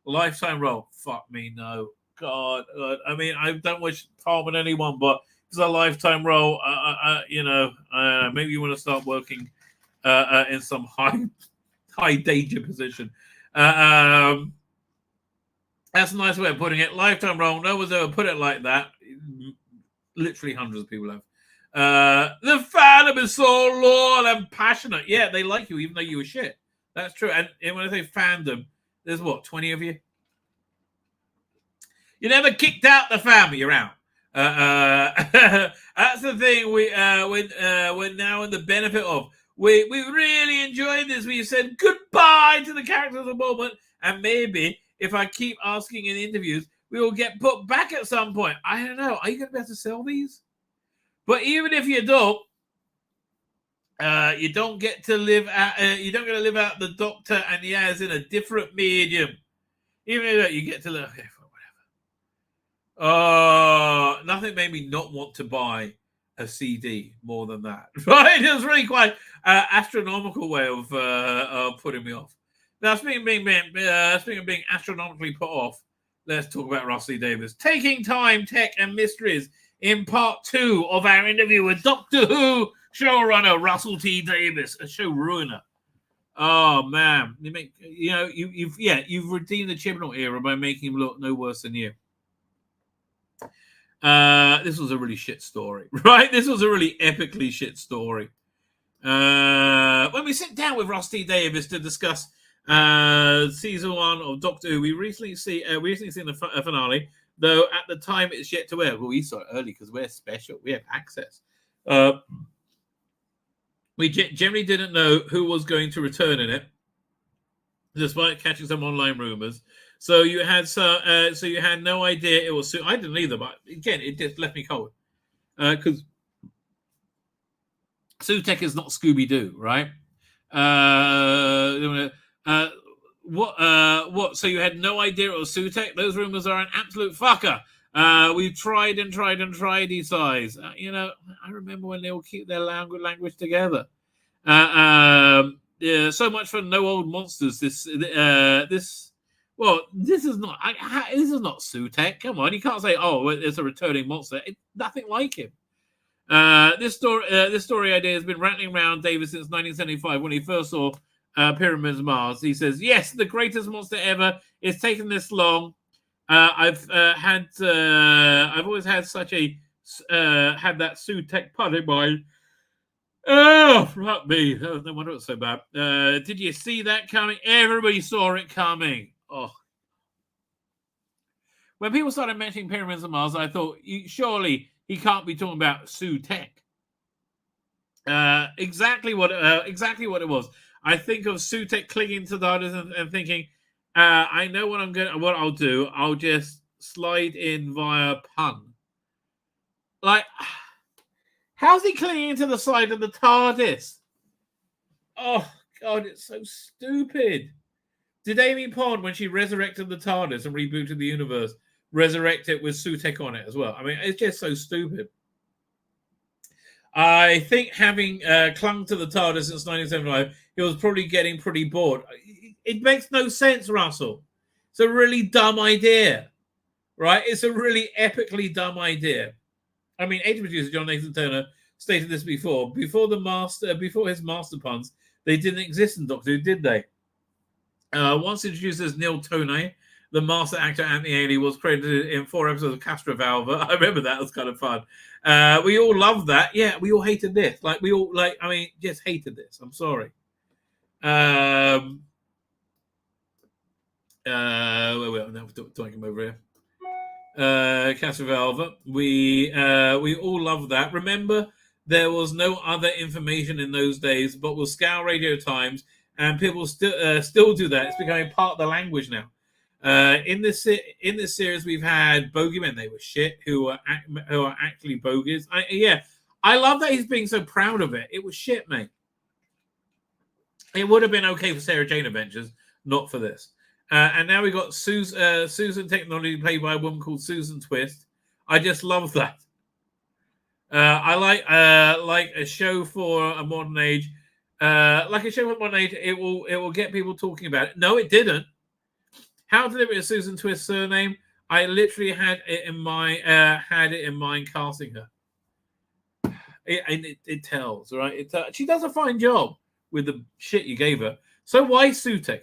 lifetime role? Fuck me, no. God, I mean, I don't wish harm on anyone, but it's a lifetime role. Maybe you want to start working in some high danger position. That's a nice way of putting it. Lifetime role. No one's ever put it like that. Literally hundreds of people have. The fandom is so loyal and passionate. Yeah, they like you even though you were shit. That's true. And when I say fandom, there's what, 20 of you? You never kicked out the fam. You're out. That's the thing we're now in the benefit of. We really enjoyed this. We said goodbye to the characters of the moment, and maybe if I keep asking in interviews, we will get put back at some point. I don't know. Are you going to be able to sell these? But even if you don't, You don't get to live out. You don't get to live out the Doctor and Yaz in a different medium. Even though you get to live. Okay, whatever. Nothing made me not want to buy a CD more than that. Right? It was really quite astronomical way of putting me off. Now, speaking of being astronomically put off, let's talk about Russell Davies. Taking Time, Tech and Mysteries in part 2 of our interview with Doctor Who showrunner Russell T Davies, a show ruiner. Oh man, you've redeemed the Chibnall era by making him look no worse than you. This was a really shit story, right? This was a really epically shit story. When we sit down with Russ T Davies to discuss season 1 of Doctor Who, we recently seen the finale, though at the time it's yet to air. Well, we saw it early because we're special. We have access. We generally didn't know who was going to return in it, despite catching some online rumors. So you had no idea it was. I didn't either, but again, it just left me cold because Sutek is not Scooby Doo, right? What? So you had no idea it was Sutek? Those rumors are an absolute fucker. We've tried and tried, he sighs. I remember when they all keep their language together. Yeah, so much for No Old Monsters. This is not Sutek. Come on, you can't say, oh, it's a returning monster. It's nothing like him. This story idea has been rattling around Davies since 1975 when he first saw Pyramids Mars. He says, yes, the greatest monster ever. It's taken this long. I've always had such a had that Sutek pun in mind. Oh, fuck me! No wonder it's so bad. Did you see that coming? Everybody saw it coming. Oh, when people started mentioning Pyramids of Mars, I thought surely he can't be talking about Sutek. Exactly what it was. I think of Sutek clinging to the TARDIS and thinking, I know what I'll do. I'll just slide in via pun. Like, how's he clinging to the side of the TARDIS? Oh God, it's so stupid. Did Amy Pond, when she resurrected the TARDIS and rebooted the universe, resurrect it with Sutek on it as well? I mean, it's just so stupid. I think having clung to the TARDIS since 1975, he was probably getting pretty bored. It makes no sense, Russell. It's a really dumb idea, right? It's a really epically dumb idea. I mean, agent producer John Nathan Turner stated this before. Before his master puns, they didn't exist in Doctor Who, did they? Once introduced as Neil Toney, the master actor Anthony Haley was credited in 4 episodes of Castrovalva. I remember that. It was kind of fun. We all loved that. Yeah, we all hated this. Just hated this. I'm sorry. I'm talking over here. Castrovalva. We all loved that. Remember, there was no other information in those days, but with Scowl Radio Times, and people still do that. It's becoming part of the language now. In this series, we've had bogeymen. They were shit. Who are actually bogies. I love that he's being so proud of it. It was shit, mate. It would have been okay for Sarah Jane Adventures, not for this. And now we got Susan Technology, played by a woman called Susan Twist. I just love that. I like a show for a modern age. It will get people talking about it. No, it didn't. How deliberate is Susan Twist's surname? I literally had it in mind casting her. It tells, right? She does a fine job with the shit you gave her. So why Sutek?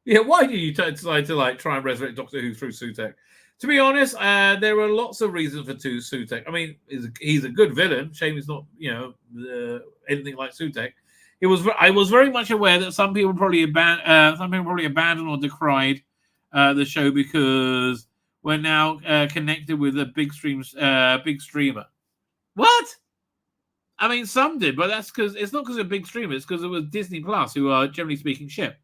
Yeah, why do you decide to try and resurrect Doctor Who through Sutek? To be honest, there are lots of reasons for Sutek. I mean, he's a good villain. Shame he's not, anything like Sutek. I was very much aware that some people probably abandoned or decried the show because we're now connected with a big streamer. What? I mean, some did, but that's because it's not because of a big streamer. It's because it was Disney Plus, who are generally speaking shit.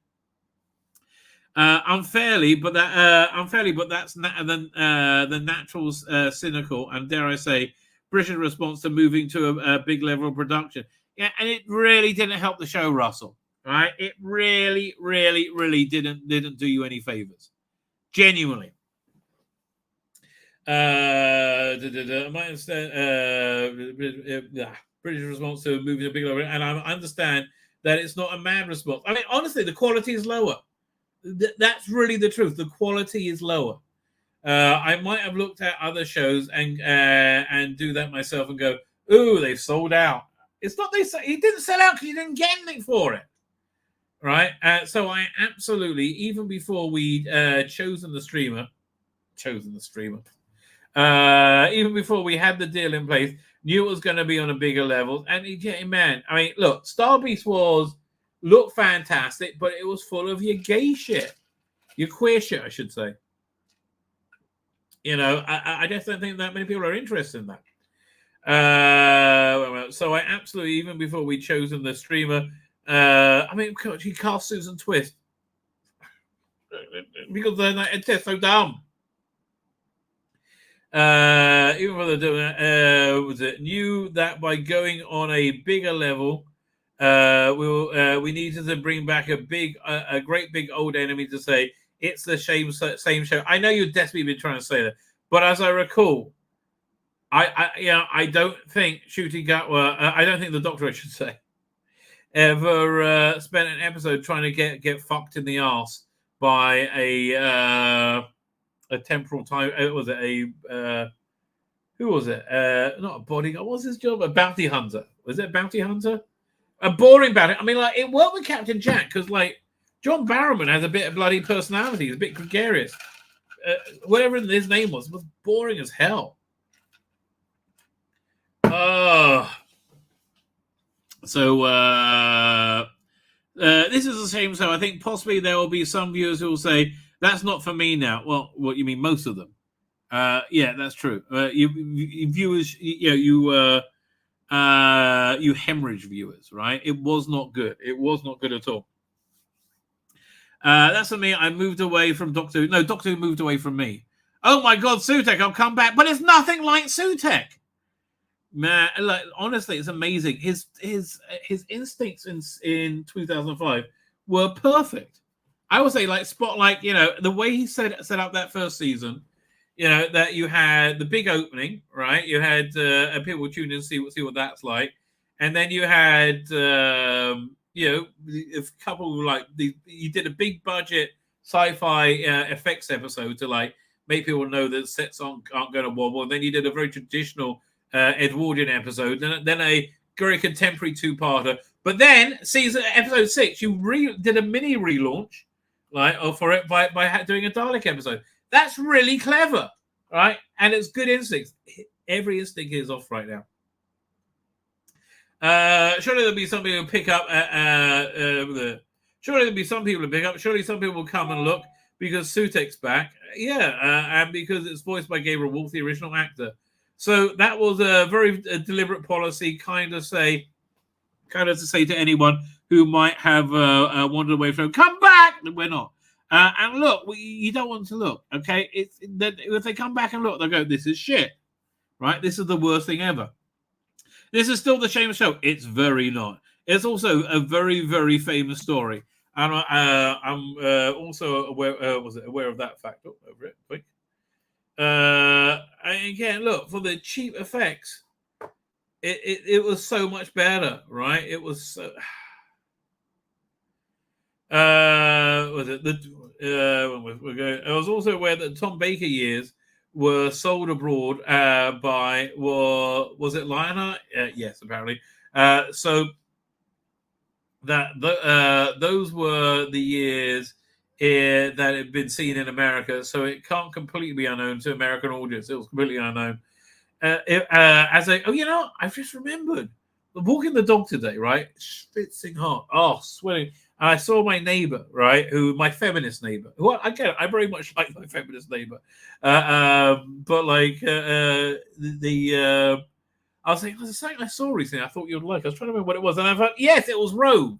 Unfairly, but that's the natural, cynical, and dare I say, British response to moving to a big level of production. Yeah, and it really didn't help the show, Russell. Right? It really, really, really didn't do you any favors. Genuinely. I might understand British response to moving a big level, and I understand that it's not a mad response. I mean, honestly, the quality is lower. That's really the truth. The quality is lower. I might have looked at other shows and do that myself and go, "Ooh, they've sold out." It's not he didn't sell out because you didn't get anything for it, right? So I absolutely, even before we'd chosen the streamer, even before we had the deal in place, knew it was going to be on a bigger level. And man, I mean, look, Star Beast looked fantastic, but it was full of your gay shit, your queer shit, I should say. You know, I just don't think that many people are interested in that. So I absolutely, even before we'd chosen the streamer, I mean, God, he cast Susan Twist because they're so dumb. Even though they're doing that, knew that by going on a bigger level, we needed to bring back a great big old enemy to say it's the same show. I know you've desperately been trying to say that, but as I recall, I don't think Shooty Gatwa, I don't think the Doctor, I should say, ever spent an episode trying to get fucked in the arse by a temporal time. Was it who was it? Not a bodyguard. What was his job? A bounty hunter. Was it a bounty hunter? A boring bounty. I mean, like, it worked with Captain Jack because, like, John Barrowman has a bit of bloody personality. He's a bit gregarious. Whatever his name was boring as hell. So this is the same. So I think possibly there will be some viewers who will say, that's not for me now. Well, what you mean, most of them? Yeah, that's true. You viewers, you hemorrhage viewers, right? It was not good. It was not good at all. That's for me. I moved away from Doctor Who. No, Doctor Who moved away from me. Oh my God, Sutek, I'll come back. But it's nothing like Sutek. Man, like, honestly, it's amazing. His instincts in 2005 were perfect. I would say, like, Spotlight, the way he set up that first season, that you had the big opening, right? You had people tune in and see what that's like. And then you had, a couple, like, you did a big budget sci-fi effects episode to, like, make people know that sets aren't going to wobble. And then you did a very traditional Edwardian episode, then a very contemporary two-parter. But then, episode 6, you did a mini relaunch, right, for it by doing a Dalek episode. That's really clever, right? And it's good instincts. Every instinct is off right now. Surely there'll be some people who pick up. Surely there'll be some people who pick up. Surely some people will come and look because Sutek's back. Yeah, and because it's voiced by Gabriel Wolf, the original actor. So that was a very deliberate policy, kind of to say to anyone who might have wandered away from, come back. We're not. And look, you don't want to look, okay? If they come back and look, they'll go, this is shit, right? This is the worst thing ever. This is still the Shameless show. It's very not. It's also a very, very famous story. And I'm also aware of that fact. Oh, over it, quick. And again, look, for the cheap effects, it was so much better, right? It was so... was it we're going? I was also aware that Tom Baker years were sold abroad by was it Lionheart? Yes, apparently. So that those were the years that had been seen in America. So it can't completely be unknown to American audience. It was completely unknown. I've just remembered walking the dog today, right? Spitzing hot, sweating. And I saw my neighbor, right, my feminist neighbor. Who I very much like my feminist neighbor. But like I was like, there's something I saw recently I thought you'd like. I was trying to remember what it was. And I thought, yes, it was Rogue,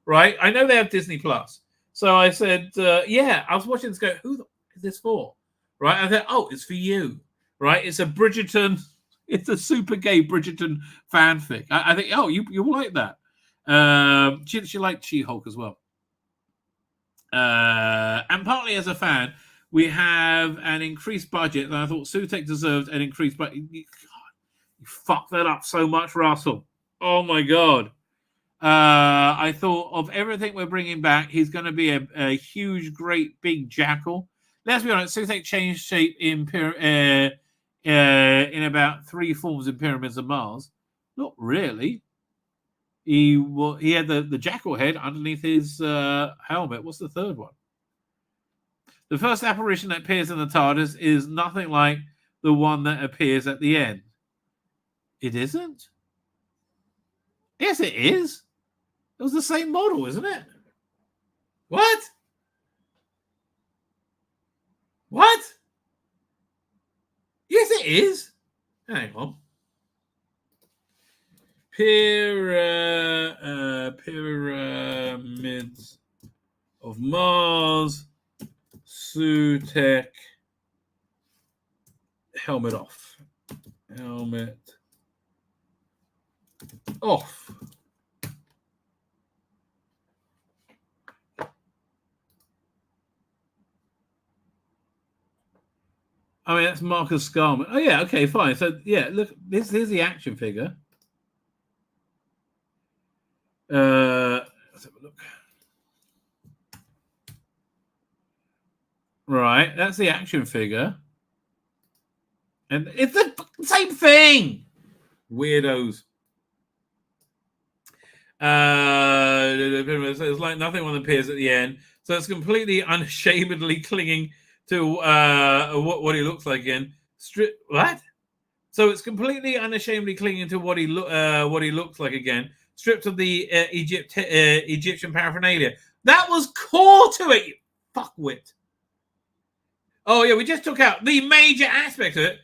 right? I know they have Disney Plus. So I said, I was watching this who is this for? Right? I thought, it's for you, right? It's a Bridgerton It's a super gay Bridgerton fanfic. I think, oh, you'll like that. She liked She-Hulk as well. And partly as a fan, we have an increased budget, and I thought Sutek deserved an increased budget. You fucked that up so much, Russell. Oh, my God. I thought of everything we're bringing back, he's going to be a huge, great, big jackal. Let's be honest, Sutek changed shape in about 3 forms in Pyramids of Mars. Not really. He had the jackal head underneath his helmet. What's the third one? The first apparition that appears in the TARDIS is nothing like the one that appears at the end. It isn't? Yes, it is. It was the same model, isn't it? What? What? Yes, it is. Hang on. Pyramids of Mars. Sutek. Helmet off. Helmet off. I mean, that's Marcus Scarman. Oh, yeah, okay, fine. So, yeah, look, here's the action figure. Let's have a look. Right, that's the action figure. And it's the same thing. Weirdos. It's like nothing one appears at the end. So it's completely unashamedly clinging to what he looks like again. What? So it's completely unashamedly clinging to what he looks like again. Stripped of the Egyptian paraphernalia. That was core to it, you fuckwit. Oh, yeah, we just took out the major aspect of it,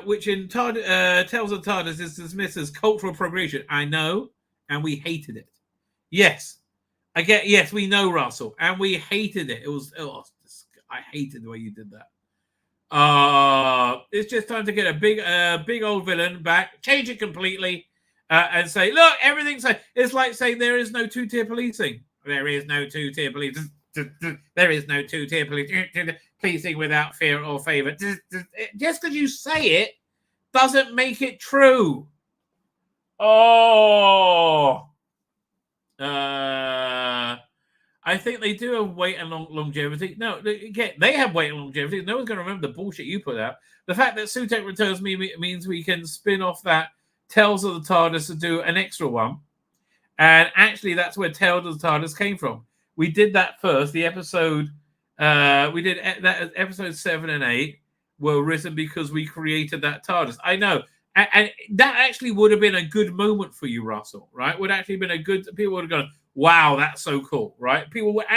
which in Tales of TARDIS is dismissed as cultural appropriation. I know, and we hated it. Yes. Yes, we know, Russell, and we hated it. It was, I hated the way you did that. It's just time to get a big old villain back, change it completely, and say, look, everything's like, it's like saying there is no 2-tier policing. There is no 2-tier policing. There is no 2-tier policing without fear or favor. Just because you say it doesn't make it true. Oh. I think they do have weight and longevity. No, they have weight and longevity. No one's going to remember the bullshit you put out. The fact that Sutek returns means we can spin off that Tales of the TARDIS to do an extra one. And actually, that's where Tales of the TARDIS came from. We did that first. The episode, we did that episode 7 and 8 were written because we created that TARDIS. I know. And that actually would have been a good moment for you, Russell, right? Would actually been a good, people would have gone, wow, that's so cool, right? People would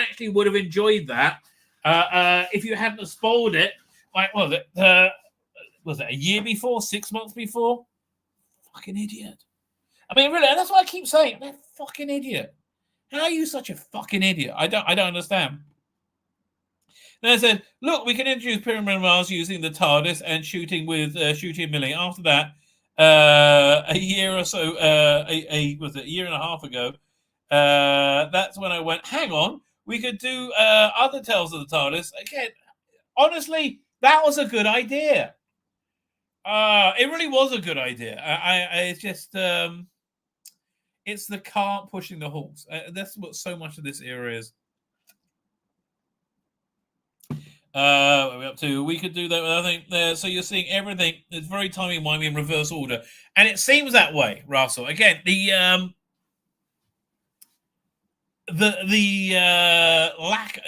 have enjoyed that if you hadn't spoiled it. Like, was it a year before, 6 months before? Fucking idiot. I mean, really, and that's what I keep saying. That fucking idiot. How are you such a fucking idiot? I don't understand. Then I said, look, we can introduce Pyramid of Mars using the TARDIS and shooting Millie. After that, a year or so, was it a year and a half ago? That's when I went, hang on, we could do other Tales of the TARDIS. Again, honestly, that was a good idea. It really was a good idea. It's just, it's the cart pushing the horse. That's what so much of this era is. What are we up to? We could do that. I think so. You're seeing everything. It's very timey-wimey in reverse order, and it seems that way, Russell. Again, the lack,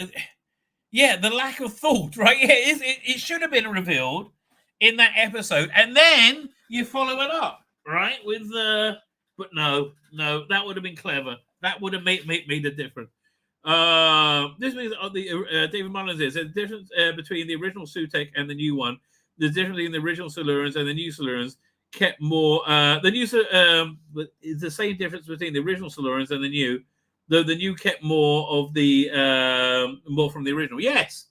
the lack of thought, right? Yeah, it should have been revealed in that episode, and then you follow it up, right? With but no, that would have been clever. That would have made the difference. This means David Mullins is a difference between the original Sutek and the new one. The difference between the original Silurians and the new Silurians kept more. The new is the same difference between the original Silurians and the new, though the new kept more of the more from the original. Yes.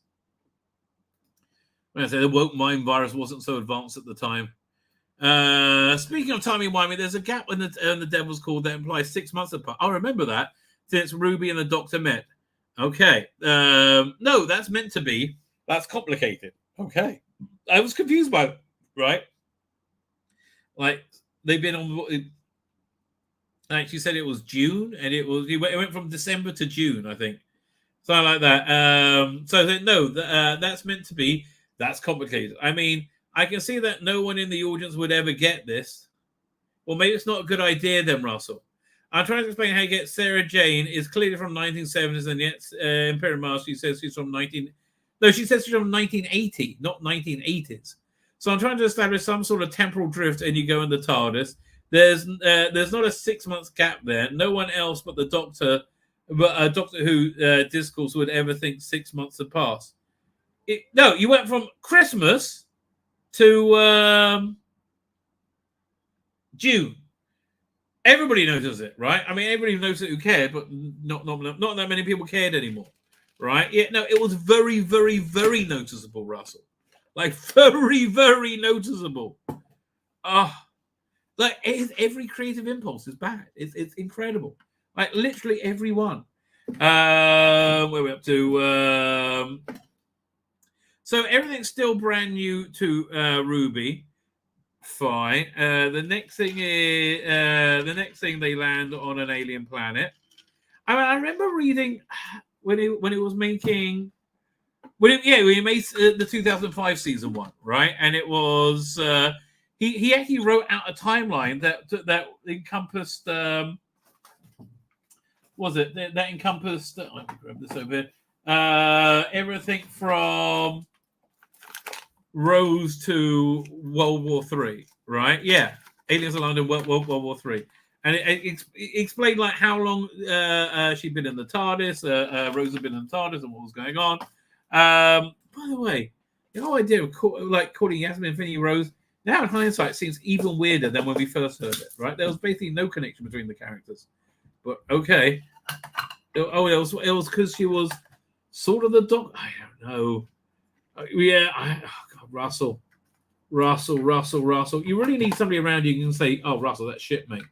When I say the woke mind virus wasn't so advanced at the time. Speaking of timey-wimey, there's a gap in the Devil's Call that implies 6 months apart. I remember that since Ruby and the Doctor met. Okay. No, that's meant to be. That's complicated. Okay. I was confused by it, right? Like, they've been on... Like, she said it was June, and it went from December to June, I think. Something like that. That's meant to be. That's complicated. I mean, I can see that no one in the audience would ever get this. Well, maybe it's not a good idea then, Russell. I'm trying to explain how you get Sarah Jane is clearly from 1970s, and yet Imperial Master says she's from 1980, not 1980s. So I'm trying to establish some sort of temporal drift, and you go in the TARDIS. There's not a 6 months gap there. No one else but the Doctor, Doctor Who discourse would ever think 6 months have passed. No, you went from Christmas to June. Everybody notices it, right? I mean, everybody knows it who cared, but not that many people cared anymore, right? Yeah, no, it was very, very, very noticeable, Russell. Like, very, very noticeable. Like, every creative impulse is bad. It's incredible. Like, literally every one. Where are we up to? So everything's still brand new to Ruby. Fine. The next thing they land on an alien planet. I mean, I remember reading when it was making when he made the 2005 season 1, right? And it was he actually wrote out a timeline that encompassed that encompassed. Let me grab this over here. Everything from Rose to World War III, right? Yeah, Aliens of London, World War III, and it explained like how long she'd been in the TARDIS. Rose had been in the TARDIS and what was going on. By the way, the whole idea of calling Yasmin Finney Rose now in hindsight seems even weirder than when we first heard it. Right? There was basically no connection between the characters, but okay. Oh, it was because she was sort of the doc. I don't know. Yeah, Russell. You really need somebody around you who can say, "Oh, Russell, that's shit, mate."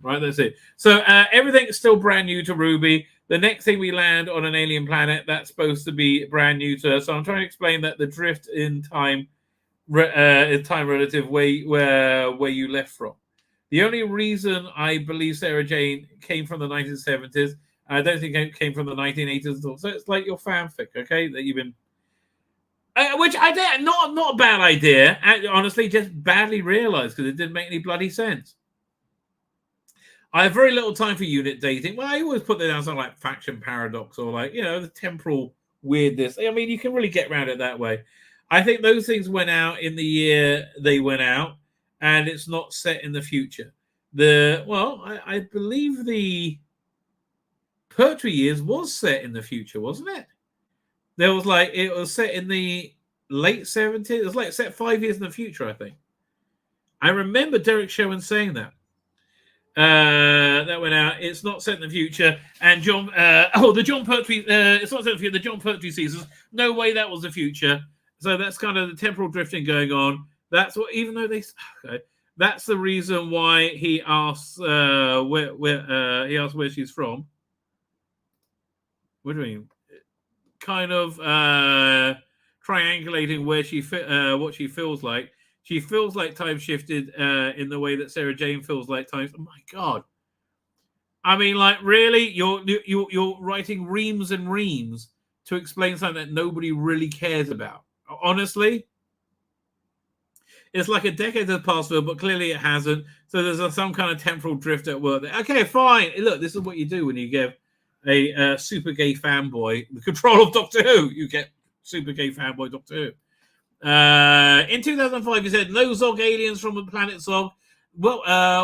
Right, that's it. So everything's still brand new to Ruby. The next thing we land on an alien planet, that's supposed to be brand new to her. So I'm trying to explain that the drift in time relative where you left from. The only reason I believe Sarah Jane came from the 1970s, I don't think it came from the 1980s at all. So it's like your fanfic, okay, that you've been. Which I did not a bad idea. Honestly, just badly realised because it didn't make any bloody sense. I have very little time for unit dating. Well, I always put that down something like faction paradox or like, the temporal weirdness. I mean, you can really get around it that way. I think those things went out in the year they went out, and it's not set in the future. I believe the Pertwee years was set in the future, wasn't it? It was set in the late 70s. It was like set 5 years in the future, I think. I remember Derek Sherwin saying that. That went out. It's not set in the future. And the John Pertwee, it's not set in the future. The John Pertwee seasons, no way that was the future. So that's kind of the temporal drifting going on. That's what, even though that's the reason why he asks where she's from. What do you mean? Kind of triangulating where what she feels like. She feels like time shifted in the way that Sarah Jane feels like time. Oh my god! I mean, like, really, you're writing reams and reams to explain something that nobody really cares about. Honestly, it's like a decade has passed, but clearly it hasn't. So there's some kind of temporal drift at work. Okay, fine. Look, this is what you do when you give a super gay fanboy the control of Doctor Who. You get super gay fanboy Doctor Who. In 2005, he said, no Zog aliens from the planet Zog. Well,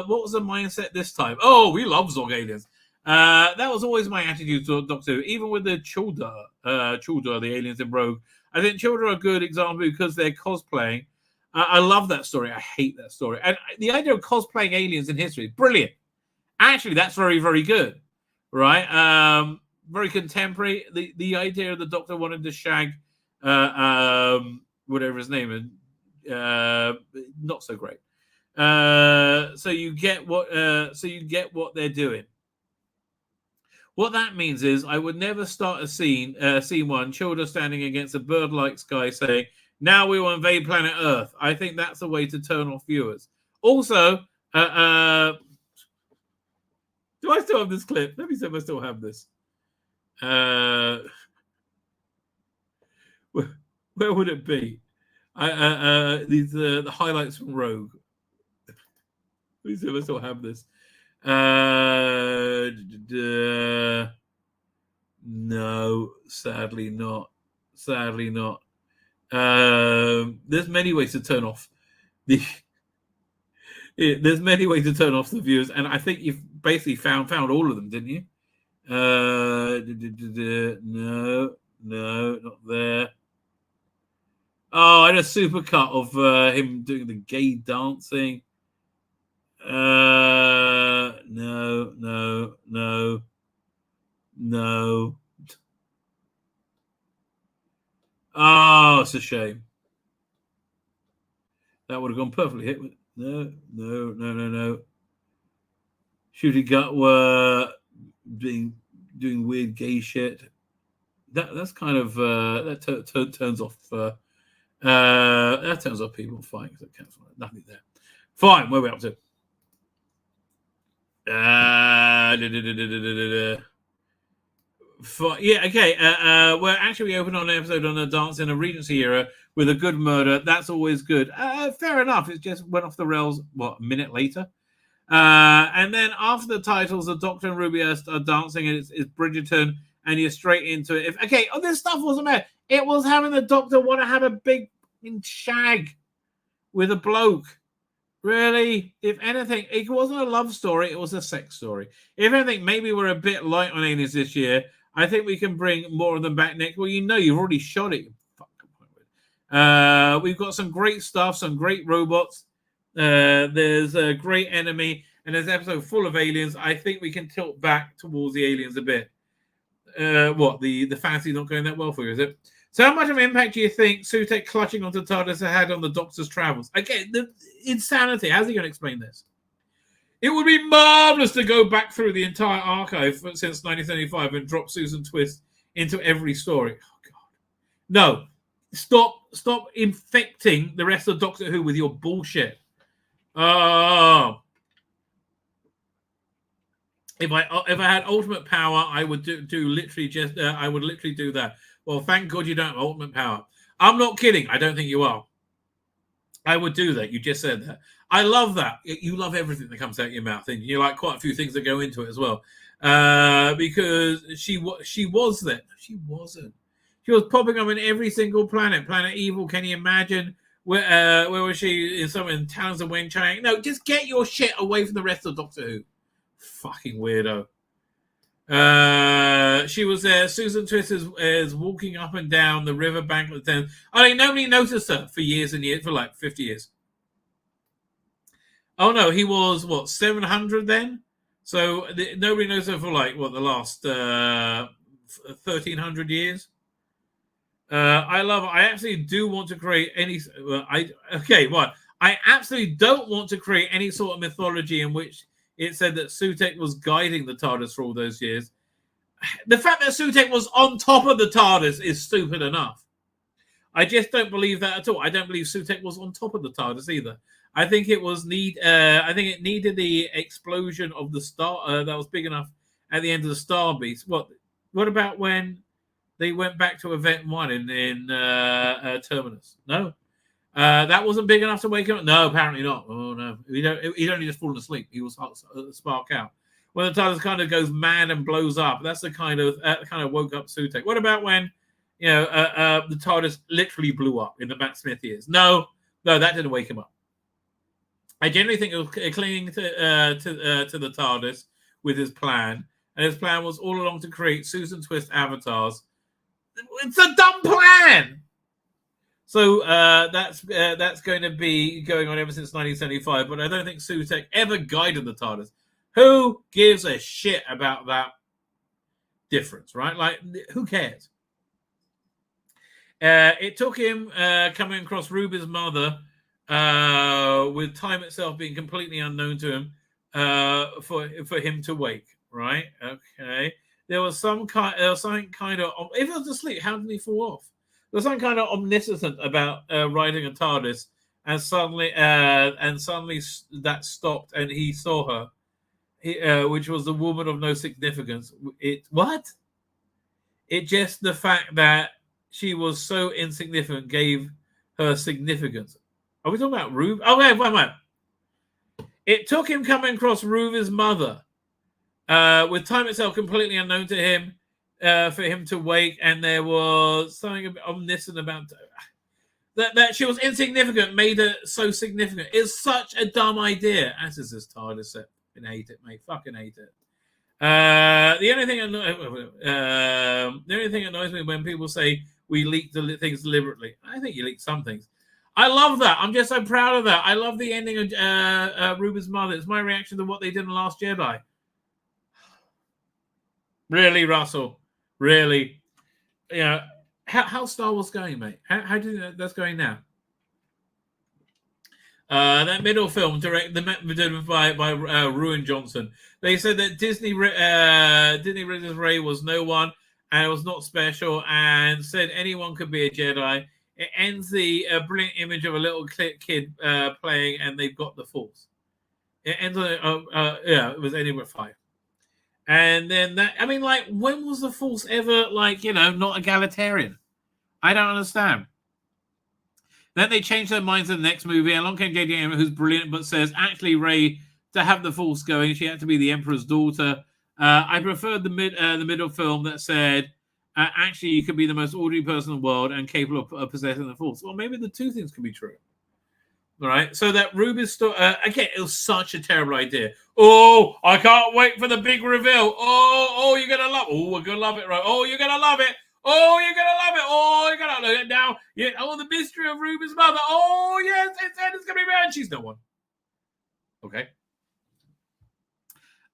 what was the mindset this time? Oh, we love Zog aliens. That was always my attitude to Doctor Who, even with the Chulda, the aliens in Rogue. I think Chulda are a good example because they're cosplaying. I love that story. I hate that story. And the idea of cosplaying aliens in history is brilliant. Actually, that's very, very good. Right? Very contemporary. The idea of the Doctor wanted to shag whatever his name is, not so great. So you get what they're doing. What that means is I would never start a scene one, children standing against a bird-like sky saying, now we will invade planet Earth. I think that's the way to turn off viewers. Also, do I still have this clip? Let me see if I still have this. Where would it be? These the highlights from Rogue. Let me see if I still have this. No, sadly not. Sadly not. There's many ways to turn off the. There's many ways to turn off the viewers, and I think you've basically found all of them, didn't you? No, not there. Oh, I had a super cut of him doing the gay dancing. No. Oh, it's a shame. That would have gone perfectly hit. No. Shooty Gut were doing weird gay shit. That's kind of that turns off. That turns off people. Fine, nothing there. Fine. Where are we up to? Yeah, okay. Well, actually, we opened on an episode on the dance in a Regency era with a good murder. That's always good. Fair enough. It just went off the rails, a minute later? And then after the titles, the Doctor and Ruby are dancing, and it's Bridgerton, and you're straight into it. This stuff wasn't bad. It was having the Doctor want to have a big shag with a bloke. Really? If anything, it wasn't a love story. It was a sex story. If anything, maybe we're a bit light on aliens this year. I think we can bring more of them back next. Well, you've already shot it. We've got some great stuff, some great robots. There's a great enemy, and there's an episode full of aliens. I think we can tilt back towards the aliens a bit. The fantasy's not going that well for you, is it? So how much of an impact do you think Sutek clutching onto TARDIS had on the Doctor's travels? Again, the insanity. How's he going to explain this? It would be marvellous to go back through the entire archive since 1975 and drop Susan Twist into every story. Oh, God. No. Stop infecting the rest of Doctor Who with your bullshit. Oh. If I had ultimate power, I would do literally just I would literally do that. Well, thank God you don't have ultimate power. I'm not kidding. I don't think you are. I would do that. You just said that. I love that. You love everything that comes out of your mouth, and you like quite a few things that go into it as well. Because she was there. She wasn't. She was popping up in every single planet. Planet Evil. Can you imagine? Where was she? In Towns of Wen Chang? No, just get your shit away from the rest of Doctor Who. Fucking weirdo. She was there. Susan Twist is walking up and down the river bank of the Thames. I mean, nobody noticed her for years and years, for like 50 years. Oh no, he was 700 then? So nobody knows her for the last 1300 years. I love it. I absolutely do want to create any. I absolutely don't want to create any sort of mythology in which it said that Sutek was guiding the TARDIS for all those years. The fact that Sutek was on top of the TARDIS is stupid enough. I just don't believe that at all. I don't believe Sutek was on top of the TARDIS either. I think it needed the explosion of the star that was big enough at the end of the Star Beast. What about when they went back to Event 1 in Terminus? No. That wasn't big enough to wake him up? No, apparently not. Oh, no. He'd only just fallen asleep. He was spark out. When the TARDIS kind of goes mad and blows up, that's the kind of woke up Sutek. What about when, the TARDIS literally blew up in the Matt Smith years? No, that didn't wake him up. I generally think it was clinging to the TARDIS with his plan, and his plan was all along to create Susan Twist avatars. It's a dumb plan. So that's going to be going on ever since 1975, but I don't think Sutek ever guided the TARDIS. Who gives a shit about that difference, right? Like, who cares? It took him coming across Ruby's mother with time itself being completely unknown to him, for him to wake. Right? Okay. There was something kind of. If he was asleep, how did he fall off? There was something kind of omniscient about riding a TARDIS, and suddenly that stopped, and he saw her. Which was a woman of no significance. It just the fact that she was so insignificant gave her significance. Are we talking about Ruby? Oh, wait. It took him coming across Ruby's mother, with time itself completely unknown to him, for him to wake, and there was something omniscient about that she was insignificant, made her so significant. It's such a dumb idea, as is this TARDIS set. I hate it, mate. Fucking hate it. The only thing annoys me when people say we leak things deliberately. I think you leak some things. I love that. I'm just so proud of that. I love the ending of Ruby's mother. It's my reaction to what they did in Last Jedi. Really, Russell? Really? You know, how's Star Wars going, mate? How do you think that's going now? That middle film, directed by Ruin Johnson. They said that Disney Princess Rey was no one and it was not special, and said anyone could be a Jedi. It ends the brilliant image of a little kid playing, and they've got the Force. It ends on it was anywhere 5. And then that, I mean, like, when was the Force ever, like, you know, not egalitarian? I don't understand. Then they changed their minds in the next movie. Along came J.J. Abrams, who's brilliant, but says, actually, Rey, to have the Force going, she had to be the Emperor's daughter. I preferred the middle film that said, actually, you could be the most ordinary person in the world and capable of possessing the Force. Well, maybe the two things could be true. All right? So that Ruby's story, again, it was such a terrible idea. Oh, I can't wait for the big reveal. Oh, you're going to love it. Oh, we're going to love it, right? Oh, you're going to love it. Oh, you're going to love it. Oh, you're going to love it now. Yeah, the mystery of Ruby's mother. Oh, yes, it's going to be around. She's no one. Okay.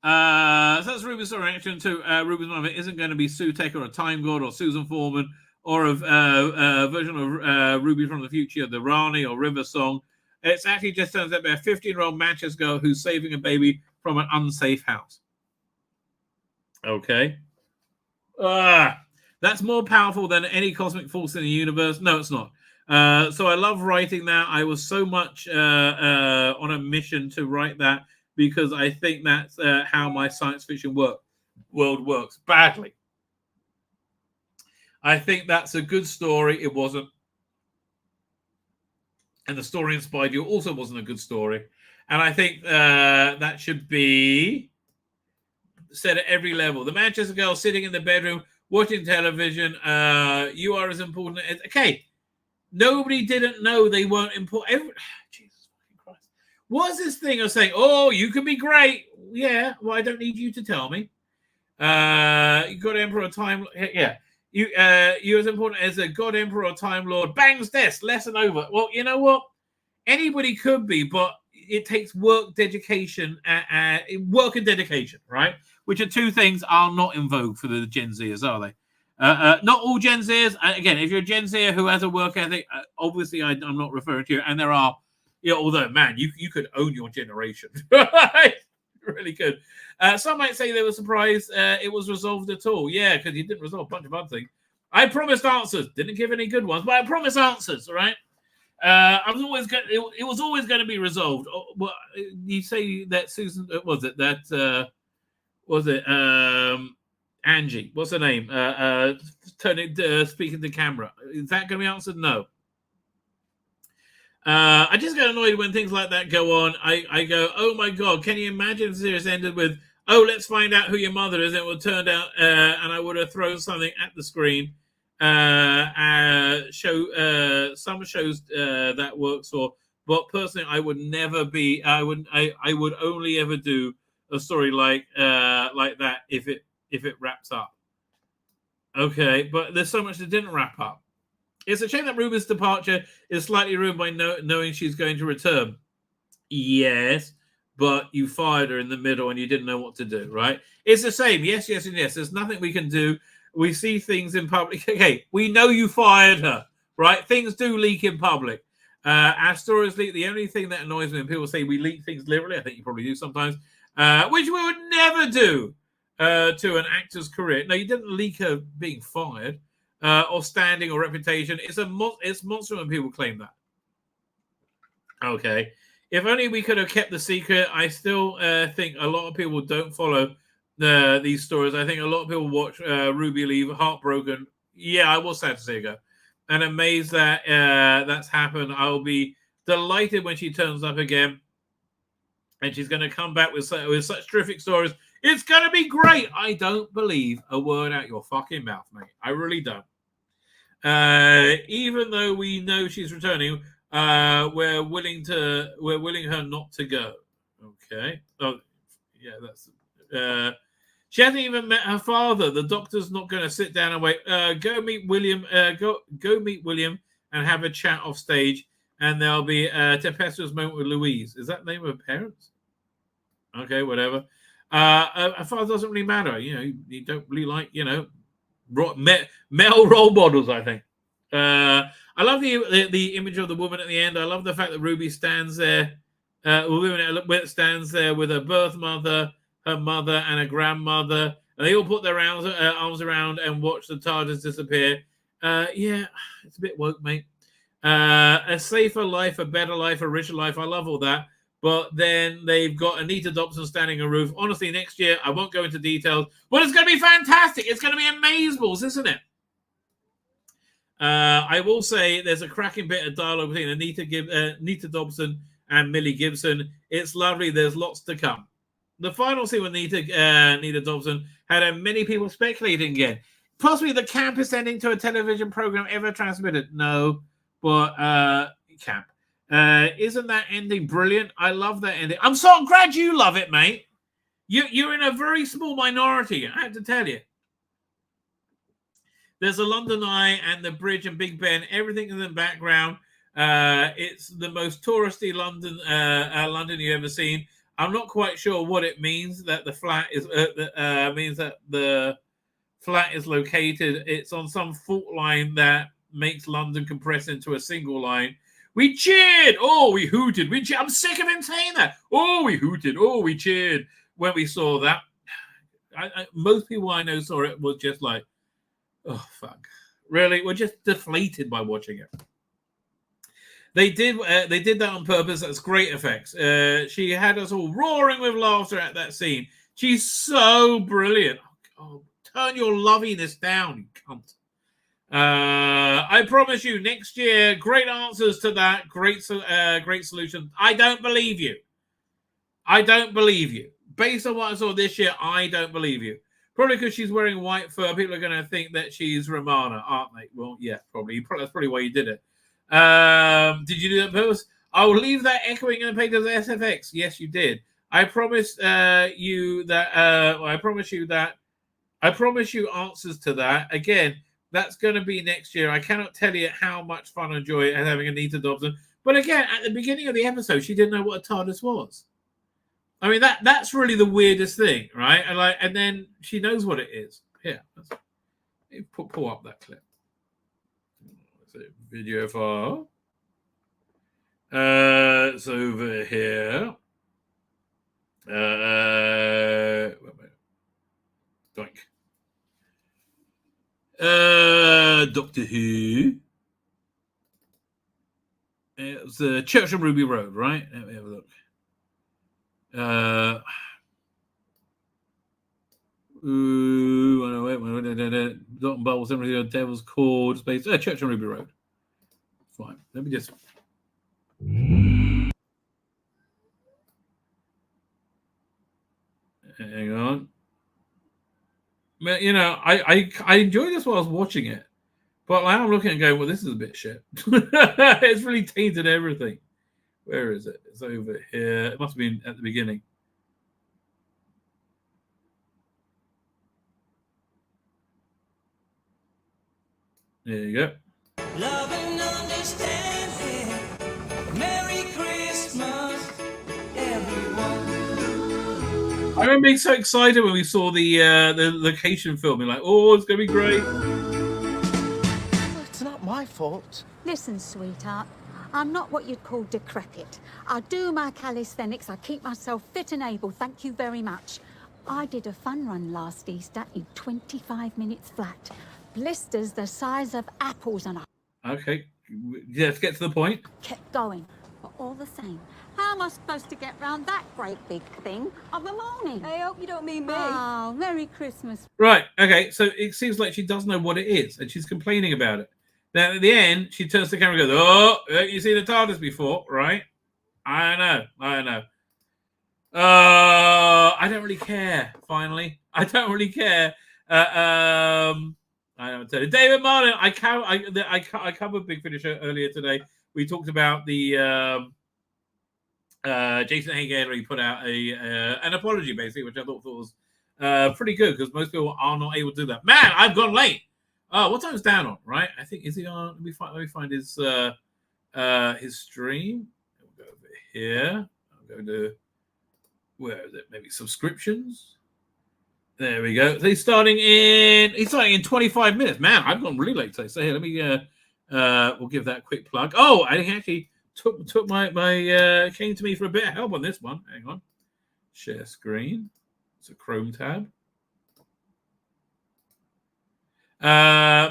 So that's Ruby's reaction to Ruby's mother. It isn't going to be Sue Taker or Time God or Susan Foreman or a version of Ruby from the future, the Rani or River song. It's actually just turns out to be a 15-year-old Manchester girl who's saving a baby from an unsafe house. Okay. That's more powerful than any cosmic force in the universe. No, it's not. So I love writing that. I was so much on a mission to write that because I think that's how my science fiction world works badly. I think that's a good story. It wasn't. And the story inspired you also wasn't a good story. And I think that should be said at every level. The Manchester girl sitting in the bedroom watching television, you are as important as... Okay, nobody didn't know they weren't important. Jesus Christ. What's this thing of saying, oh, you can be great? Yeah, well, I don't need you to tell me. You got Emperor of Time... Yeah. You're as important as a God Emperor or Time Lord. Bangs desk, lesson over. Well, you know what? Anybody could be, but it takes work, dedication, work and dedication, right? Which are two things are not in vogue for the Gen Zers, are they? Not all Gen Zers. Again, if you're a Gen Zer who has a work ethic, obviously I'm not referring to you. And there are, although, man, you could own your generation. Really could. Some might say they were surprised it was resolved at all. Yeah, because you didn't resolve a bunch of other things. I promised answers. Didn't give any good ones, but I promised answers, all right? I was always it was always going to be resolved. Well, you say that Susan, Angie, what's her name? Speaking to camera. Is that going to be answered? No. I just get annoyed when things like that go on. I go, oh my God, can you imagine if the series ended with, oh, let's find out who your mother is? It would turn out, and I would have thrown something at the screen. Some shows that works for, but personally, I would never be. I would only ever do a story like that if it wraps up. Okay, but there's so much that didn't wrap up. It's a shame that Ruby's departure is slightly ruined by knowing she's going to return. Yes, but you fired her in the middle and you didn't know what to do, right? It's the same. Yes, yes, and yes. There's nothing we can do. We see things in public. Okay, we know you fired her, right? Things do leak in public. Our stories leak. The only thing that annoys me when people say we leak things literally, I think you probably do sometimes, which we would never do to an actor's career. No, you didn't leak her being fired or standing or reputation. It's monster when people claim that. Okay. If only we could have kept the secret. I still think a lot of people don't follow these stories. I think a lot of people watch Ruby leave heartbroken. Yeah, I was sad to see her go. And amazed that that's happened. I'll be delighted when she turns up again. And she's going to come back with such terrific stories. It's going to be great. I don't believe a word out your fucking mouth, mate. I really don't. Even though we know she's returning, we're willing her not to go. Okay. Oh, yeah, that's. She hasn't even met her father. The doctor's not going to sit down and wait. Go meet William. Go meet William and have a chat off stage. And there'll be a tempestuous moment with Louise. Is that the name of her parents? Okay, whatever. Her father doesn't really matter. You know, you don't really like, you know, male role models, I think. I love the image of the woman at the end. I love the fact that Ruby stands there. Stands there with her birth mother, her mother, and her grandmother. And they all put their arms around and watch the TARDIS disappear. Yeah, it's a bit woke, mate. A safer life, a better life, a richer life. I love all that. But then they've got Anita Dobson standing on a roof. Honestly, next year, I won't go into details, but it's going to be fantastic. It's going to be amazeballs, isn't it? I will say there's a cracking bit of dialogue between Anita Dobson and Millie Gibson. It's lovely. There's lots to come. The final scene with Anita Dobson had many people speculating again. Possibly the campest ending to a television program ever transmitted. No, but camp. Isn't that ending brilliant? I love that ending. I'm so glad you love it, mate. You're in a very small minority, I have to tell you. There's a London Eye and the bridge and Big Ben, everything in the background. It's the most touristy London you've ever seen. I'm not quite sure what it means that the flat is means that the flat is located. It's on some fault line that makes London compress into a single line. We cheered. Oh, we hooted. We cheered. I'm sick of him saying that. Oh, we hooted. Oh, we cheered when we saw that. Most people I know saw it was just like, oh, fuck. Really? We're just deflated by watching it. They did that on purpose. That's great effects. She had us all roaring with laughter at that scene. She's so brilliant. Oh, turn your loviness down, you cunt. I promise you, next year, great answers to that. Great solution. I don't believe you. I don't believe you. Based on what I saw this year, I don't believe you. Probably because she's wearing white fur, people are going to think that she's Romana, aren't they? Well, yeah, probably. That's probably why you did it. Did you do that on purpose? I will leave that echoing in the page of the SFX. Yes, you did. I promise you that. I promise you answers to that. Again, that's going to be next year. I cannot tell you how much fun and joy and having Anita Dobson. But again, at the beginning of the episode, she didn't know what a TARDIS was. I mean, that's really the weirdest thing, right? And then she knows what it is. Here, pull up that clip. Video file. It's over here. Doink. Doctor Who. It was the Church on Ruby Road, right? Let me have a look. Dot and Bubbles, everything on Devil's Cord, Space. Church on Ruby Road. Fine. Let me just. Hang on. You know, I enjoyed this while I was watching it, but now I'm looking and going, well, this is a bit shit. It's really tainted everything. Where is it? It's over here. It must have been at the beginning. There you go. Love and understanding. Merry Christmas, everyone. I remember being so excited when we saw the location film. Like, oh, it's going to be great. It's not my fault. Listen, sweetheart, I'm not what you'd call decrepit. I do my calisthenics. I keep myself fit and able. Thank you very much. I did a fun run last Easter in 25 minutes flat. Blisters the size of apples, and I Okay, let's get to the point. kept going. But all the same, how am I supposed to get round that great big thing of the morning? I hope you don't mean me. Oh, Merry Christmas. Right, okay, so it seems like she doesn't know what it is, and she's complaining about it. Then at the end, she turns to the camera and goes, "Oh, you seen the TARDIS before, right? I know. I don't really care, finally. I don't really care. I don't tell you. David Martin, I covered Big Finish earlier today. We talked about the Jason Hagen put out an apology, basically, which I thought was pretty good because most people are not able to do that. Man, I've gone late. Oh, what time's Dan on? Right, I think is he on? Let me find his stream. We'll go over here. I'm going to where is it? Maybe subscriptions. There we go. So he's starting in 25 minutes. Man, I've gone really late today. So here, let me we'll give that a quick plug. Oh, I actually took my came to me for a bit of help on this one. Hang on. Share screen. It's a Chrome tab.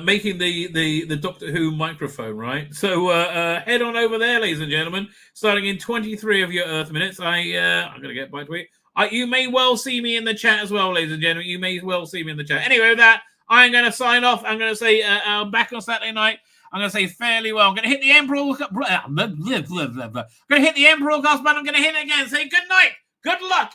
Making the Doctor Who microphone, right? So head on over there, ladies and gentlemen. Starting in 23 of your Earth minutes. I'm gonna get back to it. You may well see me in the chat as well, ladies and gentlemen. You may well see me in the chat. Anyway, with that, I'm going to sign off. I'm going to say back on Saturday night. I'm going to say fairly well. I'm going to hit the Emperor. I'm going to hit the Emperor cast button. I'm going to hit it again. Say good night. Good luck.